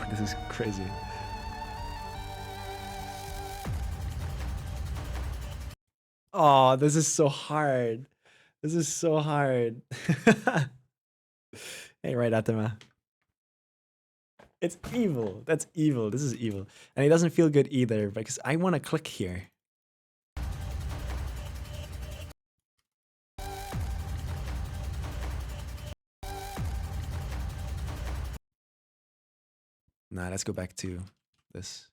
This is crazy. Oh, this is so hard. This is so hard. Hey, right, Atama. It's evil. That's evil. This is evil. And it doesn't feel good either because I want to click here. Nah, let's go back to this.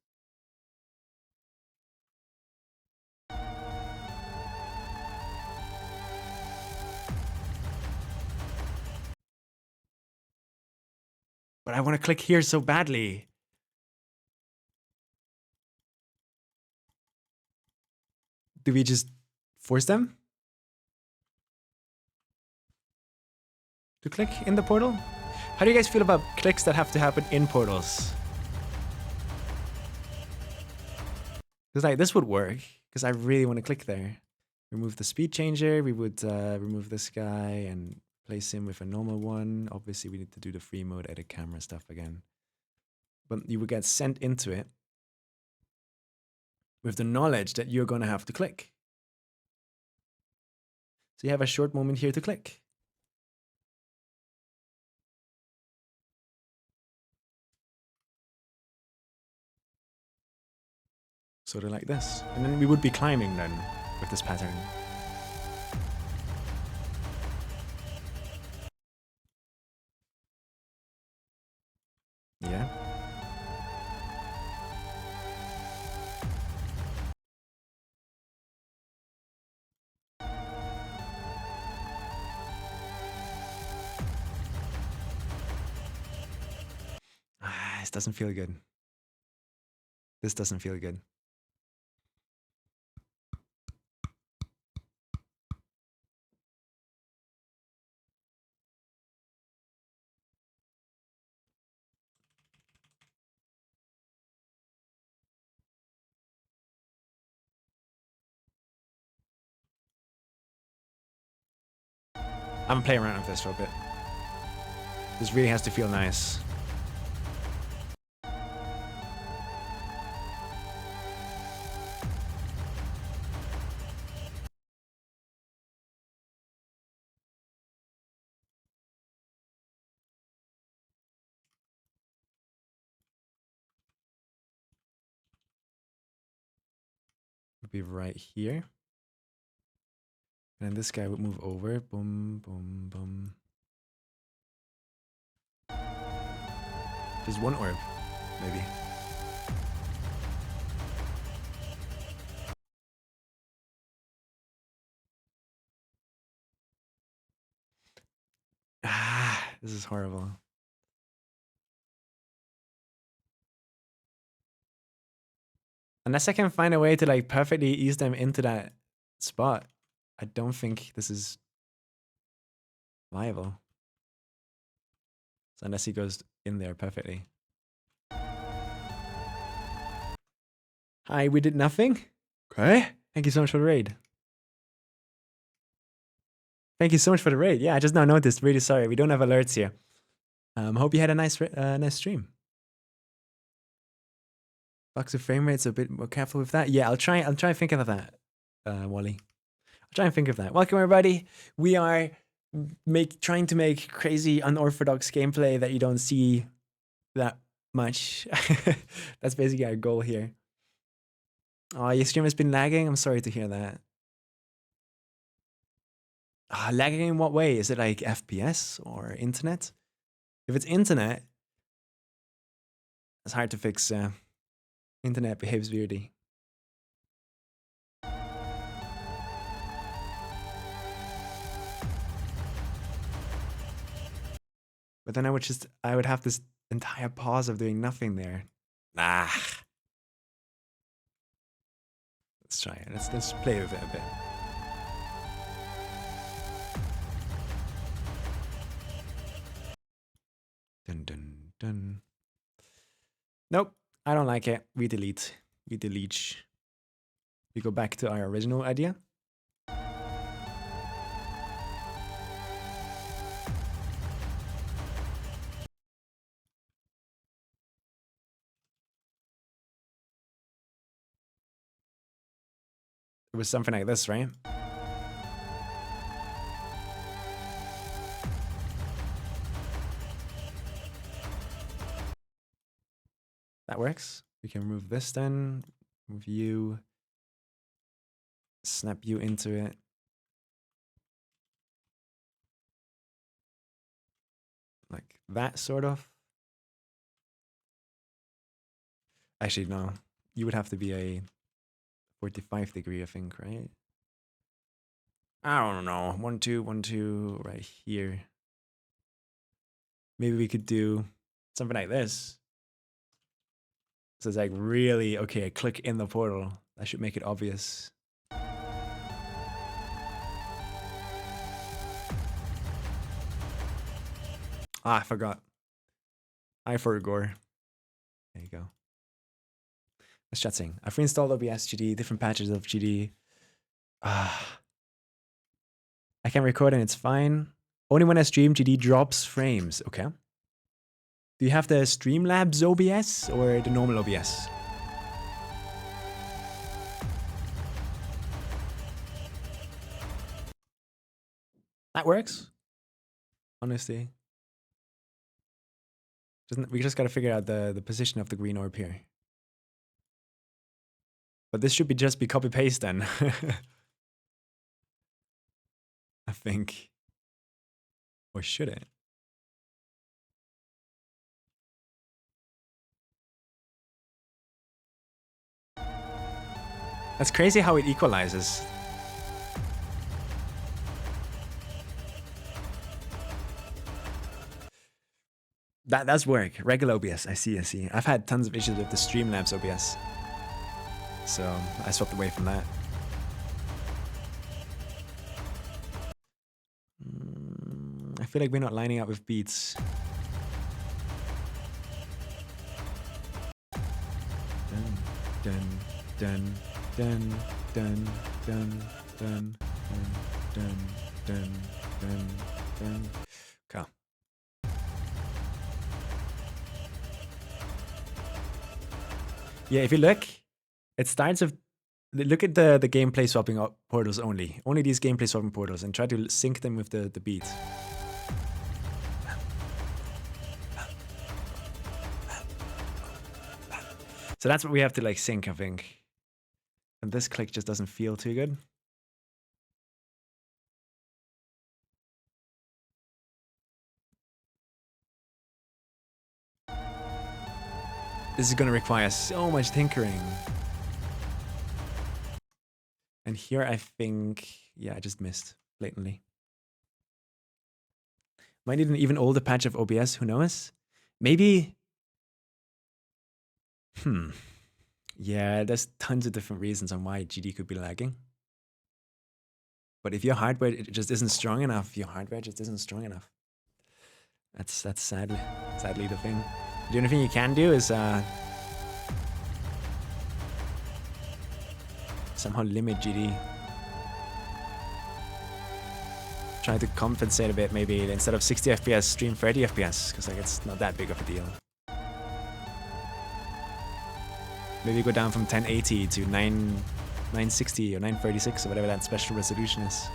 But I want to click here so badly. Do we just force them to click in the portal? How do you guys feel about clicks that have to happen in portals? Because like this would work, because I really want to click there. Remove the speed changer, we would remove this guy and place him with a normal one. Obviously we need to do the free mode edit camera stuff again. But you would get sent into it with the knowledge that you're going to have to click. So you have a short moment here to click. Sort of like this. And then we would be climbing then with this pattern. Yeah. Ah, this doesn't feel good. This doesn't feel good. I'm playing around with this for a bit. This really has to feel nice. Would be right here. And then this guy would move over. Boom, boom, boom. Just one orb, maybe. Ah, this is horrible. Unless I can find a way to like perfectly ease them into that spot, I don't think this is viable. So unless he goes in there perfectly. Hi, we did nothing? Okay. Thank you so much for the raid. Thank you so much for the raid. Yeah, I just now noticed. Really sorry. We don't have alerts here. Hope you had a nice nice stream. Box of frame rates, a bit more careful with that. Yeah, I'll try and think of that, Wally. I'll try and think of that. Welcome everybody. We are trying to make crazy unorthodox gameplay that you don't see that much. That's basically our goal here. Oh, your stream has been lagging? I'm sorry to hear that. Lagging in what way? Is it like FPS or internet? If it's internet, it's hard to fix. Internet behaves weirdly. But then I would have this entire pause of doing nothing there. Nah. Let's try it. Let's play with it a bit. Dun dun dun. Nope, I don't like it. We delete. We delete. We go back to our original idea. It was something like this, right? That works. We can remove this then. Move you. Snap you into it. Like that, sort of. Actually, no. You would have to be a 45 degree, I think, right? I don't know. 1, 2, 1, 2, right here. Maybe we could do something like this. So it's like really, okay, click in the portal. That should make it obvious. I forgot. I forgot. There you go. Let's chat saying. I've reinstalled OBS GD, different patches of GD. I can record and it's fine. Only when I stream, GD drops frames. Okay. Do you have the Streamlabs OBS or the normal OBS? That works. Honestly. We just gotta figure out the position of the green orb here. But this should just be copy paste then. I think. Or should it? That's crazy how it equalizes. That does work. Regular OBS. I see. I've had tons of issues with the Streamlabs OBS. So I swapped away from that. I feel like we're not lining up with beats. Dun, dun, dun, dun, dun, dun, dun, dun, dun, dun, dun, Okay. Yeah, if you look, it starts with look at the gameplay swapping portals only. Only these gameplay swapping portals, and try to sync them with the beat. So that's what we have to like sync, I think. And this click just doesn't feel too good. This is going to require so much tinkering. And here I think, yeah, I just missed blatantly. Might need an even older patch of OBS, who knows? Maybe. Yeah, there's tons of different reasons on why GD could be lagging. But if your hardware just isn't strong enough, your hardware just isn't strong enough. That's sadly the thing. The only thing you can do is somehow limit GD. Try to compensate a bit, maybe instead of 60 FPS, stream 30 FPS, because like it's not that big of a deal. Maybe go down from 1080 to 960 or 936 or whatever that special resolution is.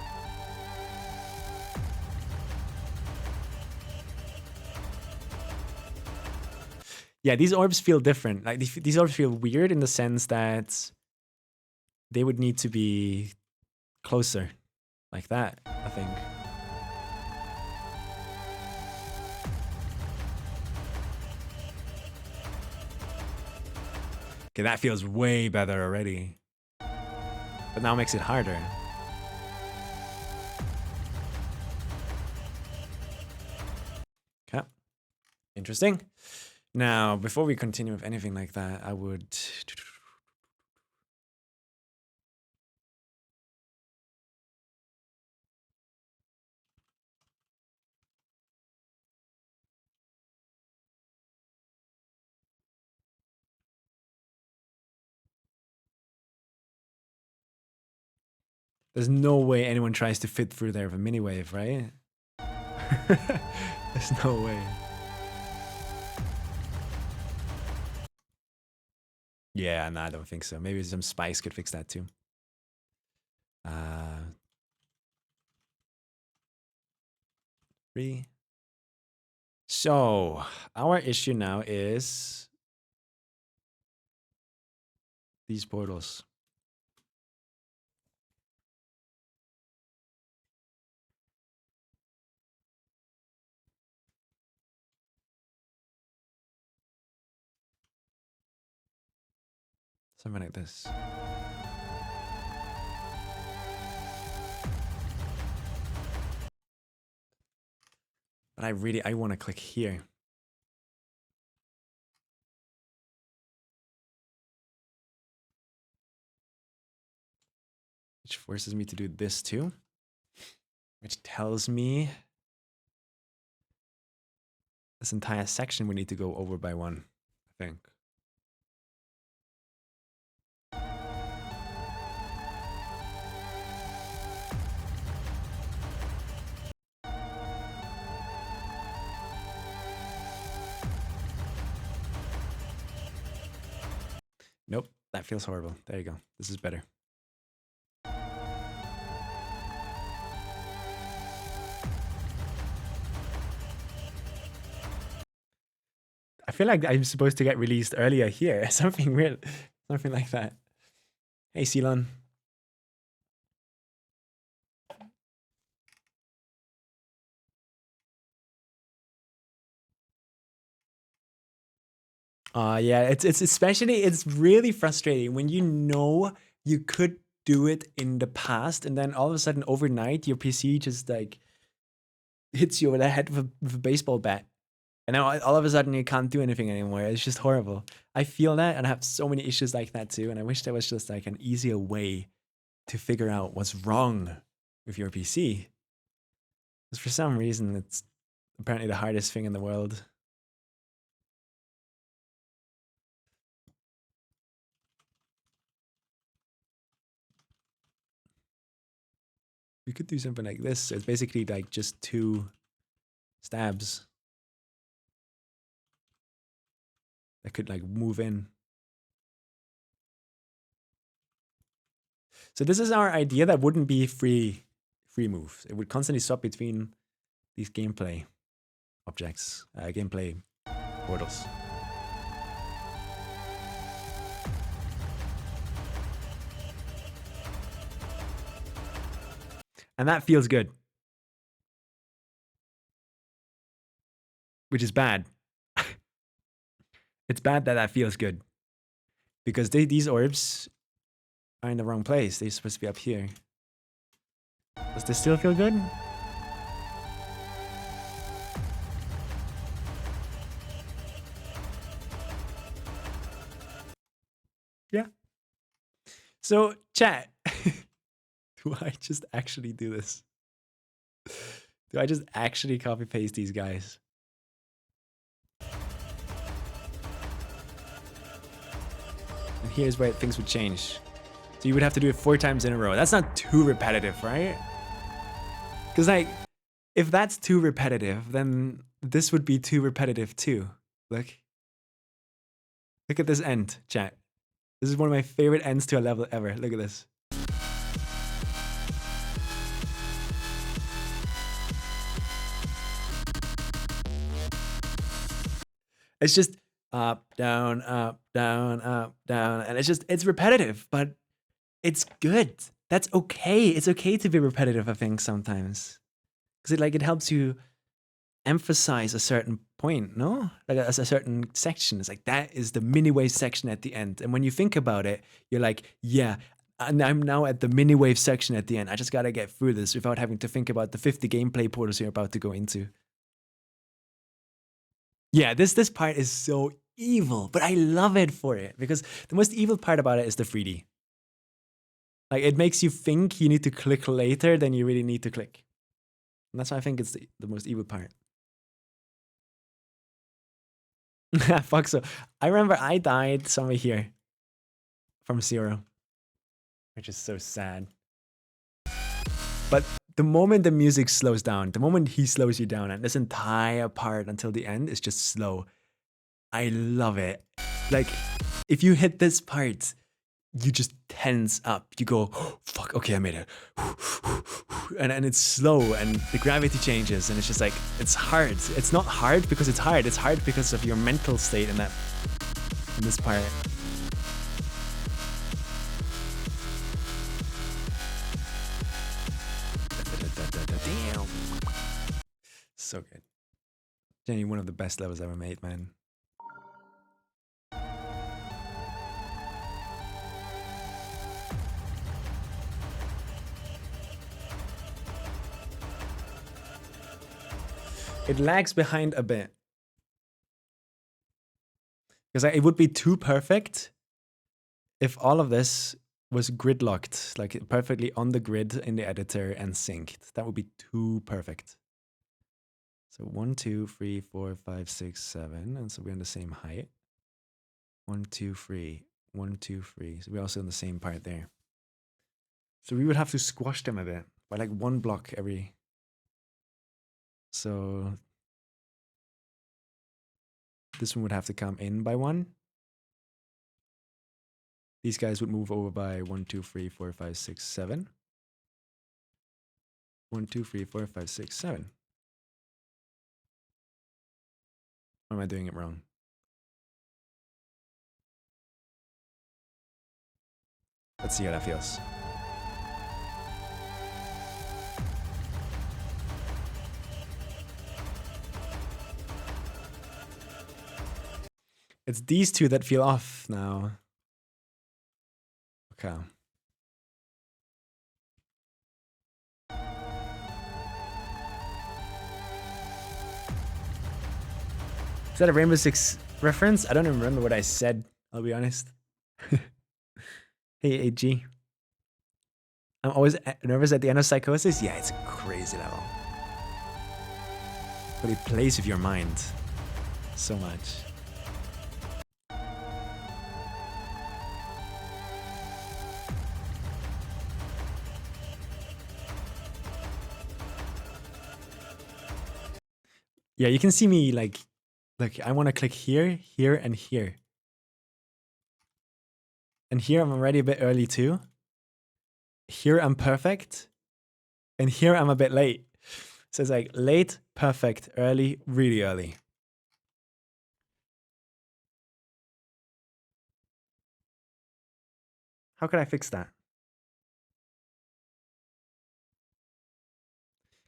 Yeah, these orbs feel different. Like these orbs feel weird in the sense that they would need to be closer, like that, I think. Okay, that feels way better already. But now makes it harder. Okay. Interesting. Now, before we continue with anything like that, I would... There's no way anyone tries to fit through there with a mini wave, right? There's no way. Yeah, no, I don't think so. Maybe some spice could fix that too. Three. So, our issue now is these portals. Something like this. But I want to click here. Which forces me to do this too. Which tells me this entire section we need to go over by one, I think. Nope, that feels horrible. There you go. This is better. I feel like I'm supposed to get released earlier here. Something weird. Something like that. Hey, Ceylon. Yeah, it's especially, it's really frustrating when you know you could do it in the past and then all of a sudden overnight your PC just like hits you over the head with a baseball bat. And now all of a sudden you can't do anything anymore. It's just horrible. I feel that and I have so many issues like that too. And I wish there was just like an easier way to figure out what's wrong with your PC. Because for some reason it's apparently the hardest thing in the world. we could do something like this. So it's basically like just 2 stabs that could like move in. So this is our idea that wouldn't be free moves. It would constantly swap between these gameplay objects, gameplay portals. And that feels good. Which is bad. It's bad that that feels good. Because these orbs are in the wrong place. They're supposed to be up here. Does this still feel good? Yeah. So, chat. Do I just actually do this? Do I just actually copy paste these guys? And here's where things would change. So you would have to do it 4 times in a row. That's not too repetitive, right? Because like, if that's too repetitive, then this would be too repetitive too. Look at this end, chat. This is one of my favorite ends to a level ever. Look at this. It's just up, down, and it's repetitive, but it's good. That's okay. It's okay to be repetitive, I think, sometimes. Because it helps you emphasize a certain point, no? Like a certain section. It's like, that is the mini wave section at the end. And when you think about it, you're like, yeah, and I'm now at the mini wave section at the end. I just gotta get through this without having to think about the 50 gameplay portals you're about to go into. Yeah, this part is so evil, but I love it for it, because the most evil part about it is the 3D. Like, it makes you think you need to click later than you really need to click. And that's why I think it's the most evil part. Fuck, so I remember I died somewhere here from 0, which is so sad. But the moment the music slows down, the moment he slows you down, and this entire part until the end is just slow, I love it. Like, if you hit this part, you just tense up. You go, oh, fuck, okay, I made it. And it's slow, and the gravity changes, and it's just like, it's hard. It's not hard because it's hard. It's hard because of your mental state in this part. Damn. So good. Genuinely one of the best levels ever made, man. It lags behind a bit. Because it would be too perfect if all of this was gridlocked, like perfectly on the grid in the editor and synced. That would be too perfect. So 1, 2, 3, 4, 5, 6, 7. And so we're on the same height. 1, 2, 3. 1, 2, 3. So we're also on the same part there. So we would have to squash them a bit by like 1 block every. So this one would have to come in by 1. These guys would move over by 1, 2, 3, 4, 5, 6, 7. 1, 2, 3, 4, 5, 6, 7. Or am I doing it wrong? Let's see how that feels. It's these 2 that feel off now. Okay. Is that a Rainbow Six reference? I don't even remember what I said, I'll be honest. Hey, AG. I'm always nervous at the end of Psychosis. Yeah, it's a crazy level. But it plays with your mind so much. Yeah, you can see me like I want to click here, here, and here. And here I'm already a bit early too. Here I'm perfect. And here I'm a bit late. So it's like late, perfect, early, really early. How could I fix that?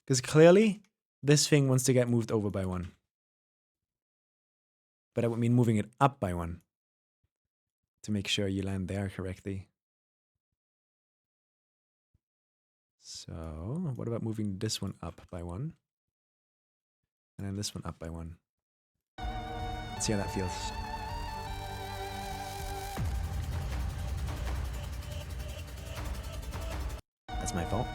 Because clearly this thing wants to get moved over by 1. But I would mean moving it up by 1 to make sure you land there correctly. So what about moving this one up by 1? And then this one up by 1. Let's see how that feels. That's my fault.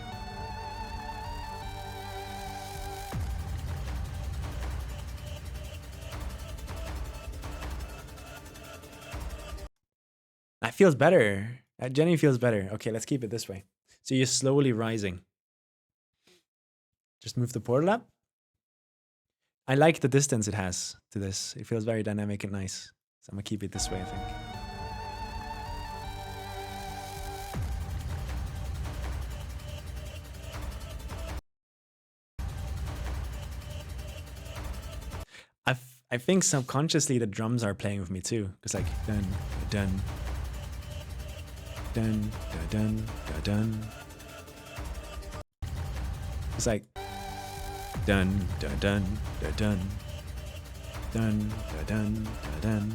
That feels better. That genuinely feels better. Okay, let's keep it this way. So you're slowly rising. Just move the portal up. I like the distance it has to this. It feels very dynamic and nice. So I'm gonna keep it this way, I think. I think subconsciously the drums are playing with me too. Cause like dun dun dun dun dun dun dun. It's like dun dun dun dun dun dun dun dun dun.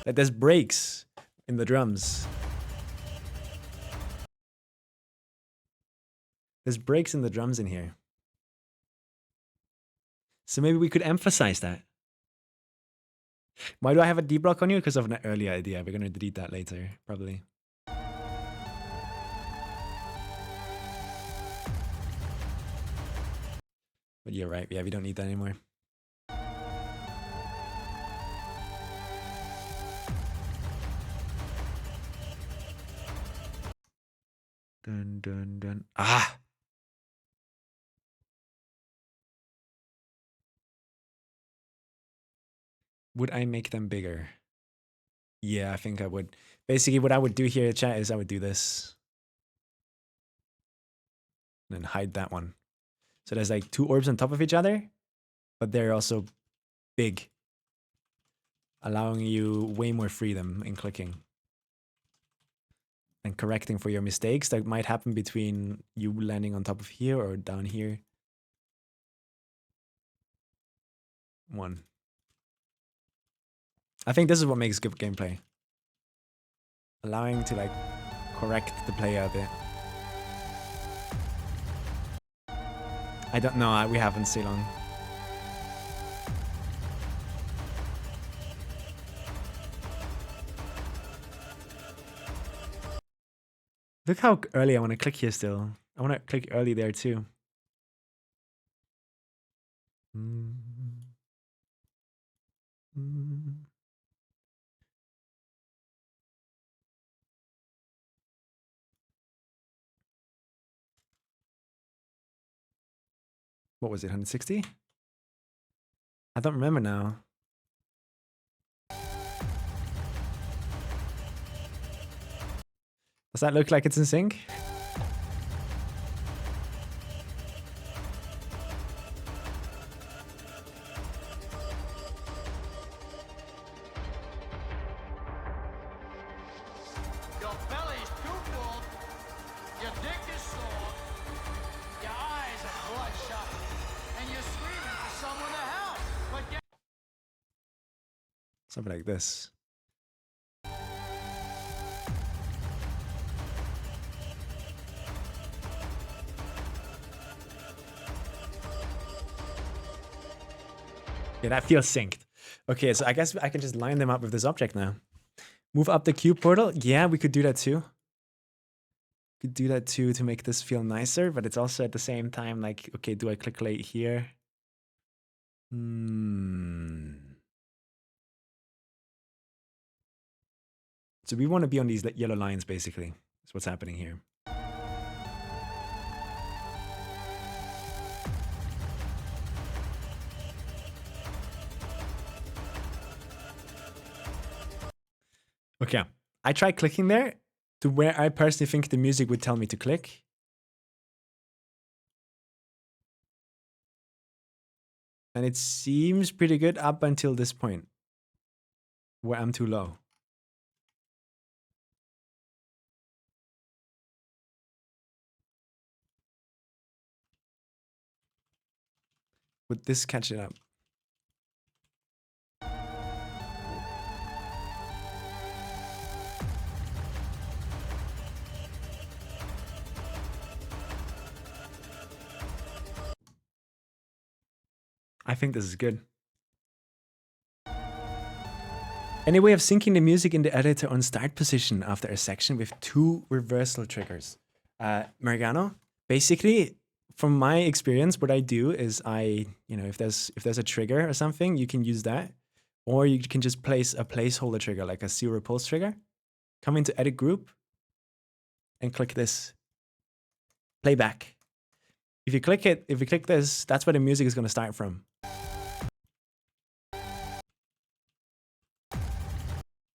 Like there's breaks in the drums. There's breaks in the drums in here. So maybe we could emphasize that. Why do I have a deblock on you? Because of an earlier idea. We're going to delete that later, probably. But you're right. Yeah, we don't need that anymore. Dun, dun, dun. Ah! Would I make them bigger? Yeah, I think I would. Basically, what I would do here, chat, is I would do this. And then hide that one. So there's like 2 orbs on top of each other, but they're also big, allowing you way more freedom in clicking. And correcting for your mistakes that might happen between you landing on top of here or down here. 1. I think this is what makes good gameplay. Allowing to like correct the player a bit. I don't know, we haven't seen long. Look how early I want to click here still. I want to click early there too. What was it, 160? I don't remember now. Does that look like it's in sync? Your belly's too full, your dick is sore, your eyes are bloodshot, and you're screaming for someone to help. But get Something like this. Yeah, that feels synced. Okay, so I guess I can just line them up with this object now. Move up the cube portal. Yeah, we could do that too. Could do that too to make this feel nicer, but it's also at the same time like, okay, do I click late here? So we want to be on these yellow lines, basically. That's what's happening here. Okay. I tried clicking there to where I personally think the music would tell me to click. And it seems pretty good up until this point, where I'm too low. Would this catch it up? I think this is good. Any way of syncing the music in the editor on start position after a section with 2 reversal triggers? Morgano, basically, from my experience, what I do is if there's a trigger or something, you can use that. Or you can just place a placeholder trigger, like a 0 pulse trigger. Come into edit group and click this. Playback. If you click this, that's where the music is going to start from.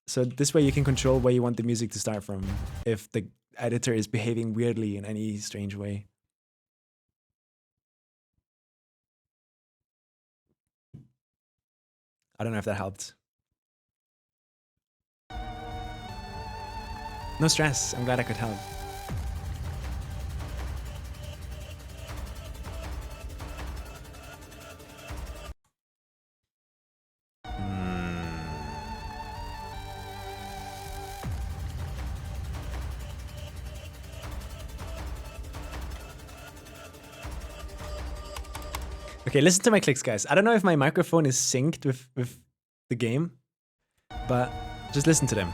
So this way you can control where you want the music to start from if the editor is behaving weirdly in any strange way. I don't know if that helped. No stress. I'm glad I could help. Okay, listen to my clicks, guys. I don't know if my microphone is synced with the game, but just listen to them.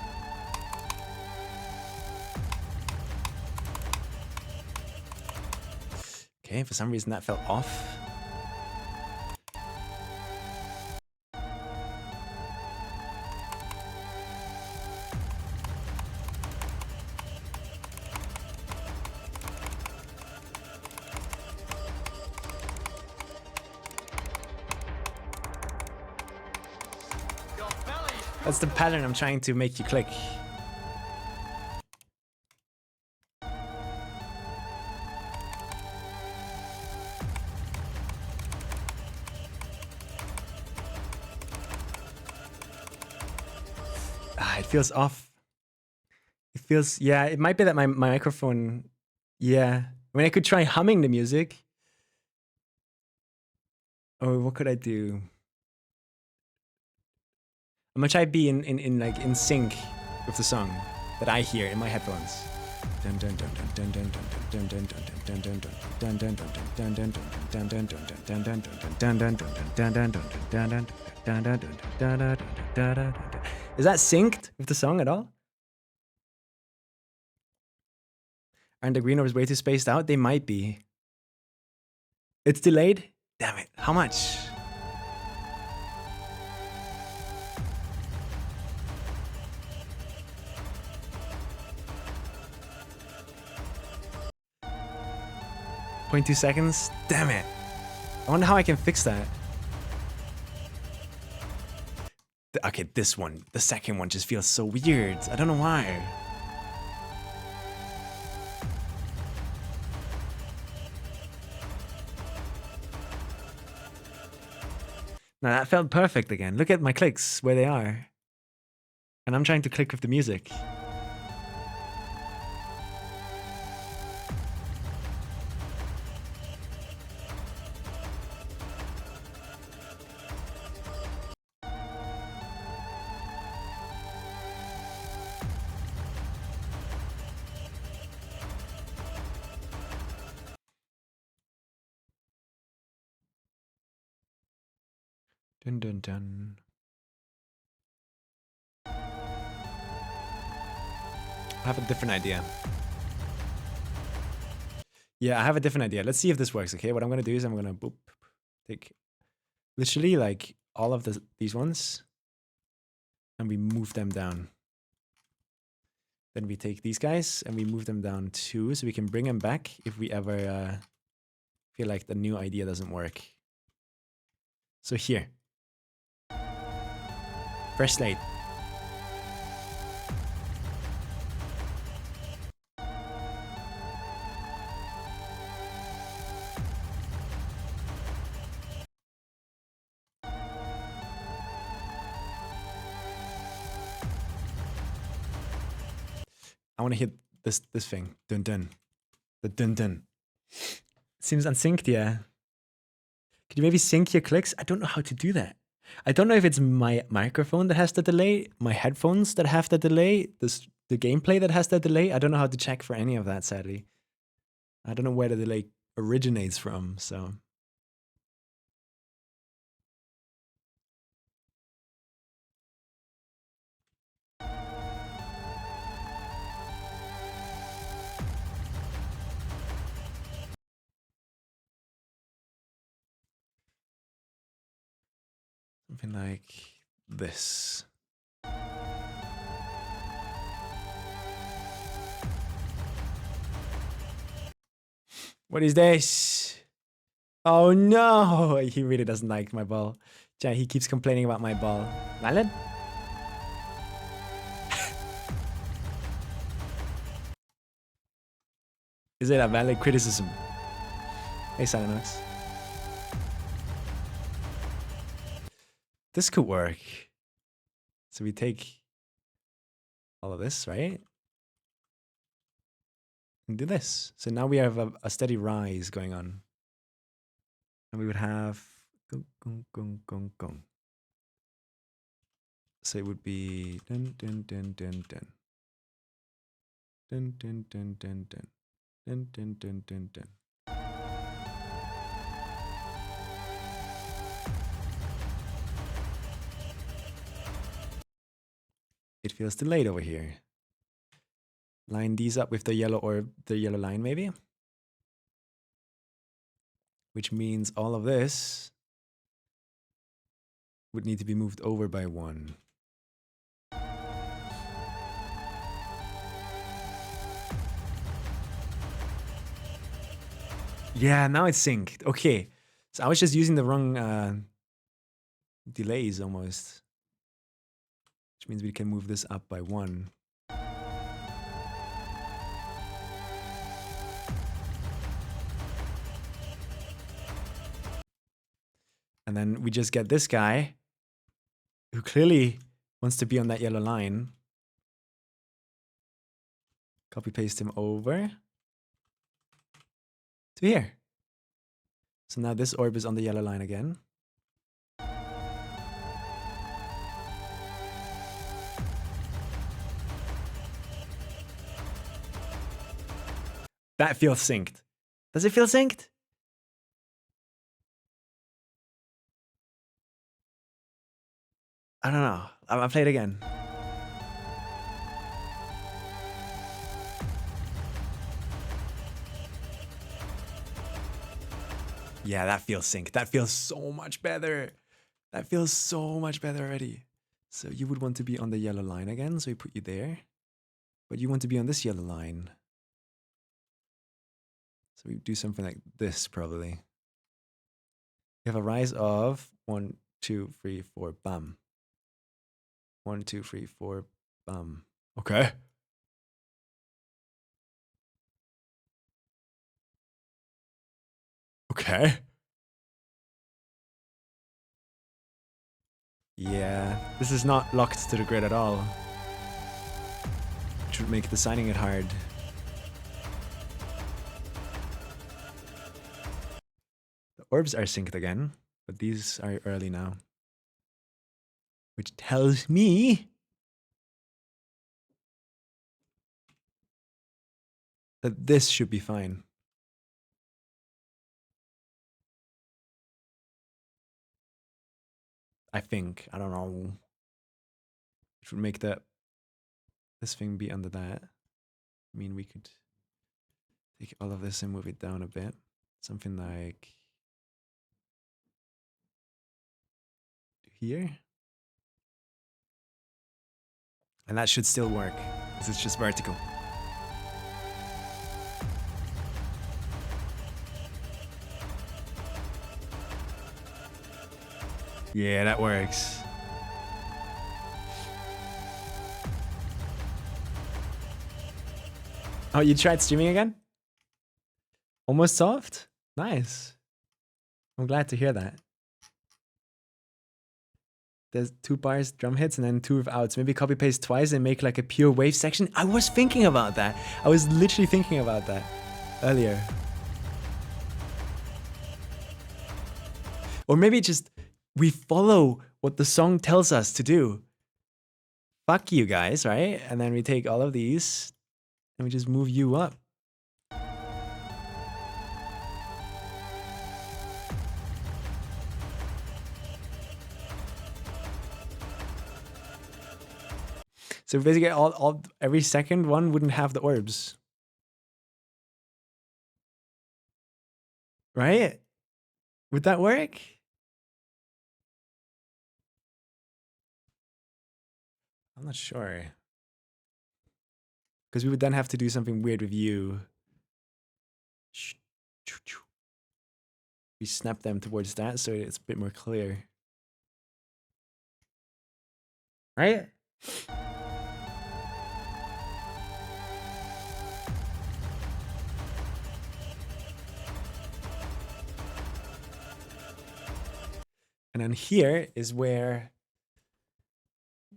Okay, for some reason that fell off. That's the pattern I'm trying to make you click. It feels off. It feels, yeah, it might be that my microphone, yeah. I mean, I could try humming the music. Or what could I do? I'm gonna try be in sync with the song that I hear in my headphones. Is that synced with the song at all? Aren't the green orbs way too spaced out? They might be. It's delayed? Damn it. How much? .2 seconds? Damn it. I wonder how I can fix that. Okay, this one. The second one just feels so weird. I don't know why. Now that felt perfect again. Look at my clicks, where they are. And I'm trying to click with the music. Dun dun dun. I have a different idea. Yeah, I have a different idea. Let's see if this works, okay? What I'm gonna do is I'm gonna take literally like all of these ones and we move them down. Then we take these guys and we move them down too, so we can bring them back if we ever feel like the new idea doesn't work. So here. Fresh slate. I want to hit this thing. Dun dun. The dun dun. Seems unsynced, yeah. Could you maybe sync your clicks? I don't know how to do that. I don't know if it's my microphone that has the delay, my headphones that have the delay, the gameplay that has the delay. I don't know how to check for any of that, sadly. I don't know where the delay originates from, so. Something like this. What is this? Oh no! He really doesn't like my ball. Yeah, he keeps complaining about my ball. Valid? Is it a valid criticism? Hey, Silenox. This could work. So we take all of this, right? And do this. So now we have a steady rise going on. And we would have gung, gung, gung, gung, gung. So it would be dun dun dun dun dun. Dun dun dun dun dun. Dun dun dun dun dun. It feels delayed over here. Line these up with the yellow or the yellow line maybe. Which means all of this would need to be moved over by 1. Yeah, now it's synced. Okay. So I was just using the wrong delays almost. Which means we can move this up by 1. And then we just get this guy who clearly wants to be on that yellow line. Copy paste him over to here. So now this orb is on the yellow line again. That feels synced. Does it feel synced? I don't know. I'll play it again. Yeah, that feels synced. That feels so much better. That feels so much better already. So you would want to be on the yellow line again, so we put you there. But you want to be on this yellow line. So we do something like this, probably. We have a rise of 1, 2, 3, 4, bam. 1, 2, 3, 4, bam. Okay. Okay. Yeah, this is not locked to the grid at all. Which would make designing it hard. The orbs are synced again, but these are early now. Which tells me that this should be fine. I think. I don't know. Which would make this thing be under that. I mean, we could take all of this and move it down a bit. Something like here. And that should still work, because it's just vertical. Yeah, that works. Oh, you tried streaming again? Almost solved? Nice. I'm glad to hear that. there's 2 bars drum hits and then 2 of outs. Maybe copy paste twice and make like a pure wave section. I was thinking about that. I was literally thinking about that earlier. Or maybe just we follow what the song tells us to do. Fuck you guys, right? And then we take all of these and we just move you up. So basically every second one wouldn't have the orbs. Right? Would that work? I'm not sure. Because we would then have to do something weird with you. We snap them towards that so it's a bit more clear. Right? And then here is where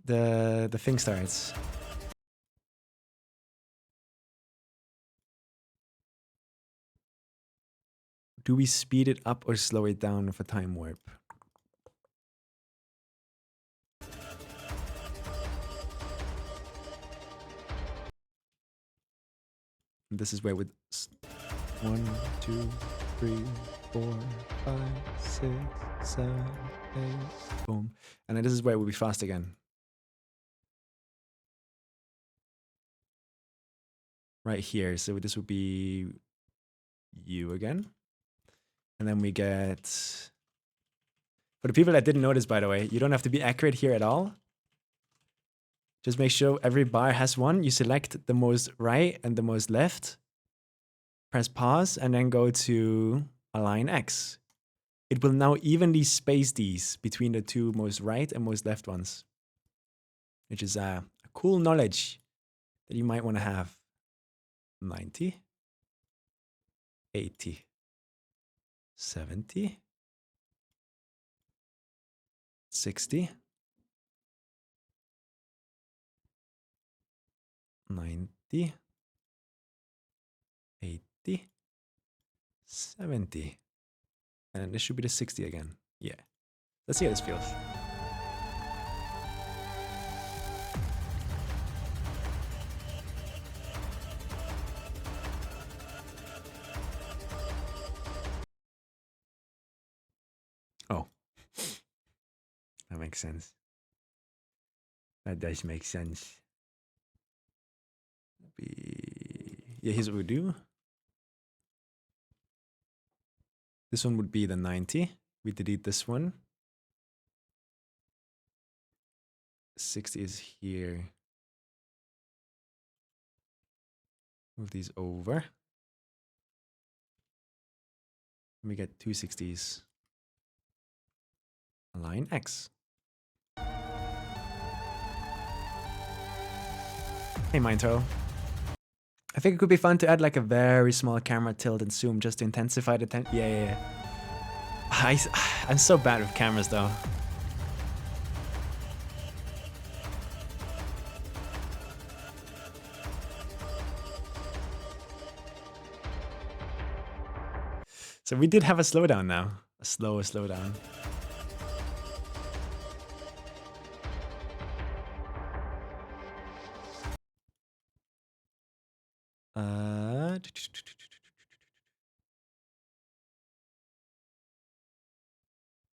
the thing starts. Do we speed it up or slow it down with a time warp? And this is where with 1, 2, 3, 4, 5, 6, 7, 8, boom. And then this is where it will be fast again. Right here. So this would be you again. And then we get, for the people that didn't notice, by the way, you don't have to be accurate here at all. Just make sure every bar has one. You select the most right and the most left. Press pause and then go to align X. It will now evenly space these between the 2 most right and most left ones. Which is a cool knowledge that you might want to have. 90. 80. 70. 60. 90. 80. 70. And this should be the 60 again. Yeah. Let's see how this feels. Oh. That makes sense. That does make sense. Yeah, here's what we do. This one would be the 90. We delete this one. 60 is here. Move these over. And we get 2 60s. Align X. Hey, Mindto. I think it could be fun to add like a very small camera tilt and zoom just to intensify the yeah. I'm so bad with cameras though. So we did have a slowdown now. A slower slowdown.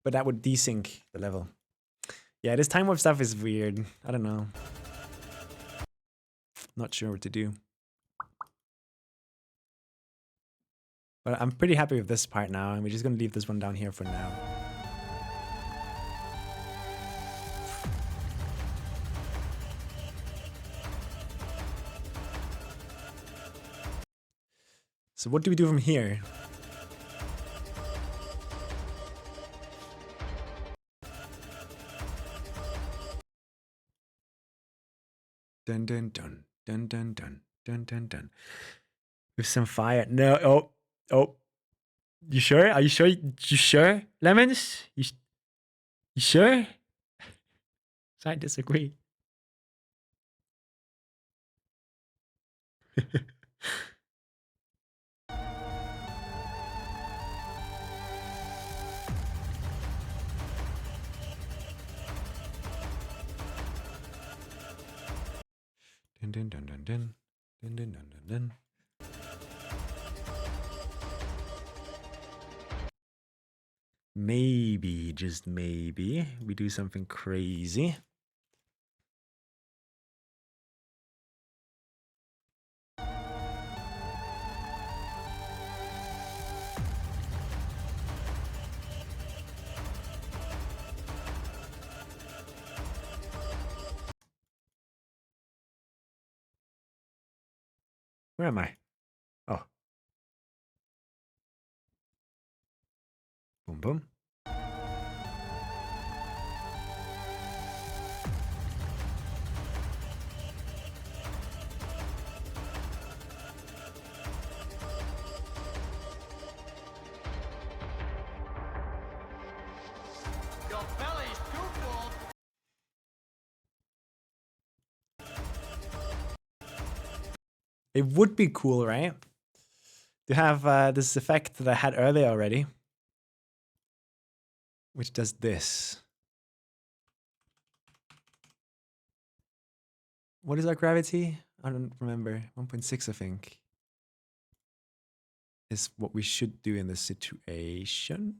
But that would desync the level. Yeah, this time warp stuff is weird. I don't know. Not sure what to do. But I'm pretty happy with this part now, and we're just gonna leave this one down here for now. So what do we do from here? Dun dun dun dun dun dun dun dun dun. With some fire. No. Oh. You sure? Are you sure? You sure? Lemons? You sure? I disagree. Dun, dun, dun, dun, dun. Dun, dun, dun, dun, dun. Maybe, just maybe, we do something crazy. Where am I? Oh. Boom, boom. Your belly's too full. It would be cool, right? To have this effect that I had earlier already. Which does this. What is our gravity? I don't remember. 1.6, I think. Is what we should do in this situation.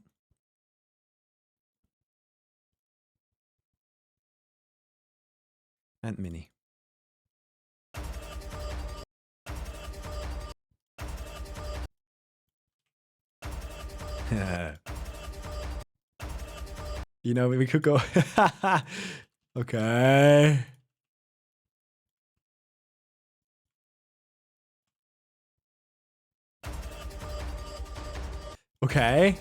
And mini. You know, we could go. Okay. Okay.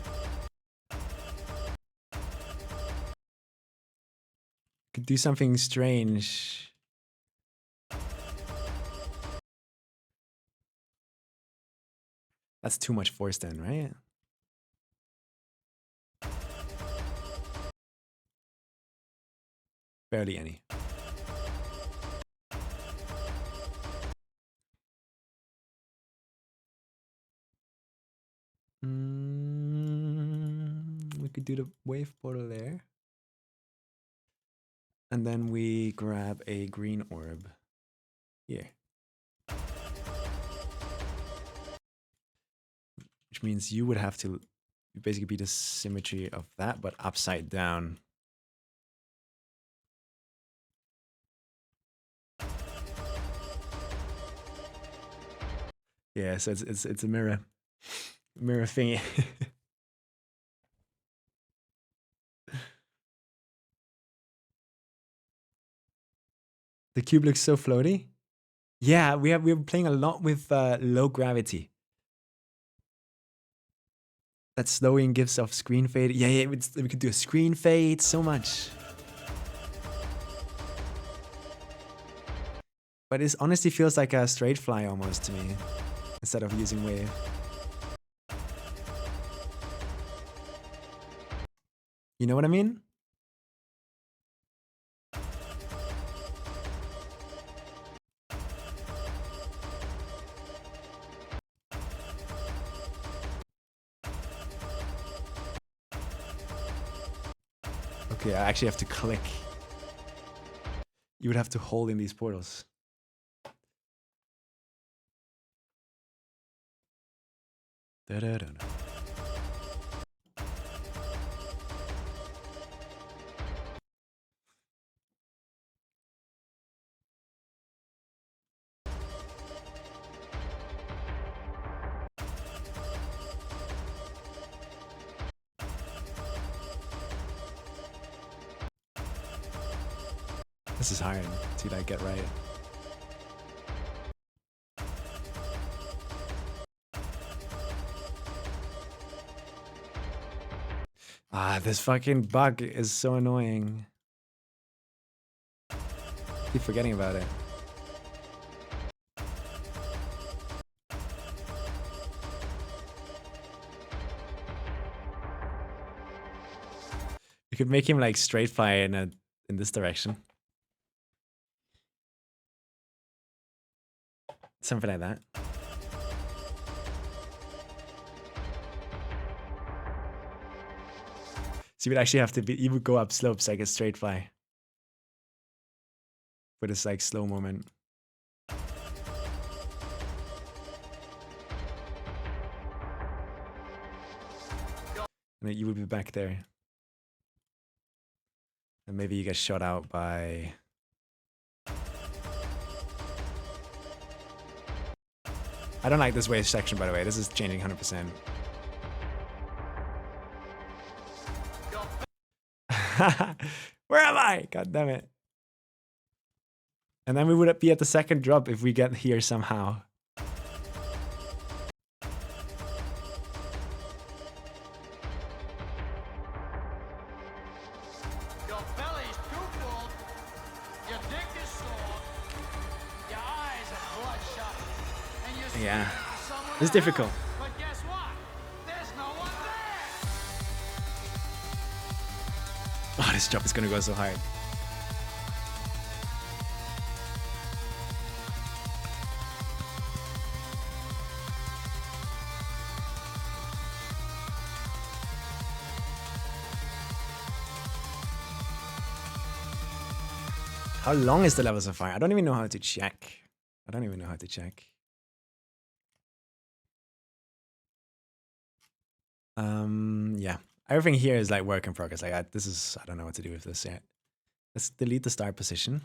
Could do something strange. That's too much force then, right? Barely any. We could do the wave portal there. And then we grab a green orb here. Which means you would have to basically be the symmetry of that, but upside down. Yeah, so it's a mirror thingy. The cube looks so floaty. Yeah, we're playing a lot with low gravity. That slowing gives off screen fade. Yeah, we could do a screen fade. So much. But it honestly feels like a straight fly almost to me, instead of using wave. You know what I mean? Okay, I actually have to click. You would have to hold in these portals. Da-da-da-da. This is hard to like get right. Ah, this fucking bug is so annoying. Keep forgetting about it. You could make him like straight fly in this direction. Something like that. So you would actually have to be, you would go up slopes like a straight fly. With this like slow moment. And then you would be back there. And maybe you get shot out by... I don't like this wave section, by the way. This is changing 100%. Where am I? God damn it. And then we would be at the second drop if we get here somehow. Your belly's too full, your dick is sore, your eyes are bloodshot, and you're Yeah. screaming for someone It's to difficult. help. But guess what? There's no one there. Oh, this drop is gonna go so hard. How long is the level so far? I don't even know how to check. Yeah. Everything here is like work in progress. Like I don't know what to do with this yet. Let's delete the start position.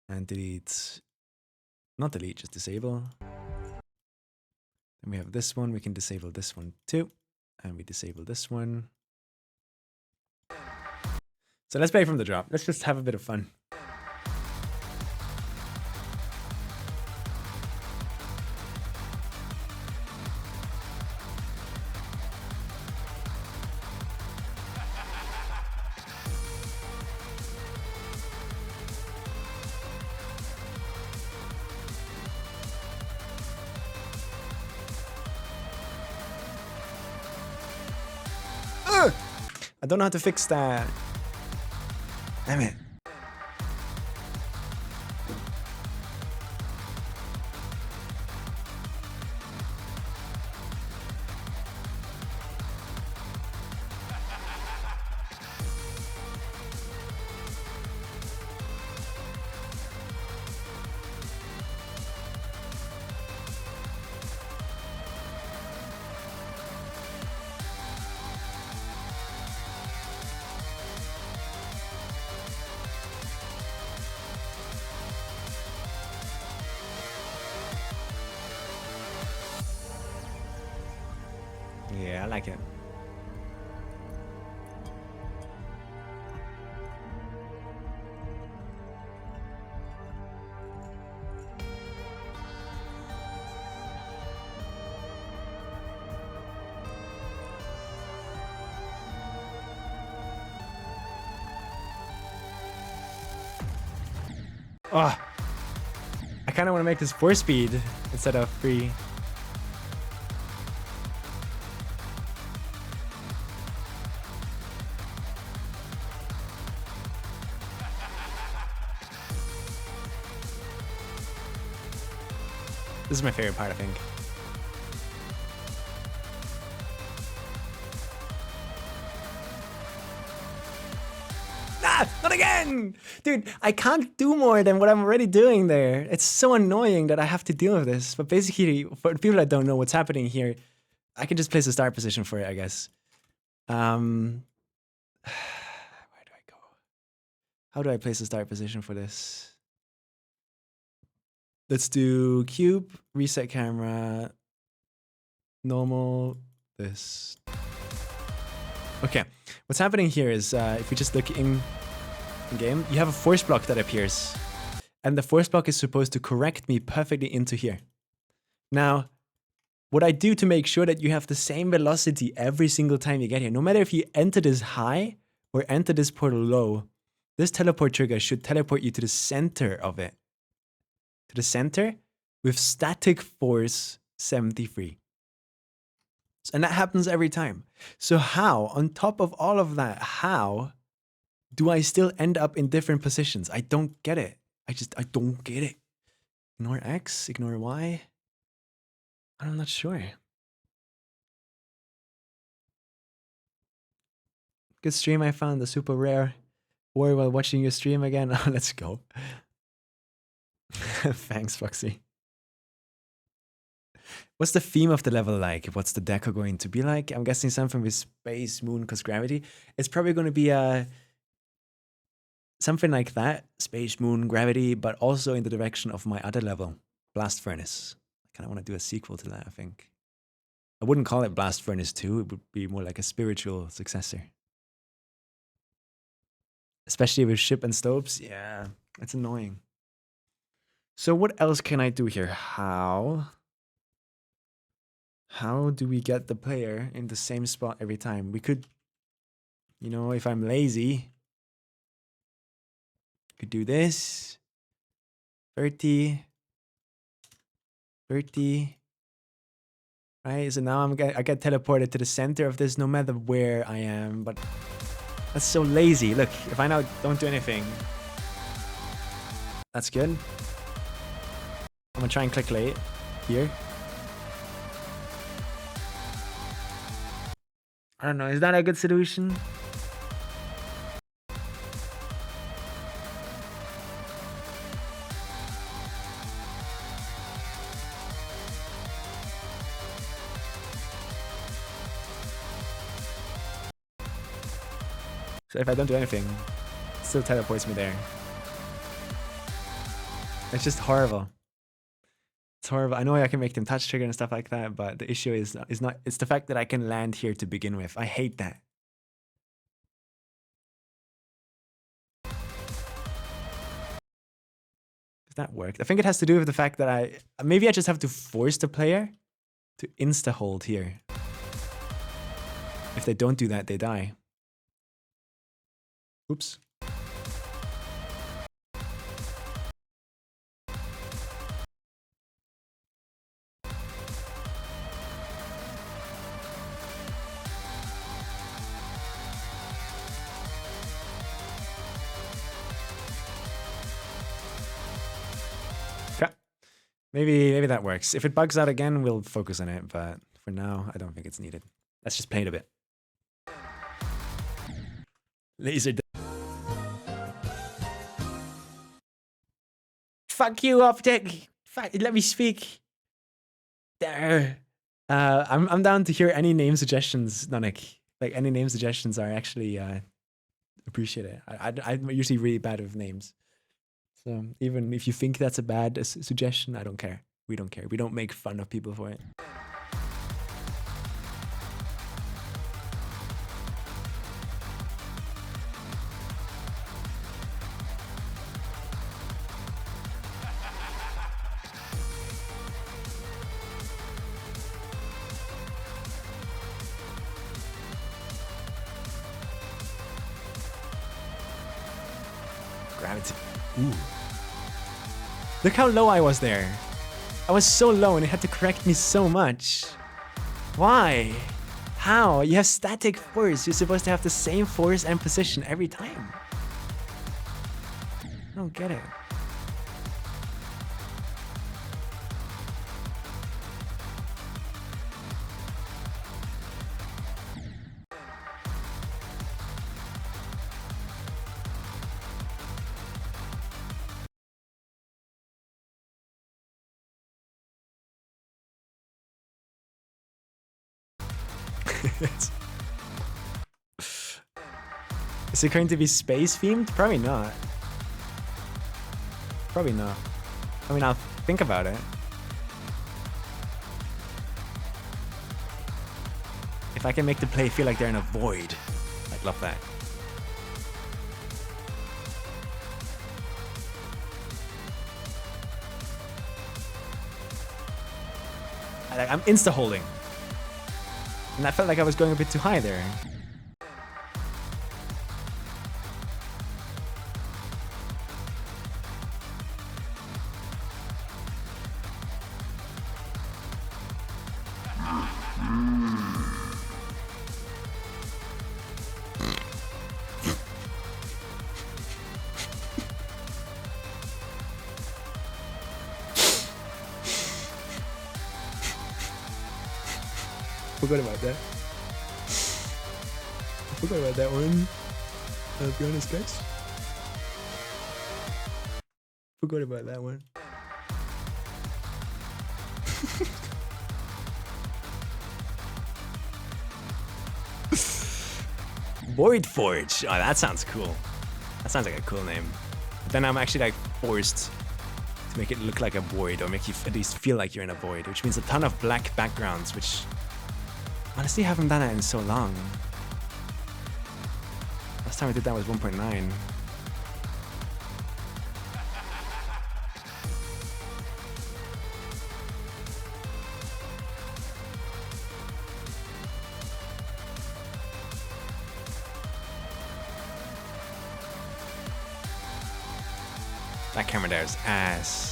And not delete, just disable. Then we have this one, we can disable this one too. And we disable this one. So let's play from the drop. Let's just have a bit of fun. I don't know how to fix that. Damn it. Yeah, I like it. Oh, I kind of want to make this 4-speed instead of 3. This is my favorite part, I think. Ah, not again! Dude, I can't do more than what I'm already doing there. It's so annoying that I have to deal with this. But basically, for people that don't know what's happening here, I can just place a start position for it, I guess. Where do I go? How do I place a start position for this? Let's do cube, reset camera, normal, this. Okay, what's happening here is if we just look in game, you have a force block that appears. And the force block is supposed to correct me perfectly into here. Now, what I do to make sure that you have the same velocity every single time you get here, no matter if you enter this high or enter this portal low, this teleport trigger should teleport you to the center of it. To the center with static force 73. And that happens every time. So how, on top of all of that, how do I still end up in different positions? I don't get it. I don't get it. Ignore X, ignore Y. I'm not sure. Good stream, I found the super rare war while watching your stream again. Oh, let's go. Thanks, Foxy. What's the theme of the level like? What's the deco going to be like? I'm guessing something with space, moon, because gravity. It's probably going to be something like that. Space, moon, gravity, but also in the direction of my other level, Blast Furnace. I kind of want to do a sequel to that, I think. I wouldn't call it Blast Furnace 2. It would be more like a spiritual successor. Especially with ship and stoves. Yeah, it's annoying. So what else can I do here? How do we get the player in the same spot every time? We could, you know, if I'm lazy, could do this. 30. 30. Right, so now I get teleported to the center of this no matter where I am, but that's so lazy. Look, if I now don't do anything, that's good. I'm gonna try and click late here. I don't know, is that a good solution? So if I don't do anything, it still teleports me there. It's just horrible. It's horrible. I know I can make them touch trigger and stuff like that, but the issue is not. It's the fact that I can land here to begin with. I hate that. Does that work? I think it has to do with the fact that maybe I just have to force the player to insta hold here. If they don't do that, they die. Oops. Okay. Maybe that works. If it bugs out again, we'll focus on it, but for now, I don't think it's needed. Let's just play it a bit. Laser. Fuck you, Optic. Fuck, let me speak. There. I'm down to hear any name suggestions, Nanik. Like any name suggestions are actually appreciated. I'm usually really bad with names. So even if you think that's a bad suggestion, I don't care. We don't care. We don't make fun of people for it. Gravity. Ooh. Look how low I was there. I was so low and it had to correct me so much. Why? How? You have static force. You're supposed to have the same force and position every time. I don't get it. Is it going to be space themed? Probably not. Probably not. I mean, I'll think about it. If I can make the play feel like they're in a void, I'd love that. I'm insta-holding. And I felt like I was going a bit too high there. Forgot about that. I forgot about that one. I'll be honest, guys. Forgot about that one. Void Forge. Oh, that sounds cool. That sounds like a cool name. But then I'm actually like forced to make it look like a void, or make you at least feel like you're in a void, which means a ton of black backgrounds, which honestly haven't done that in so long. Last time I did that was 1.9. That camera there is ass.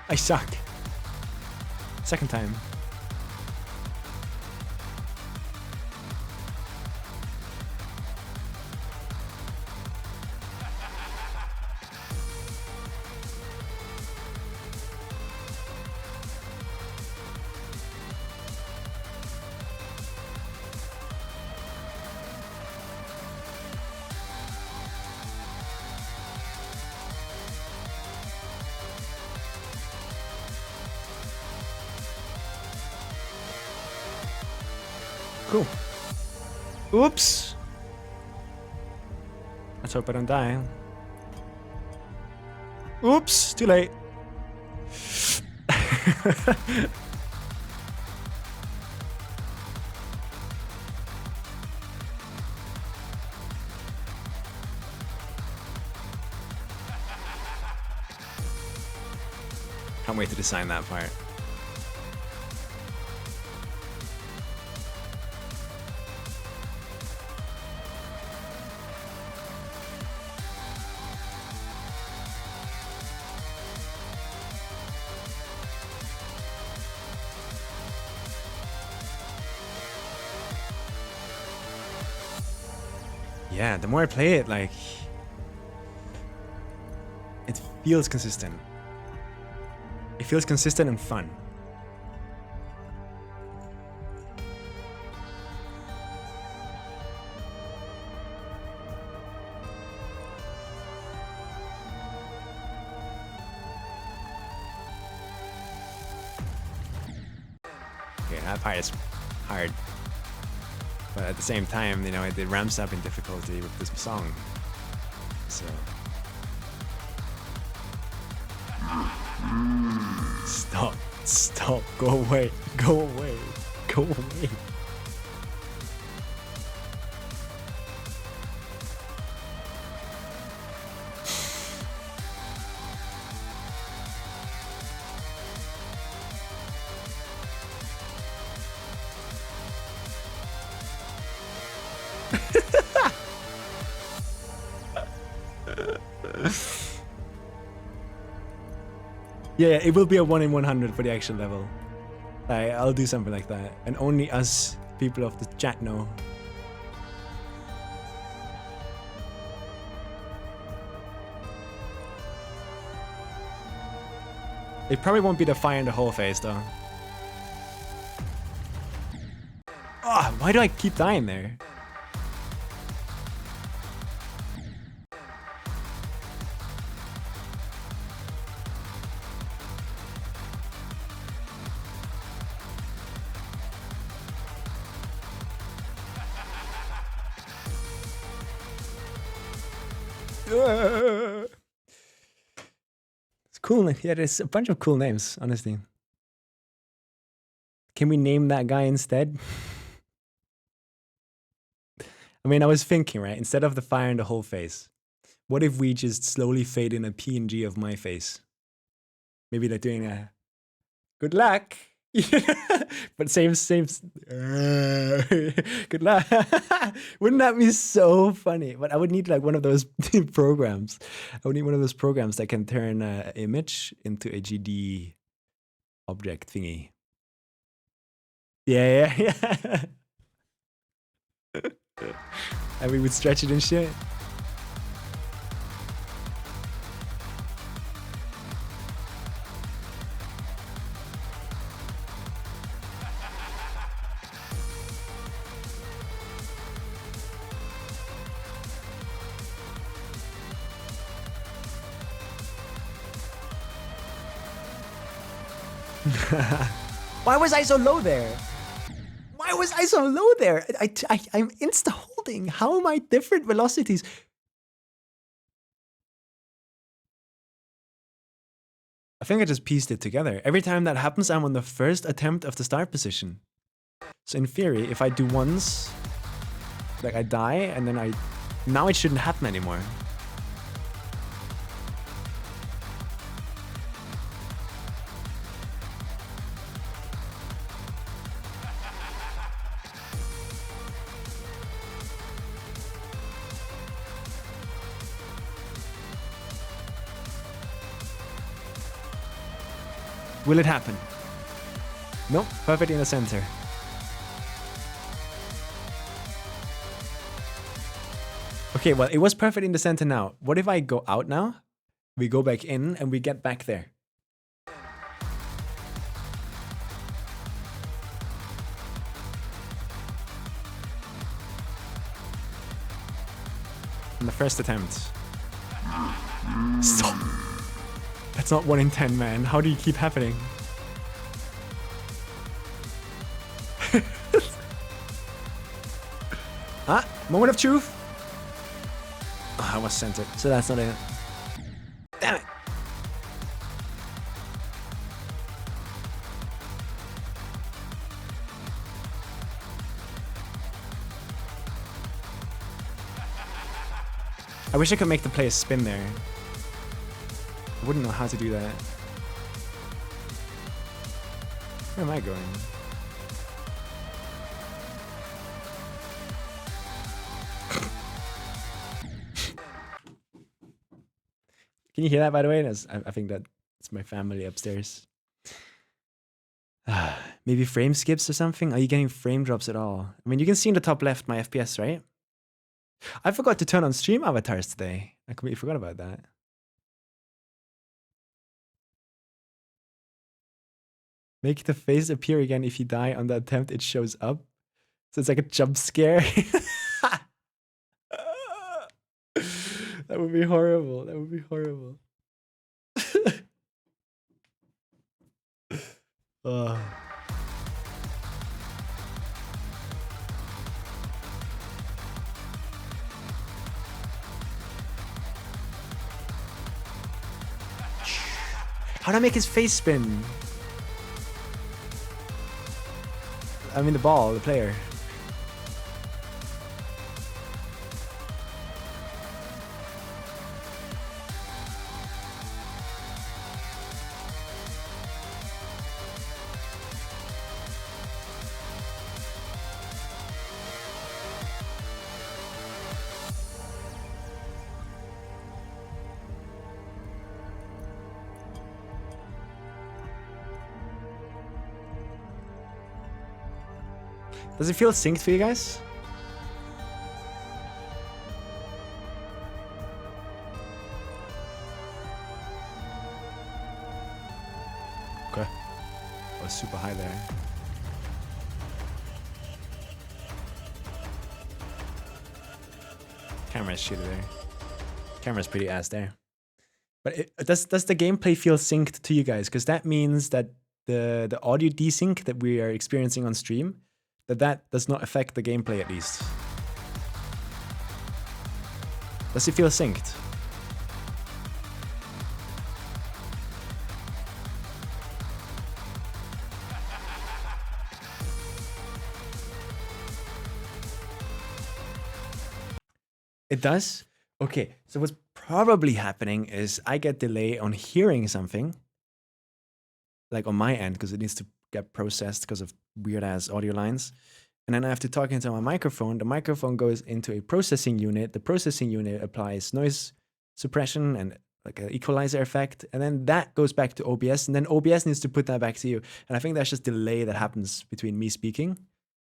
I suck. Second time. Cool. Oops. Let's hope I don't die. Oops, too late. Can't wait to design that part. Yeah, the more I play it, like, it feels consistent. It feels consistent and fun. Okay, that part is hard. But at the same time, you know, it ramps up in difficulty with this song. So. Stop. Stop. Go away. Go away. Go away. Yeah, it will be a 1 in 100 for the actual level. I'll do something like that. And only us, people of the chat, know. It probably won't be the fire in the whole face, though. Oh, why do I keep dying there? It's cool. Yeah, there's a bunch of cool names, honestly. Can we name that guy instead? I mean, I was thinking, right? Instead of the fire in the whole face, what if we just slowly fade in a PNG of my face? Maybe like doing a Good luck. But same. Good luck. Wouldn't that be so funny? But I would need like one of those programs. I would need one of those programs that can turn an image into a GD object thingy. Yeah. And we would stretch it and shit. Why was I so low there? Why was I so low there? I'm insta-holding. How am I different velocities? I think I just pieced it together. Every time that happens, I'm on the first attempt of the start position. So in theory, if I do once, like I die, and then now it shouldn't happen anymore. Will it happen? Nope, perfect in the center. Okay, well, it was perfect in the center now. What if I go out now? We go back in and we get back there. On the first attempt. Stop! That's not 1 in 10, man. How do you keep happening? Ah, moment of truth. Oh, I was centered, so that's not it. Damn it. I wish I could make the player spin there. I wouldn't know how to do that. Where am I going? Can you hear that, by the way? I think that's my family upstairs. Maybe frame skips or something? Are you getting frame drops at all? I mean, you can see in the top left my FPS, right? I forgot to turn on stream avatars today. I completely forgot about that. Make the face appear again if you die on the attempt it shows up. So it's like a jump scare. That would be horrible. That would be horrible. How do I make his face spin? I mean the ball, the player. Does it feel synced for you guys? Okay. I was super high there. Camera's shitty there. Camera's pretty ass there. But does the gameplay feel synced to you guys? Because that means that the audio desync that we are experiencing on stream, that does not affect the gameplay at least. Does it feel synced? It does? Okay, so what's probably happening is I get delay on hearing something. like on my end, because it needs to get processed because of weird ass audio lines. And then I have to talk into my microphone. The microphone goes into a processing unit. The processing unit applies noise suppression and like an equalizer effect. And then that goes back to OBS. And then OBS needs to put that back to you. And I think that's just delay that happens between me speaking.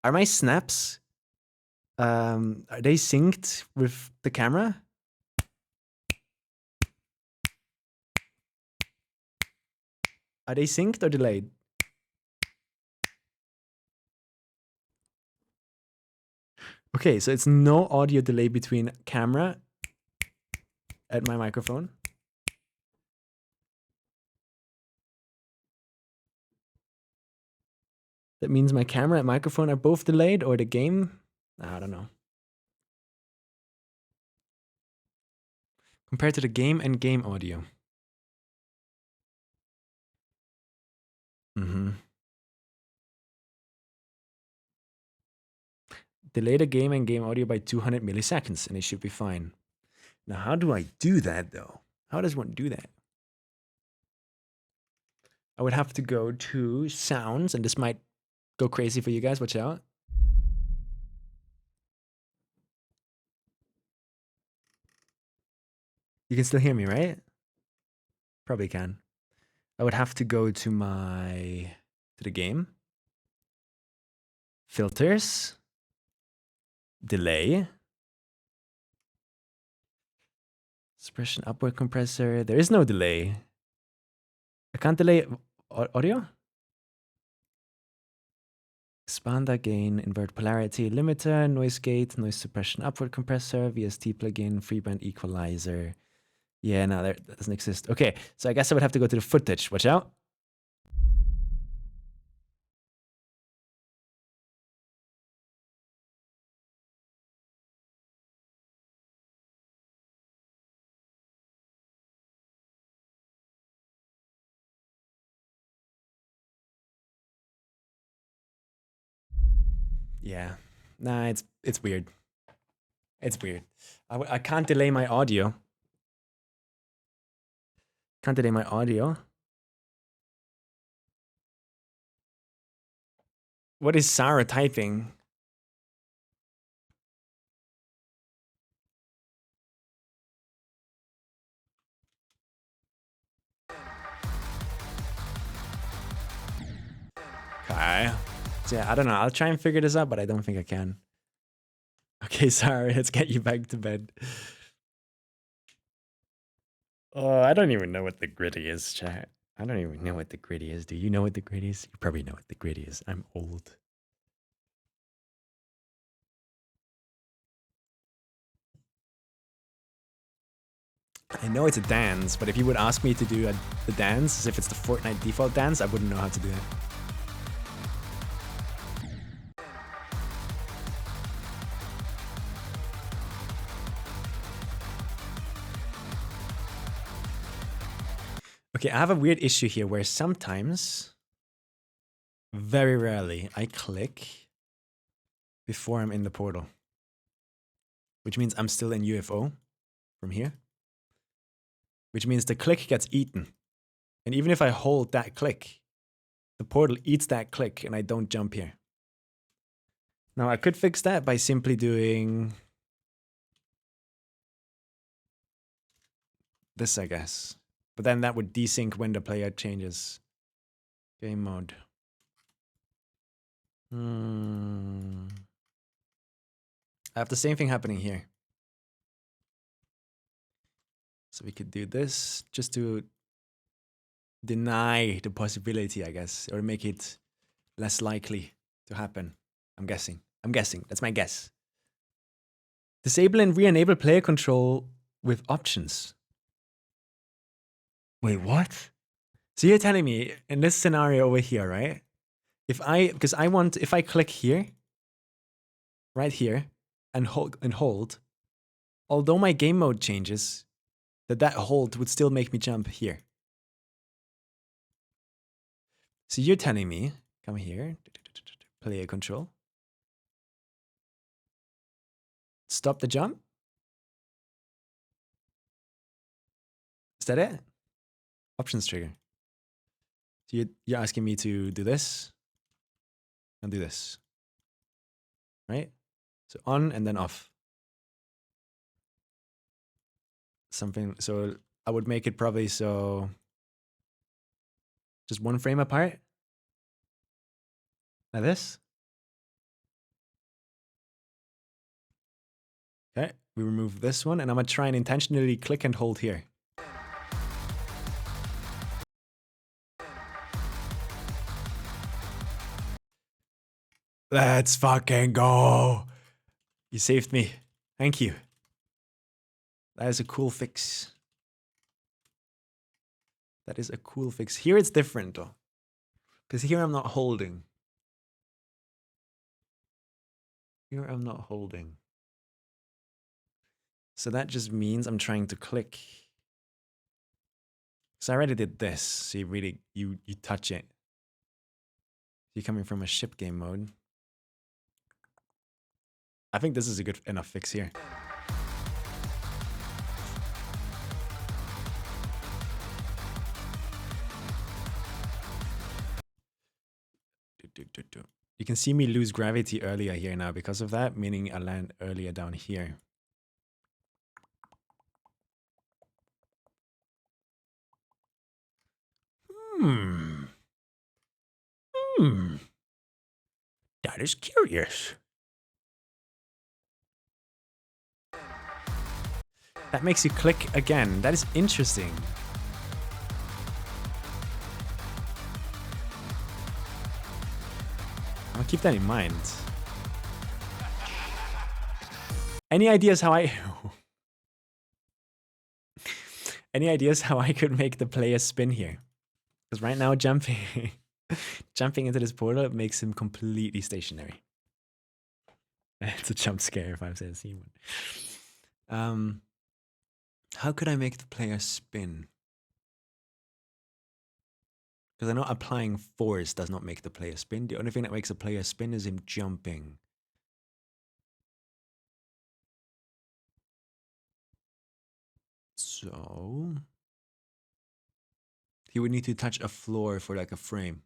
Are my snaps, are they synced with the camera? Are they synced or delayed? Okay, so it's no audio delay between camera and my microphone. That means my camera and microphone are both delayed, or the game? I don't know. Compared to the game and game audio. Delay the game and game audio by 200 milliseconds and it should be fine. Now, how do I do that though? How does one do that? I would have to go to sounds, and this might go crazy for you guys. Watch out. You can still hear me, right? Probably can. I would have to go to the game. Filters. Delay. Suppression upward compressor. There is no delay. I can't delay audio. Expand that gain, invert polarity, limiter, noise gate, noise suppression, upward compressor, VST plugin, freeband equalizer. Yeah, no, that doesn't exist. Okay, so I guess I would have to go to the footage. Watch out. Yeah, nah, it's weird. It's weird. I can't delay my audio. Can't delay my audio. What is Sarah typing? Okay. So yeah, I don't know. I'll try and figure this out, but I don't think I can. Okay, sorry. Let's get you back to bed. Oh, I don't even know what the gritty is, chat. I don't even know what the gritty is. Do you know what the gritty is? You probably know what the gritty is. I'm old. I know it's a dance, but if you would ask me to do the dance as if it's the Fortnite default dance, I wouldn't know how to do it. Okay, I have a weird issue here where sometimes, very rarely, I click before I'm in the portal, which means I'm still in UFO from here, which means the click gets eaten. And even if I hold that click, the portal eats that click and I don't jump here. Now, I could fix that by simply doing this, I guess. But then that would desync when the player changes game mode. I have the same thing happening here. So we could do this just to deny the possibility, I guess, or make it less likely to happen. I'm guessing. That's my guess. Disable and re-enable player control with options. Wait, what? So you're telling me in this scenario over here, right? If I click here, right here, and hold, although my game mode changes, that hold would still make me jump here. So you're telling me, come here, player control. Stop the jump? Is that it? Options trigger. So you're asking me to do this and do this, right? So on and then off. Something, so I would make it probably so just one frame apart, like this. Okay, we remove this one, and I'm gonna try and intentionally click and hold here. Let's fucking go. You saved me. Thank you. That is a cool fix. That is a cool fix. Here it's different though, because here I'm not holding. Here I'm not holding. So that just means I'm trying to click. So I already did this. So you really, you touch it. You're coming from a ship game mode. I think this is a good enough fix here. You can see me lose gravity earlier here now because of that, meaning I land earlier down here. That is curious. That makes you click again. That is interesting. I'll keep that in mind. Any ideas how I... Any ideas how I could make the player spin here? Because right now jumping jumping into this portal makes him completely stationary. It's a jump scare if I've seen one. How could I make the player spin? Because I know applying force does not make the player spin. The only thing that makes a player spin is him jumping. So he would need to touch a floor for like a frame.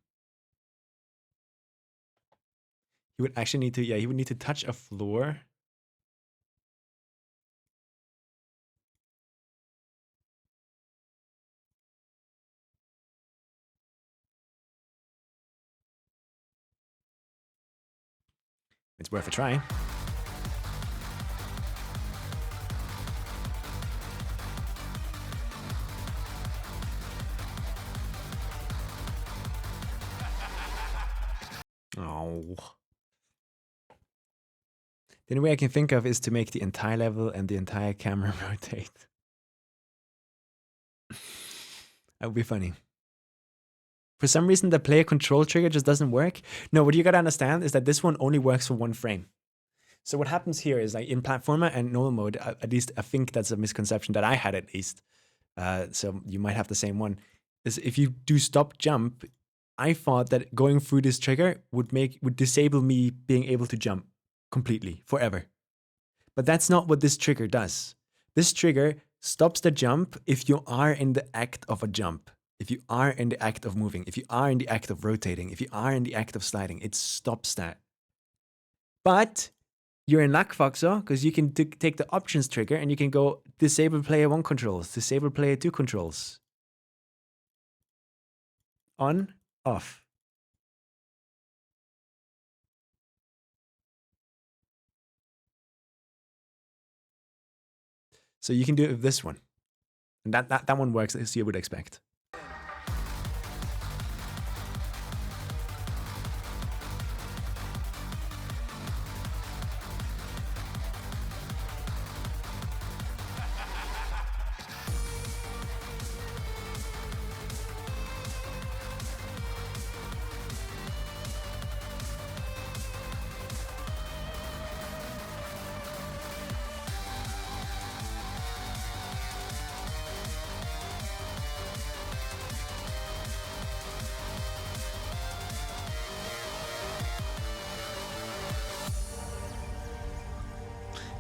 He would actually need to, yeah, he would need to touch a floor. It's worth a try. Oh. The only way I can think of is to make the entire level and the entire camera rotate. That would be funny. For some reason, the player control trigger just doesn't work. No, what you gotta understand is that this one only works for one frame. So what happens here is like in platformer and normal mode, at least I think that's a misconception that I had at least. So you might have the same one. Is if you do stop jump, I thought that going through this trigger would disable me being able to jump completely forever. But that's not what this trigger does. This trigger stops the jump if you are in the act of a jump. If you are in the act of moving, if you are in the act of rotating, if you are in the act of sliding, it stops that. But you're in luck, Foxo, because you can take the options trigger and you can go disable player 1 controls, disable player 2 controls. On, off. So you can do it with this one. And that one works as you would expect.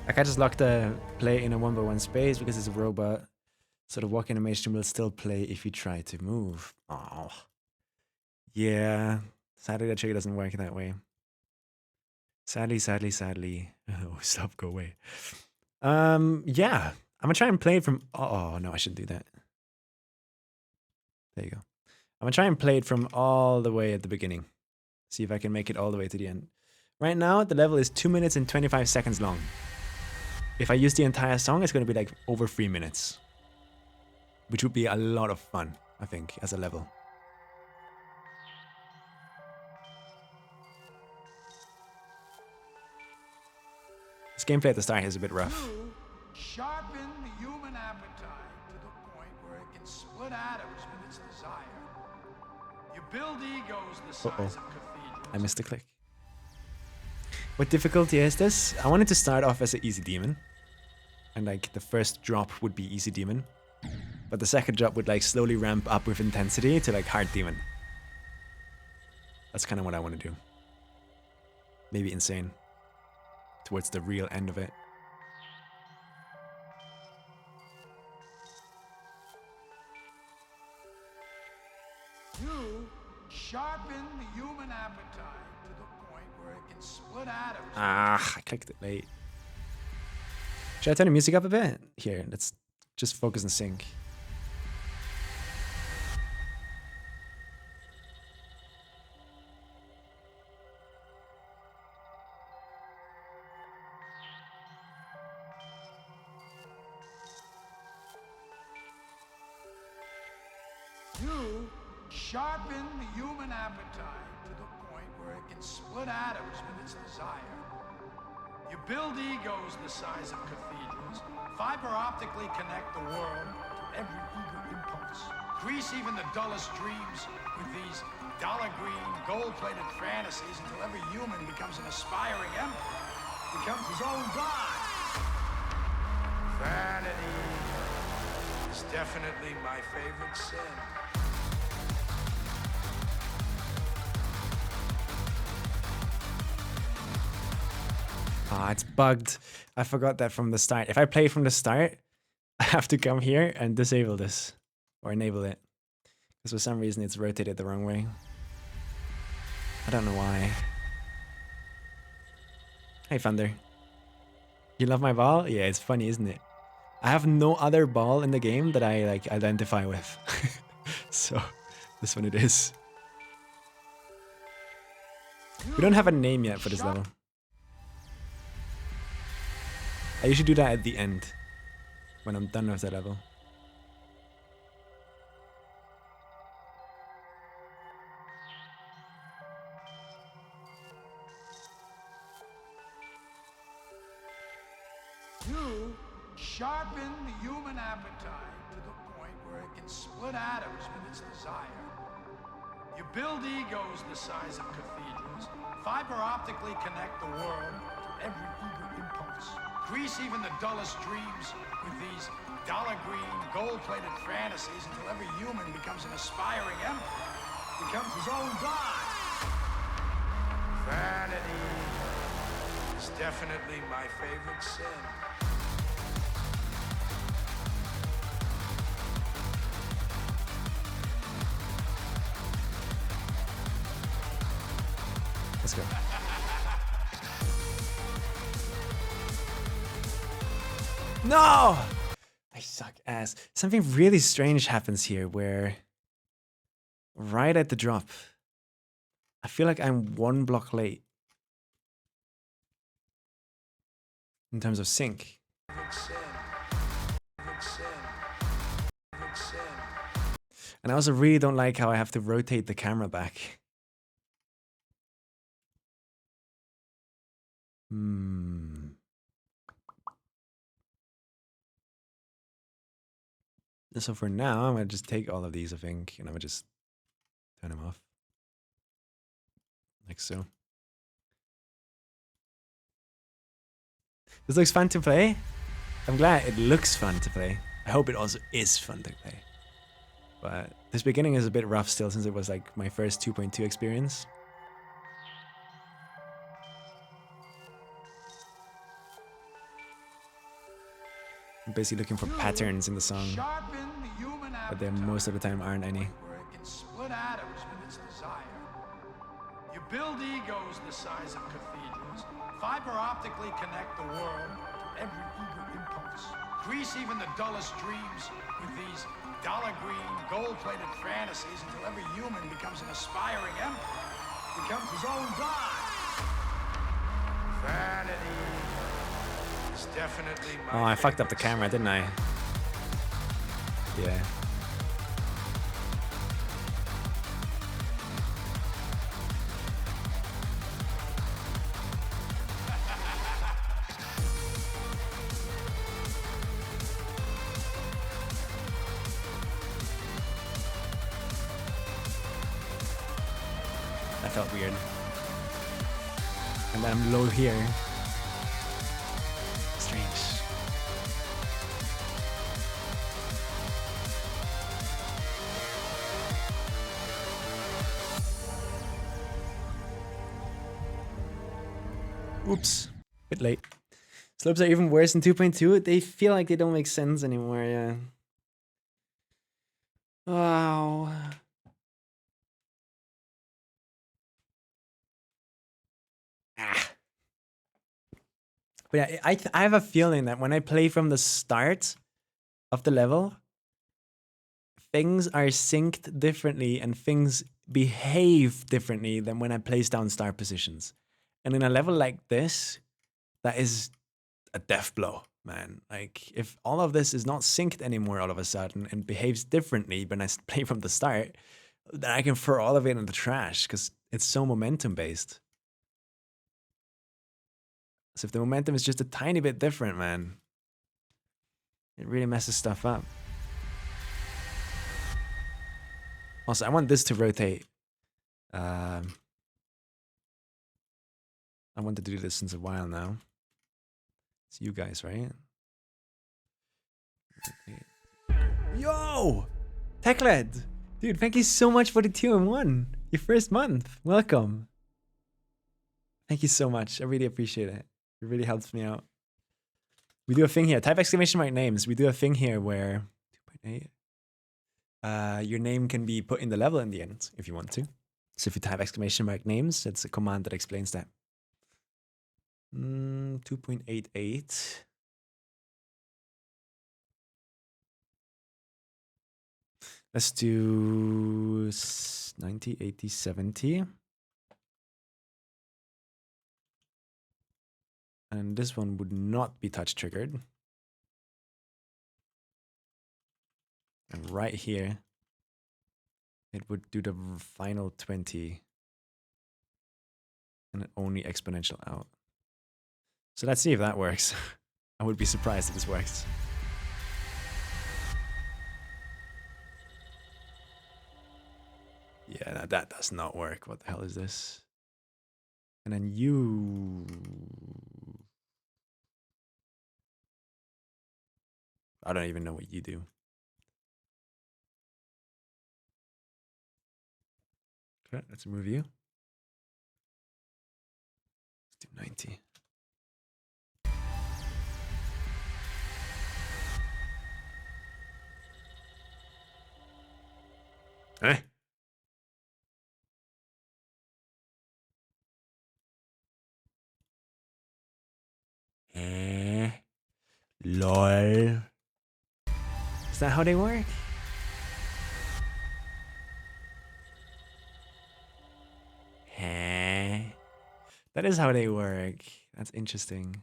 Like I just locked the play in a 1x1 space because it's a robot. So the walk animation will still play if you try to move. Oh. Yeah. Sadly, that trigger doesn't work that way. Sadly, sadly, sadly. Oh, stop, go away. Yeah. I'm gonna try and play it from. Oh no, I shouldn't do that. There you go. I'm gonna try and play it from all the way at the beginning. See if I can make it all the way to the end. Right now, the level is 2 minutes and 25 seconds long. If I use the entire song, it's gonna be like over 3 minutes. Which would be a lot of fun, I think, as a level. This gameplay at the start is a bit rough. Sharpen the human appetite to the point where it can split atoms with its desire. You build egos the size of cathedrals. I missed a click. What difficulty is this? I wanted to start off as an easy demon. And like the first drop would be easy demon. But the second drop would like slowly ramp up with intensity to like hard demon. That's kind of what I want to do. Maybe insane. Towards the real end of it. You sharpen the human appetite to the point where it can split atoms. Ah, I clicked it late. Should I turn the music up a bit? Here, let's just focus and sync. You sharpen the human appetite to the point where it can split atoms with its desire. You build egos the size of cathedrals, fiber optically connect the world to every eager impulse, grease even the dullest dreams with these dollar green, gold-plated fantasies until every human becomes an aspiring emperor, becomes his own god. Vanity is definitely my favorite sin. Ah, it's bugged. I forgot that from the start. If I play from the start, I have to come here and disable this. Or enable it. Because for some reason it's rotated the wrong way. I don't know why. Hey, Thunder. You love my ball? Yeah, it's funny, isn't it? I have no other ball in the game that I like identify with. So, this one it is. We don't have a name yet for this level. I usually do that at the end, when I'm done with that level. You sharpen the human appetite to the point where it can split atoms with its desire. You build egos the size of cathedrals, fiber optically connect the world to every eager impulse, grease even the dullest dreams with these dollar green, gold-plated fantasies until every human becomes an aspiring emperor, becomes his own god. Vanity is definitely my favorite sin. Let's go. No! I suck ass. Something really strange happens here where right at the drop, I feel like I'm 1 block late in terms of sync. And I also really don't like how I have to rotate the camera back. So for now, I'm gonna just take all of these, I think, and I'm gonna just turn them off. Like so. This looks fun to play. I'm glad it looks fun to play. I hope it also is fun to play. But this beginning is a bit rough still, since it was like my first 2.2 experience. I'm basically looking for patterns in the song, but there most of the time aren't any. Where it can split atoms with its desire. build egos the size of cathedrals, fiber optically connect the world to every eager impulse, grease even the dullest dreams with these dollar green, gold-plated fantasies until every human becomes an aspiring emperor, becomes his own god. Vanity is definitely my Oh, I fucked up the camera, didn't I? Yeah. That felt weird. And then I'm low here. Strange. Oops. Bit late. Slopes are even worse in 2.2. They feel like they don't make sense anymore, yeah. Wow. Ah. But yeah, I have a feeling that when I play from the start of the level, things are synced differently and things behave differently than when I place down start positions. And in a level like this, that is a death blow, man. Like, if all of this is not synced anymore all of a sudden and behaves differently when I play from the start, then I can throw all of it in the trash because it's so momentum based. So if the momentum is just a tiny bit different, man, it really messes stuff up. Also, I want this to rotate. I wanted to do this since a while now. It's you guys, right? Yo! TechLed! Dude, thank you so much for the 2-in-1. Your first month. Welcome. Thank you so much. I really appreciate it. It really helps me out. We do a thing here. Type exclamation mark names. We do a thing here where 2.8. Your name can be put in the level in the end if you want to. So if you type exclamation mark names, it's a command that explains that. 2.88. Let's do 90, 80, 70. And this one would not be touch triggered. And right here, it would do the final 20. And it only exponential out. So let's see if that works. I would be surprised if this works. Yeah, that does not work. What the hell is this? And then you... I don't even know what you do. Okay, let's move you. Let's do 90. Eh? LOL. Is that how they work? That is how they work. That's interesting.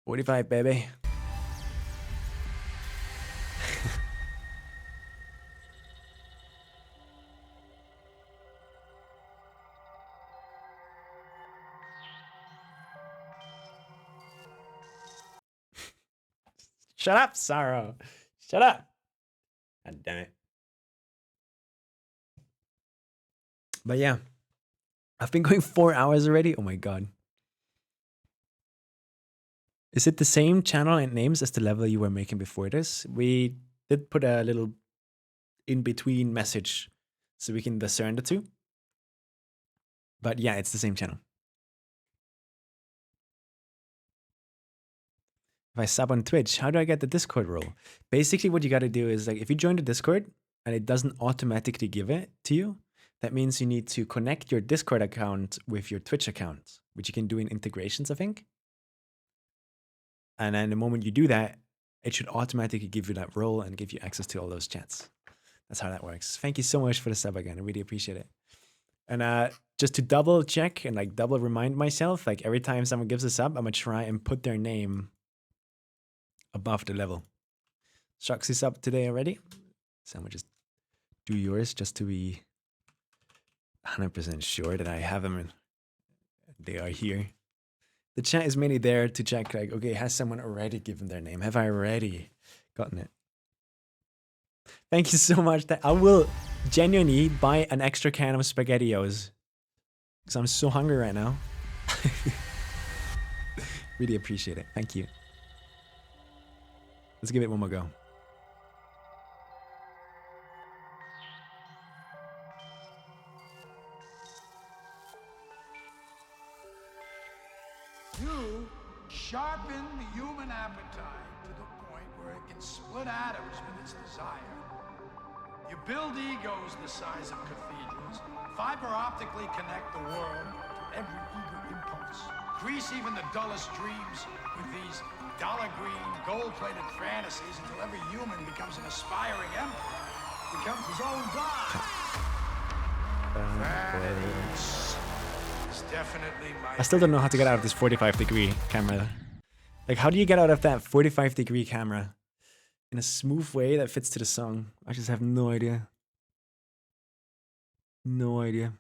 45, baby. Shut up, Sorrow. Shut up. God damn it. But yeah, I've been going 4 hours already. Oh my god. Is it the same channel and names as the level you were making before this? We did put a little in-between message so we can discern the two. But yeah, it's the same channel. If I sub on Twitch, how do I get the Discord role? Basically, what you got to do is, like, if you join the Discord and it doesn't automatically give it to you, that means you need to connect your Discord account with your Twitch account, which you can do in integrations, I think. And then the moment you do that, it should automatically give you that role and give you access to all those chats. That's how that works. Thank you so much for the sub again. I really appreciate it. And just to double check and like double remind myself, like every time someone gives a sub, I'm gonna try and put their name above the level. Shoxy sub today already. So I'm gonna just do yours just to be 100% sure that I have them and they are here. The chat is mainly there to check like, okay, has someone already given their name? Have I already gotten it? Thank you so much. I will genuinely buy an extra can of SpaghettiOs because I'm so hungry right now. Really appreciate it. Thank you. Let's give it one more go. You sharpen the human appetite to the point where it can split atoms with its desire. You build egos the size of cathedrals, fiber optically connect the world to every eager impulse, grease even the dullest dreams with these dollar-green, gold-plated fantasies until every human becomes an aspiring emperor, becomes his own god. Vanity is definitely my I still don't know how to get out of this 45-degree camera. Like, how do you get out of that 45-degree camera in a smooth way that fits to the song? I just have no idea. No idea.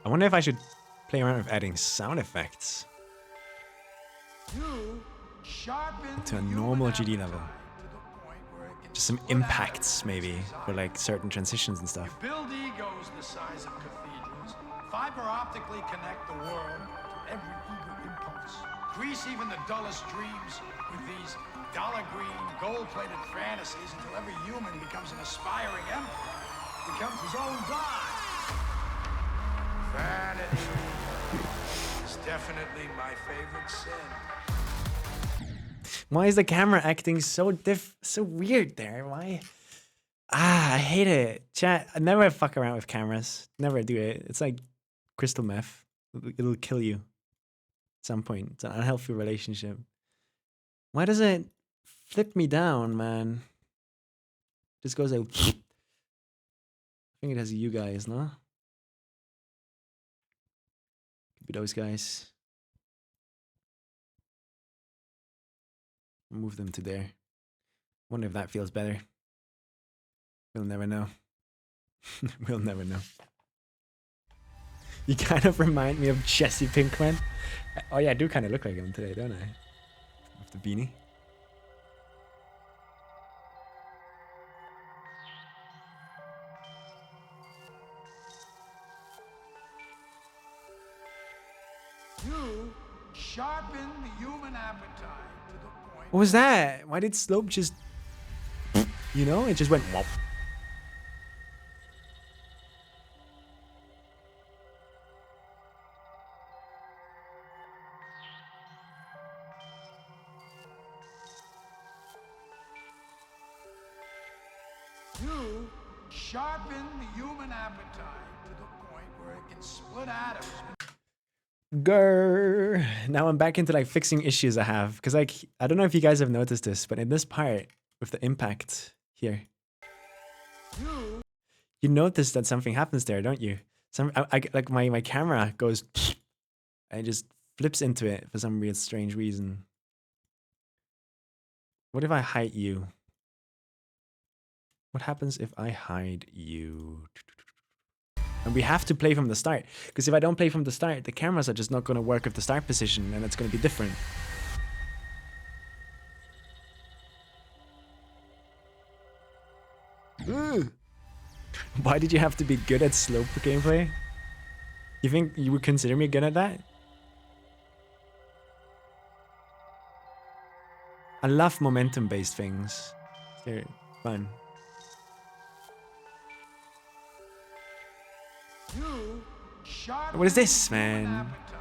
I wonder if I should play around with adding sound effects to a normal GD level. Just some impacts, maybe, for like certain transitions and stuff. You build egos the size of cathedrals, fiber optically connect the world to every eager impulse, grease even the dullest dreams with these dollar-green, gold-plated fantasies until every human becomes an aspiring emperor, becomes his own god. Vanity is definitely my favorite sin. Why is the camera acting so weird there? Why? I hate it. Chat, I never fuck around with cameras. Never do it. It's like crystal meth. It'll kill you at some point. It's an unhealthy relationship. Why does it flip me down, man? Just goes like... I think it has you guys, no? Could be those guys. Move them to there. Wonder if that feels better. We'll never know. We'll never know. You kind of remind me of Jesse Pinkman. Oh yeah, I do kind of look like him today, don't I? With the beanie. You sharpen the human appetite to the point. What was that? Why did Slope just... You know, it just went... Wop. You sharpen the human appetite to the point where it can split atoms. Grrr. Now I'm back into like fixing issues I have. Because like, I don't know if you guys have noticed this, but in this part with the impact here, you notice that something happens there, don't you? Like my camera goes and it just flips into it for some weird strange reason. What if I hide you? What happens if I hide you? And we have to play from the start, because if I don't play from the start, the cameras are just not going to work with the start position, and it's going to be different. Why did you have to be good at slope gameplay? You think you would consider me good at that? I love momentum-based things. They're fun. You sharpen What is this, the human man? appetite to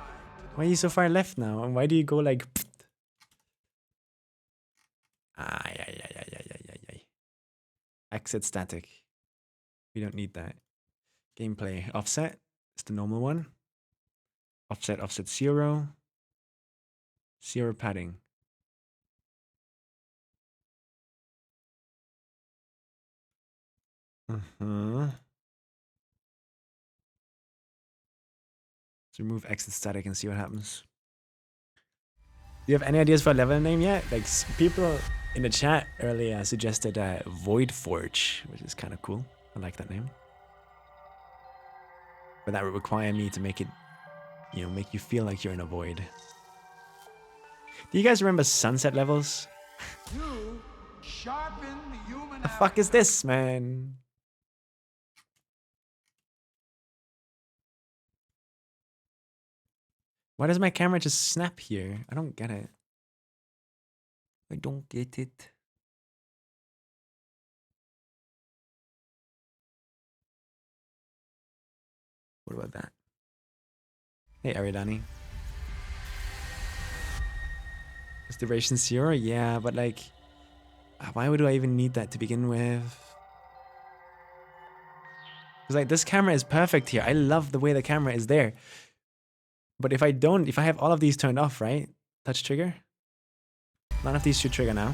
the Why are you so far left now? And why do you go like... Ay, ay, ay, ay, ay, ay, ay, ay. Exit static. We don't need that. Gameplay. Offset. It's the normal one. Offset, offset 0. 0 padding. Let's remove exit static and see what happens. Do you have any ideas for a level name yet? Like, people in the chat earlier suggested Void Forge, which is kind of cool. I like that name. But that would require me to make it, you know, make you feel like you're in a void. Do you guys remember sunset levels? You sharpen the human The fuck is appetite. this, man? Why does my camera just snap here? I don't get it. I don't get it. What about that? Hey, Aridani. Is duration 0? Yeah, but like, why would I even need that to begin with? Because like, this camera is perfect here. I love the way the camera is there. But if I don't, if I have all of these turned off, right? Touch trigger. None of these should trigger now.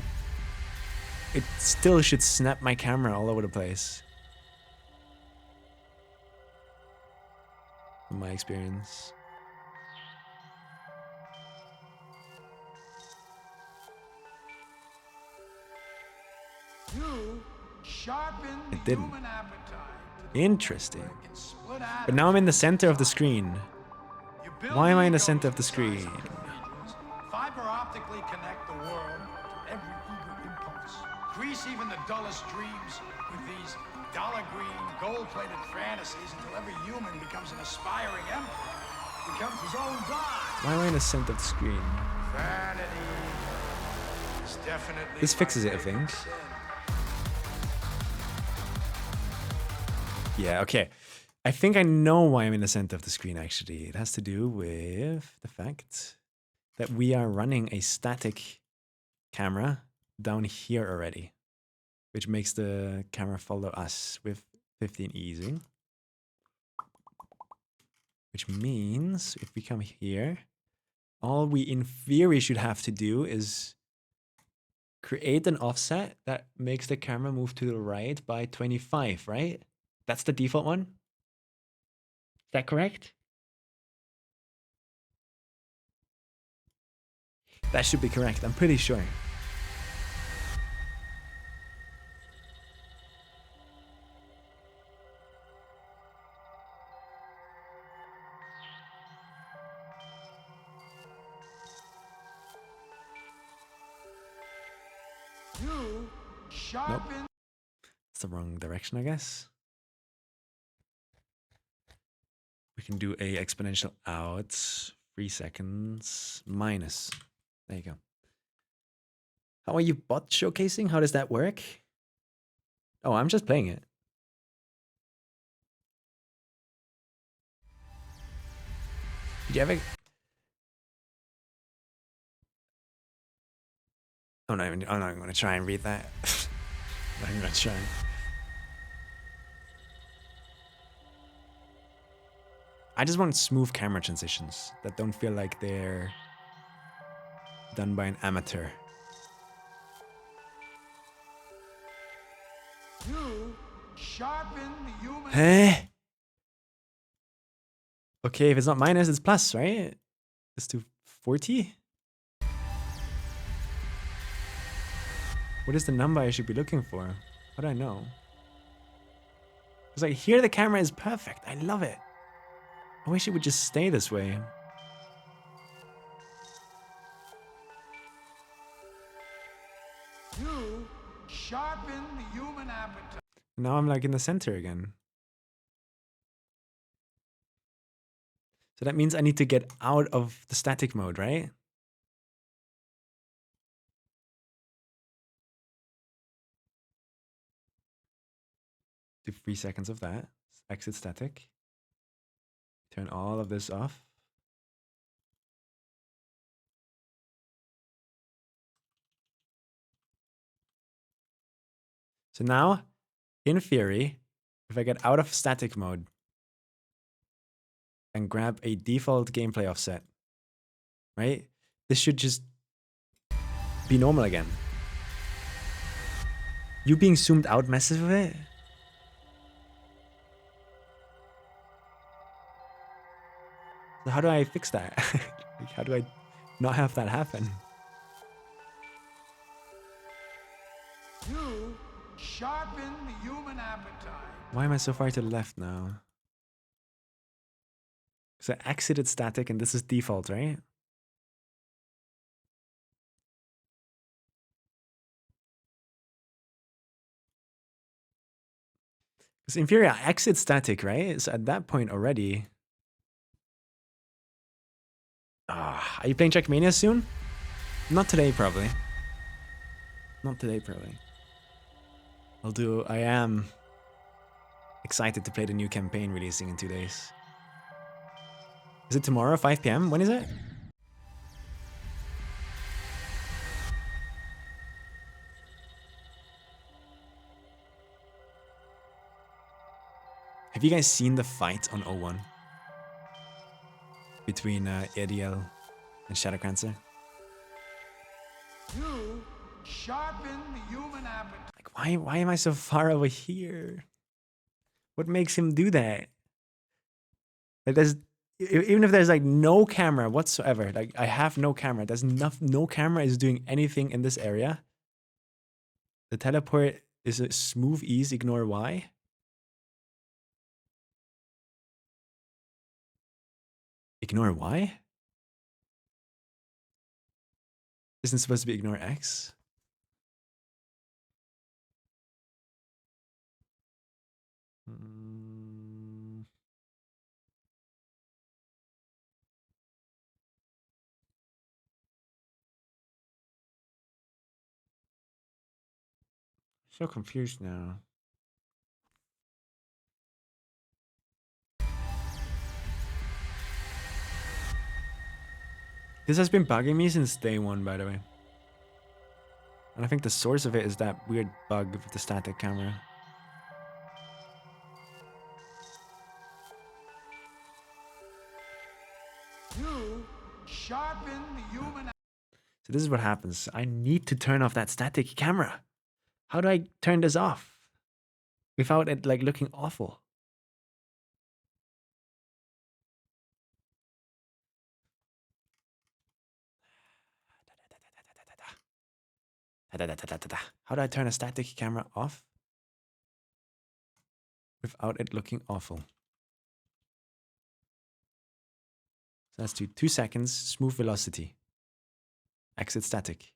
It still should snap my camera all over the place. From my experience. You sharpen the It didn't. human appetite to the Interesting. point where it can split But now I'm in the atoms center of the inside. screen. You build Why am I in the egos center of the the size screen? of cathedrals, fiber optically connect the world to every eager impulse. Grease even the dullest dreams with these dollar green, gold-plated fantasies until every human becomes an aspiring emperor, becomes his own god. Why am I in the center of the screen? Vanity is definitely This fixes my it, I think. favorite sin. Yeah, okay. I think I know why I'm in the center of the screen, actually. It has to do with the fact that we are running a static camera down here already, which makes the camera follow us with 15 easing. Which means if we come here, all we in theory should have to do is create an offset that makes the camera move to the right by 25, right? That's the default one? Is that correct? That should be correct, I'm pretty sure. You sharpen. It's the wrong direction, I guess. We can do a exponential out, 3 seconds, minus. There you go. How are you bot showcasing? How does that work? Oh, I'm just playing it. Did you ever... I'm not even going to try and read that. I'm not even going to try. I just want smooth camera transitions that don't feel like they're done by an amateur. You sharpen the human. Huh? Okay, if it's not minus, it's plus, right? Let's do 40. What is the number I should be looking for? How do I know? Because like here the camera is perfect. I love it. I wish it would just stay this way. You sharpen the human appetite. Now I'm like in the center again. So that means I need to get out of the static mode, right? Do 3 seconds of that. Exit static. Turn all of this off. So now, in theory, if I get out of static mode and grab a default gameplay offset, right? This should just be normal again. You being zoomed out messes with it? So how do I fix that? Like, how do I not have that happen? You sharpen the human appetite. Why am I so far to the left now? So I exited static and this is default, right? Because in theory, I exit static, right? So at that point already. Are you playing Trackmania soon? Not today, probably. Not today, probably. Although I am excited to play the new campaign releasing in 2 days. Is it tomorrow, 5 p.m.? When is it? Have you guys seen the fight on O1? Between Ariel and Shadowcrancer? You sharpen the human appetite. Like, why am I so far over here? What makes him do that? Like, even if there's like no camera whatsoever, like I have no camera, there's no camera is doing anything in this area. The teleport is a smooth ease, ignore Y. Ignore Y? Isn't supposed to be ignore X? So confused now. This has been bugging me since day one, by the way. And I think the source of it is that weird bug with the static camera. You sharpen the human. So this is what happens. I need to turn off that static camera. How do I turn this off without it like looking awful? How do I turn a static camera off without it looking awful? So let's do 2 seconds, smooth velocity. Exit static.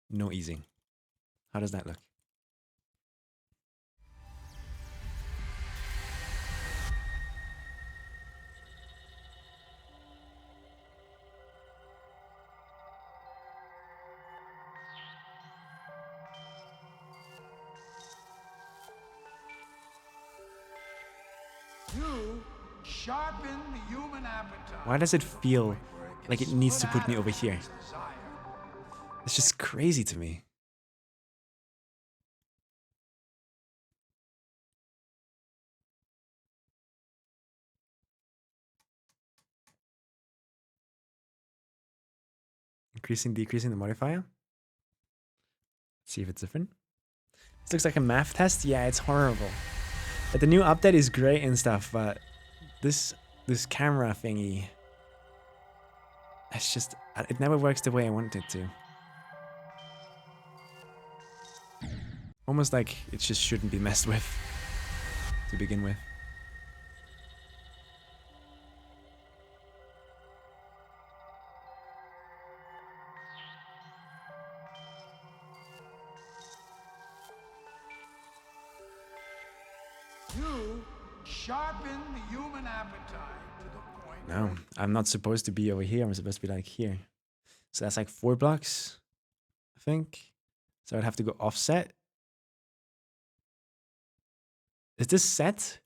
No easing. How does that look? You sharpen the human appetite. Why does it feel like it needs to put me over here? It's just crazy to me. Increasing, decreasing the modifier. Let's see if it's different. This looks like a math test. Yeah, it's horrible. But the new update is great and stuff, but this camera thingy, it's just, it never works the way I want it to. Almost like it just shouldn't be messed with to begin with. You sharpen the human appetite to the point. No, I'm not supposed to be over here. I'm supposed to be like here. So that's like 4 blocks, I think. So I'd have to go offset. Is this set?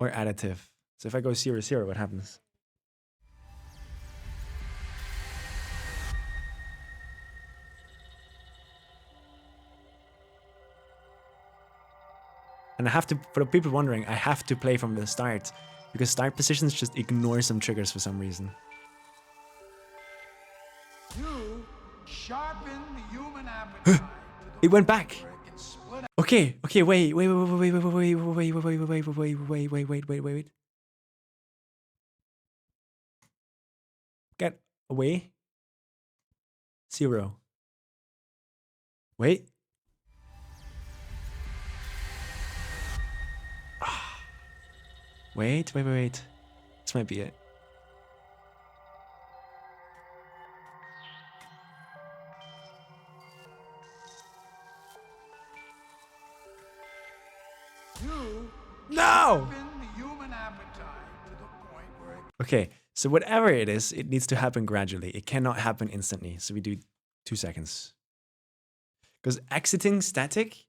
or additive. So if I go 0, 0, what happens? And I have to, for the people wondering, I have to play from the start because start positions just ignore some triggers for some reason. You sharpen the human appetite. It went back. Okay, okay, wait. Get away. 0. Wait. Wait. This might be it. No! Okay, so whatever it is, it needs to happen gradually. It cannot happen instantly. So we do 2 seconds. Because exiting static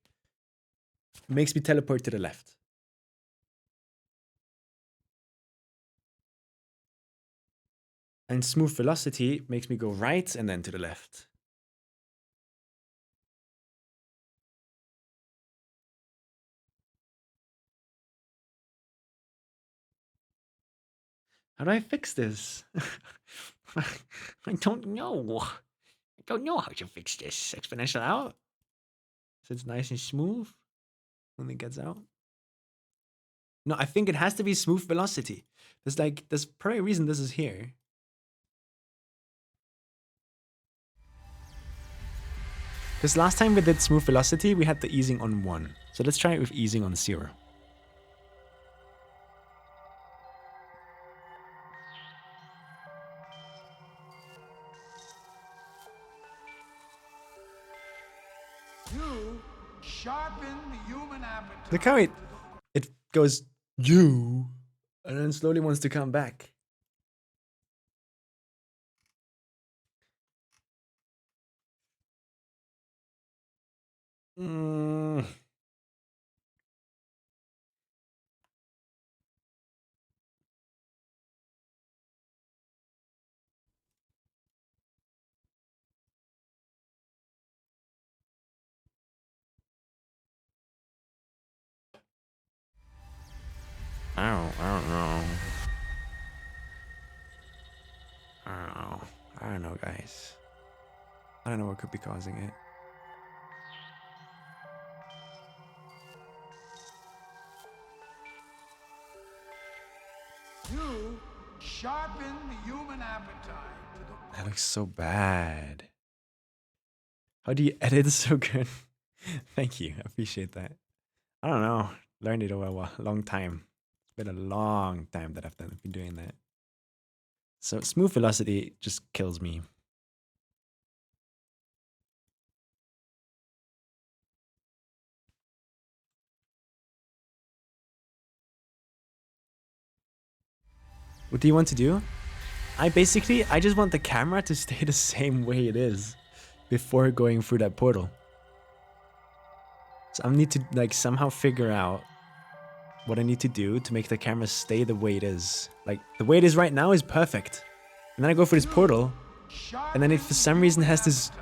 makes me teleport to the left. And smooth velocity makes me go right and then to the left. How do I fix this? I don't know. I don't know how to fix this. Exponential out. So it's nice and smooth when it gets out. No, I think it has to be smooth velocity. There's probably a reason this is here. Because last time we did smooth velocity, we had the easing on 1. So let's try it with easing on 0. You sharpen the human appetite. Look how it goes you and then slowly wants to come back. I don't know. I don't know, guys. I don't know what could be causing it. You sharpen the human appetite. That looks so bad. How do you edit so good? Thank you. I appreciate that. I don't know. Learned it over a long time. It's been a long time that I've been doing that. So smooth velocity just kills me. What do you want to do? I just want the camera to stay the same way it is before going through that portal. So I need to like somehow figure out what I need to do to make the camera stay the way it is. Like the way it is right now is perfect. And then I go for this portal and then it for some reason has this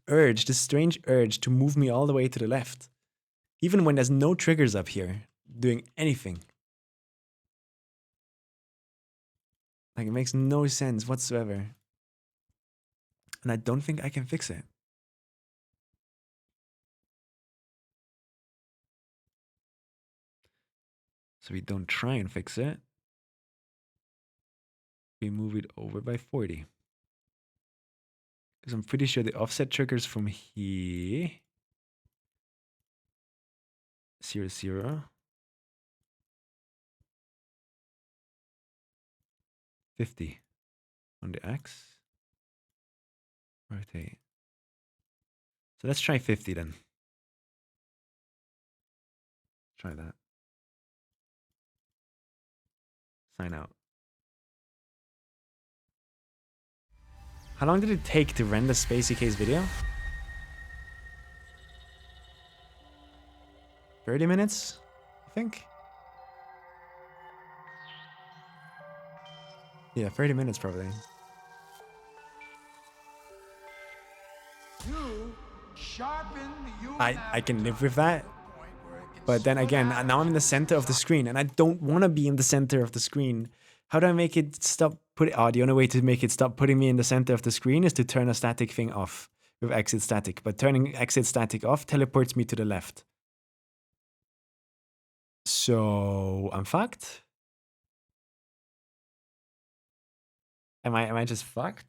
urge, this strange urge to move me all the way to the left. Even when there's no triggers up here doing anything. Like it makes no sense whatsoever. And I don't think I can fix it. So we don't try and fix it. We move it over by 40. Because I'm pretty sure the offset triggers from here. 0, 0. 50 on the X. Rotate. So let's try 50 then. Try that. Sign out. How long did it take to render Spacey K's video? 30 minutes, I think. Yeah, 30 minutes probably. You sharpen the human I can live with appetite that. to the point where it can But then split again, atoms now I'm in the with its center of the desire. screen and I don't want to be in the center of the screen. How do I make it stop the only way to make it stop putting me in the center of the screen is to turn a static thing off with exit static. But turning exit static off teleports me to the left. So I'm fucked? Am I just fucked?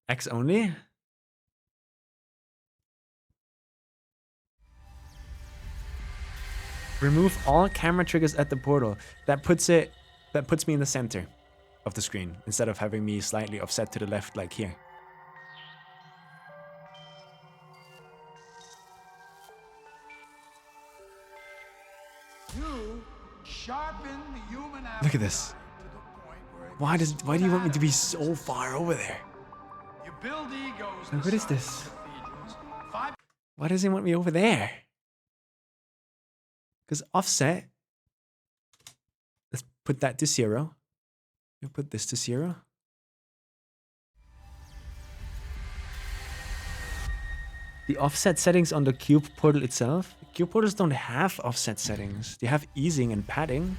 X only? Remove all camera triggers at the portal. That puts me in the center of the screen instead of having me slightly offset to the left like here. You sharpen the human Look at this. appetite to the point where it Why can do you split want me to be atoms so with its far desire. over there? You build egos And the what is size this? of cathedrals. Five Why does he want me over there? Because offset, let's put that to 0. We'll put this to 0. The offset settings on the cube portal itself. Cube portals don't have offset settings. They have easing and padding.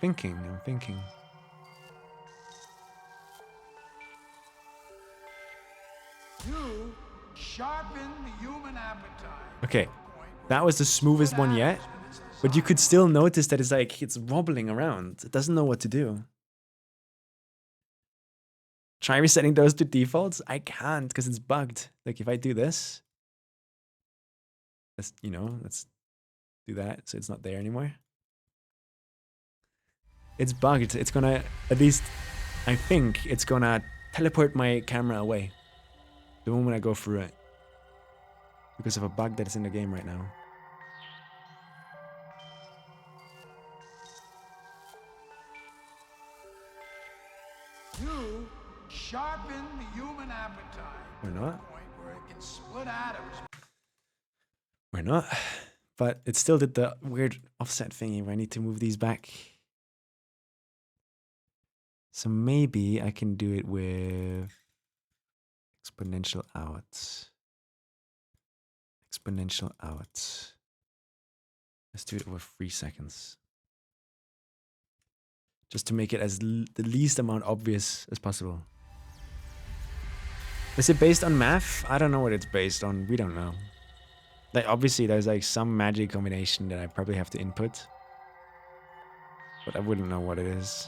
I'm thinking. You sharpen the human appetite. Okay, that was the smoothest one yet. But you could still notice that it's wobbling around. It doesn't know what to do. Try resetting those to defaults. I can't because it's bugged. Like if I do this, let's do that so it's not there anymore. It's bugged. It's gonna, at least I think it's gonna teleport my camera away the moment I go through it because of a bug that is in the game right now. You sharpen the human appetite Or to the not. point where it can split atoms. Or not. But it still did the weird offset thingy where I need to move these back. So maybe I can do it with exponential out. Exponential out. Let's do it over 3 seconds. Just to make it as the least amount obvious as possible. Is it based on math? I don't know what it's based on. We don't know. Like obviously there's like some magic combination that I probably have to input. But I wouldn't know what it is.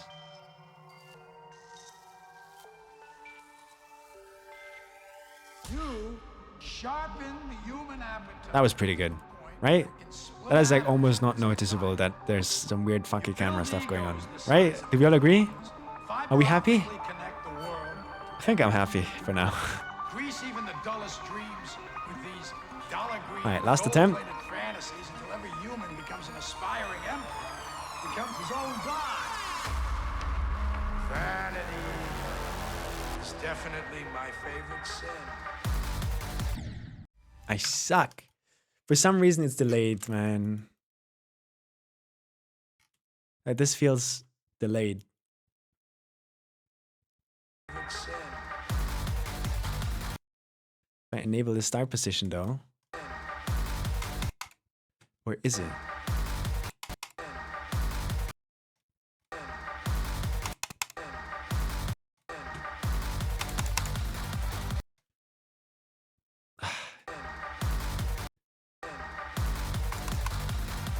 You sharpen the human appetite. That was pretty good, right? That is like almost not noticeable that there's some weird funky camera stuff going on, right? Do we all agree? Are we happy? I think I'm happy for now. Grease even the dullest dreams with these dollar-green, All right, last attempt. gold-plated fantasies until every human becomes an aspiring emperor, becomes his own god. Vanity is definitely my favorite sin. I suck. For some reason it's delayed, man. Like, this feels delayed. Favorite sin. I enable the start position though. Or is it?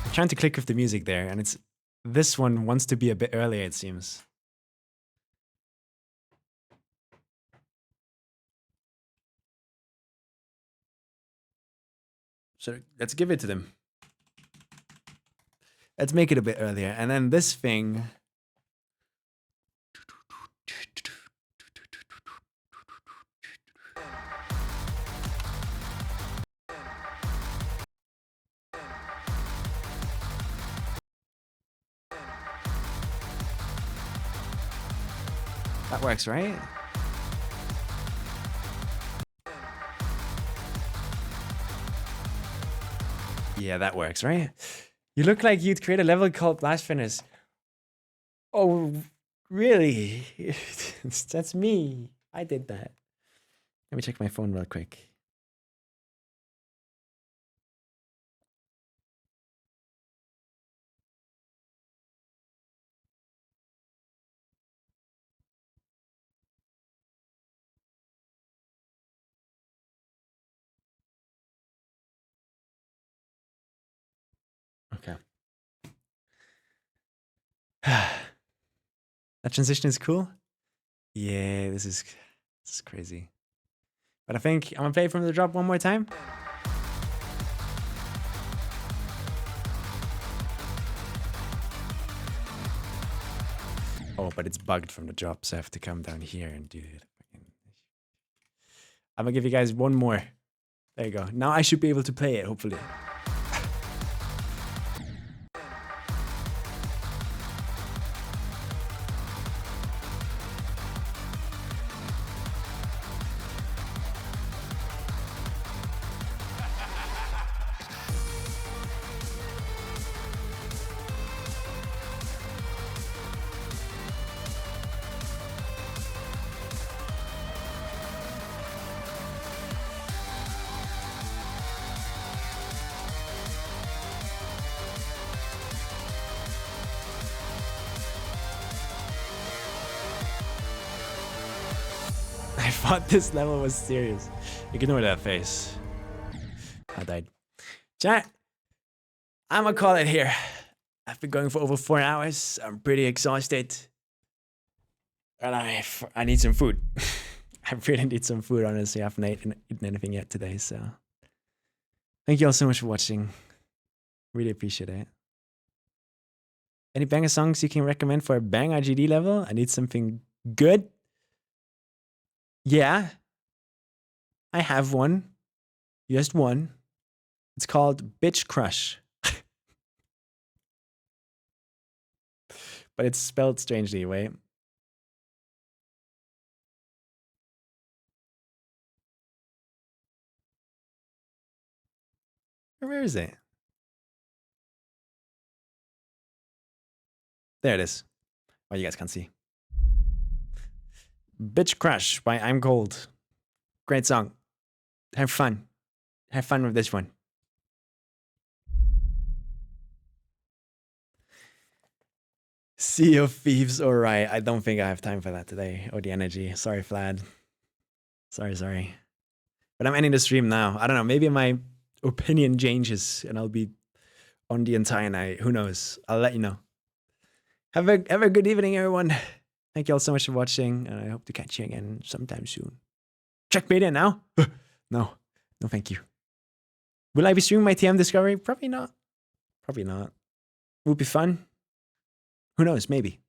I'm trying to click with the music there, and this one wants to be a bit earlier, it seems. So let's give it to them. Let's make it a bit earlier. And then this thing. That works, right? Yeah, that works, right? You look like you'd create a level called Blast Furnace. Oh, really? That's me. I did that. Let me check my phone real quick. Okay. That transition is cool. Yeah, this is crazy. But I think I'm gonna play from the drop one more time. Oh, but it's bugged from the drop, so I have to come down here and do it. I'm gonna give you guys one more. There you go. Now I should be able to play it, hopefully. I thought this level was serious. Ignore that face. I died. Chat, I'm gonna call it here. I've been going for over 4 hours. I'm pretty exhausted. And I need some food. I really need some food, honestly. I haven't eaten anything yet today, so. Thank you all so much for watching. Really appreciate it. Any banger songs you can recommend for a bang IGD level? I need something good. Yeah. I have one. Just one. It's called Bitch Crush. But it's spelled strangely, wait. Where is it? There it is. Oh, you guys can't see. Bitch Crush by I'm Gold. Great song. Have fun. Have fun with this one. Sea of Thieves, alright. I don't think I have time for that today. Or the energy. Sorry, Vlad. Sorry. But I'm ending the stream now. I don't know. Maybe my opinion changes and I'll be on the entire night. Who knows? I'll let you know. Have a good evening, everyone. Thank you all so much for watching, and I hope to catch you again sometime soon. Check Beta now? No, thank you. Will I be streaming my TM Discovery? Probably not. Would be fun. Who knows? Maybe.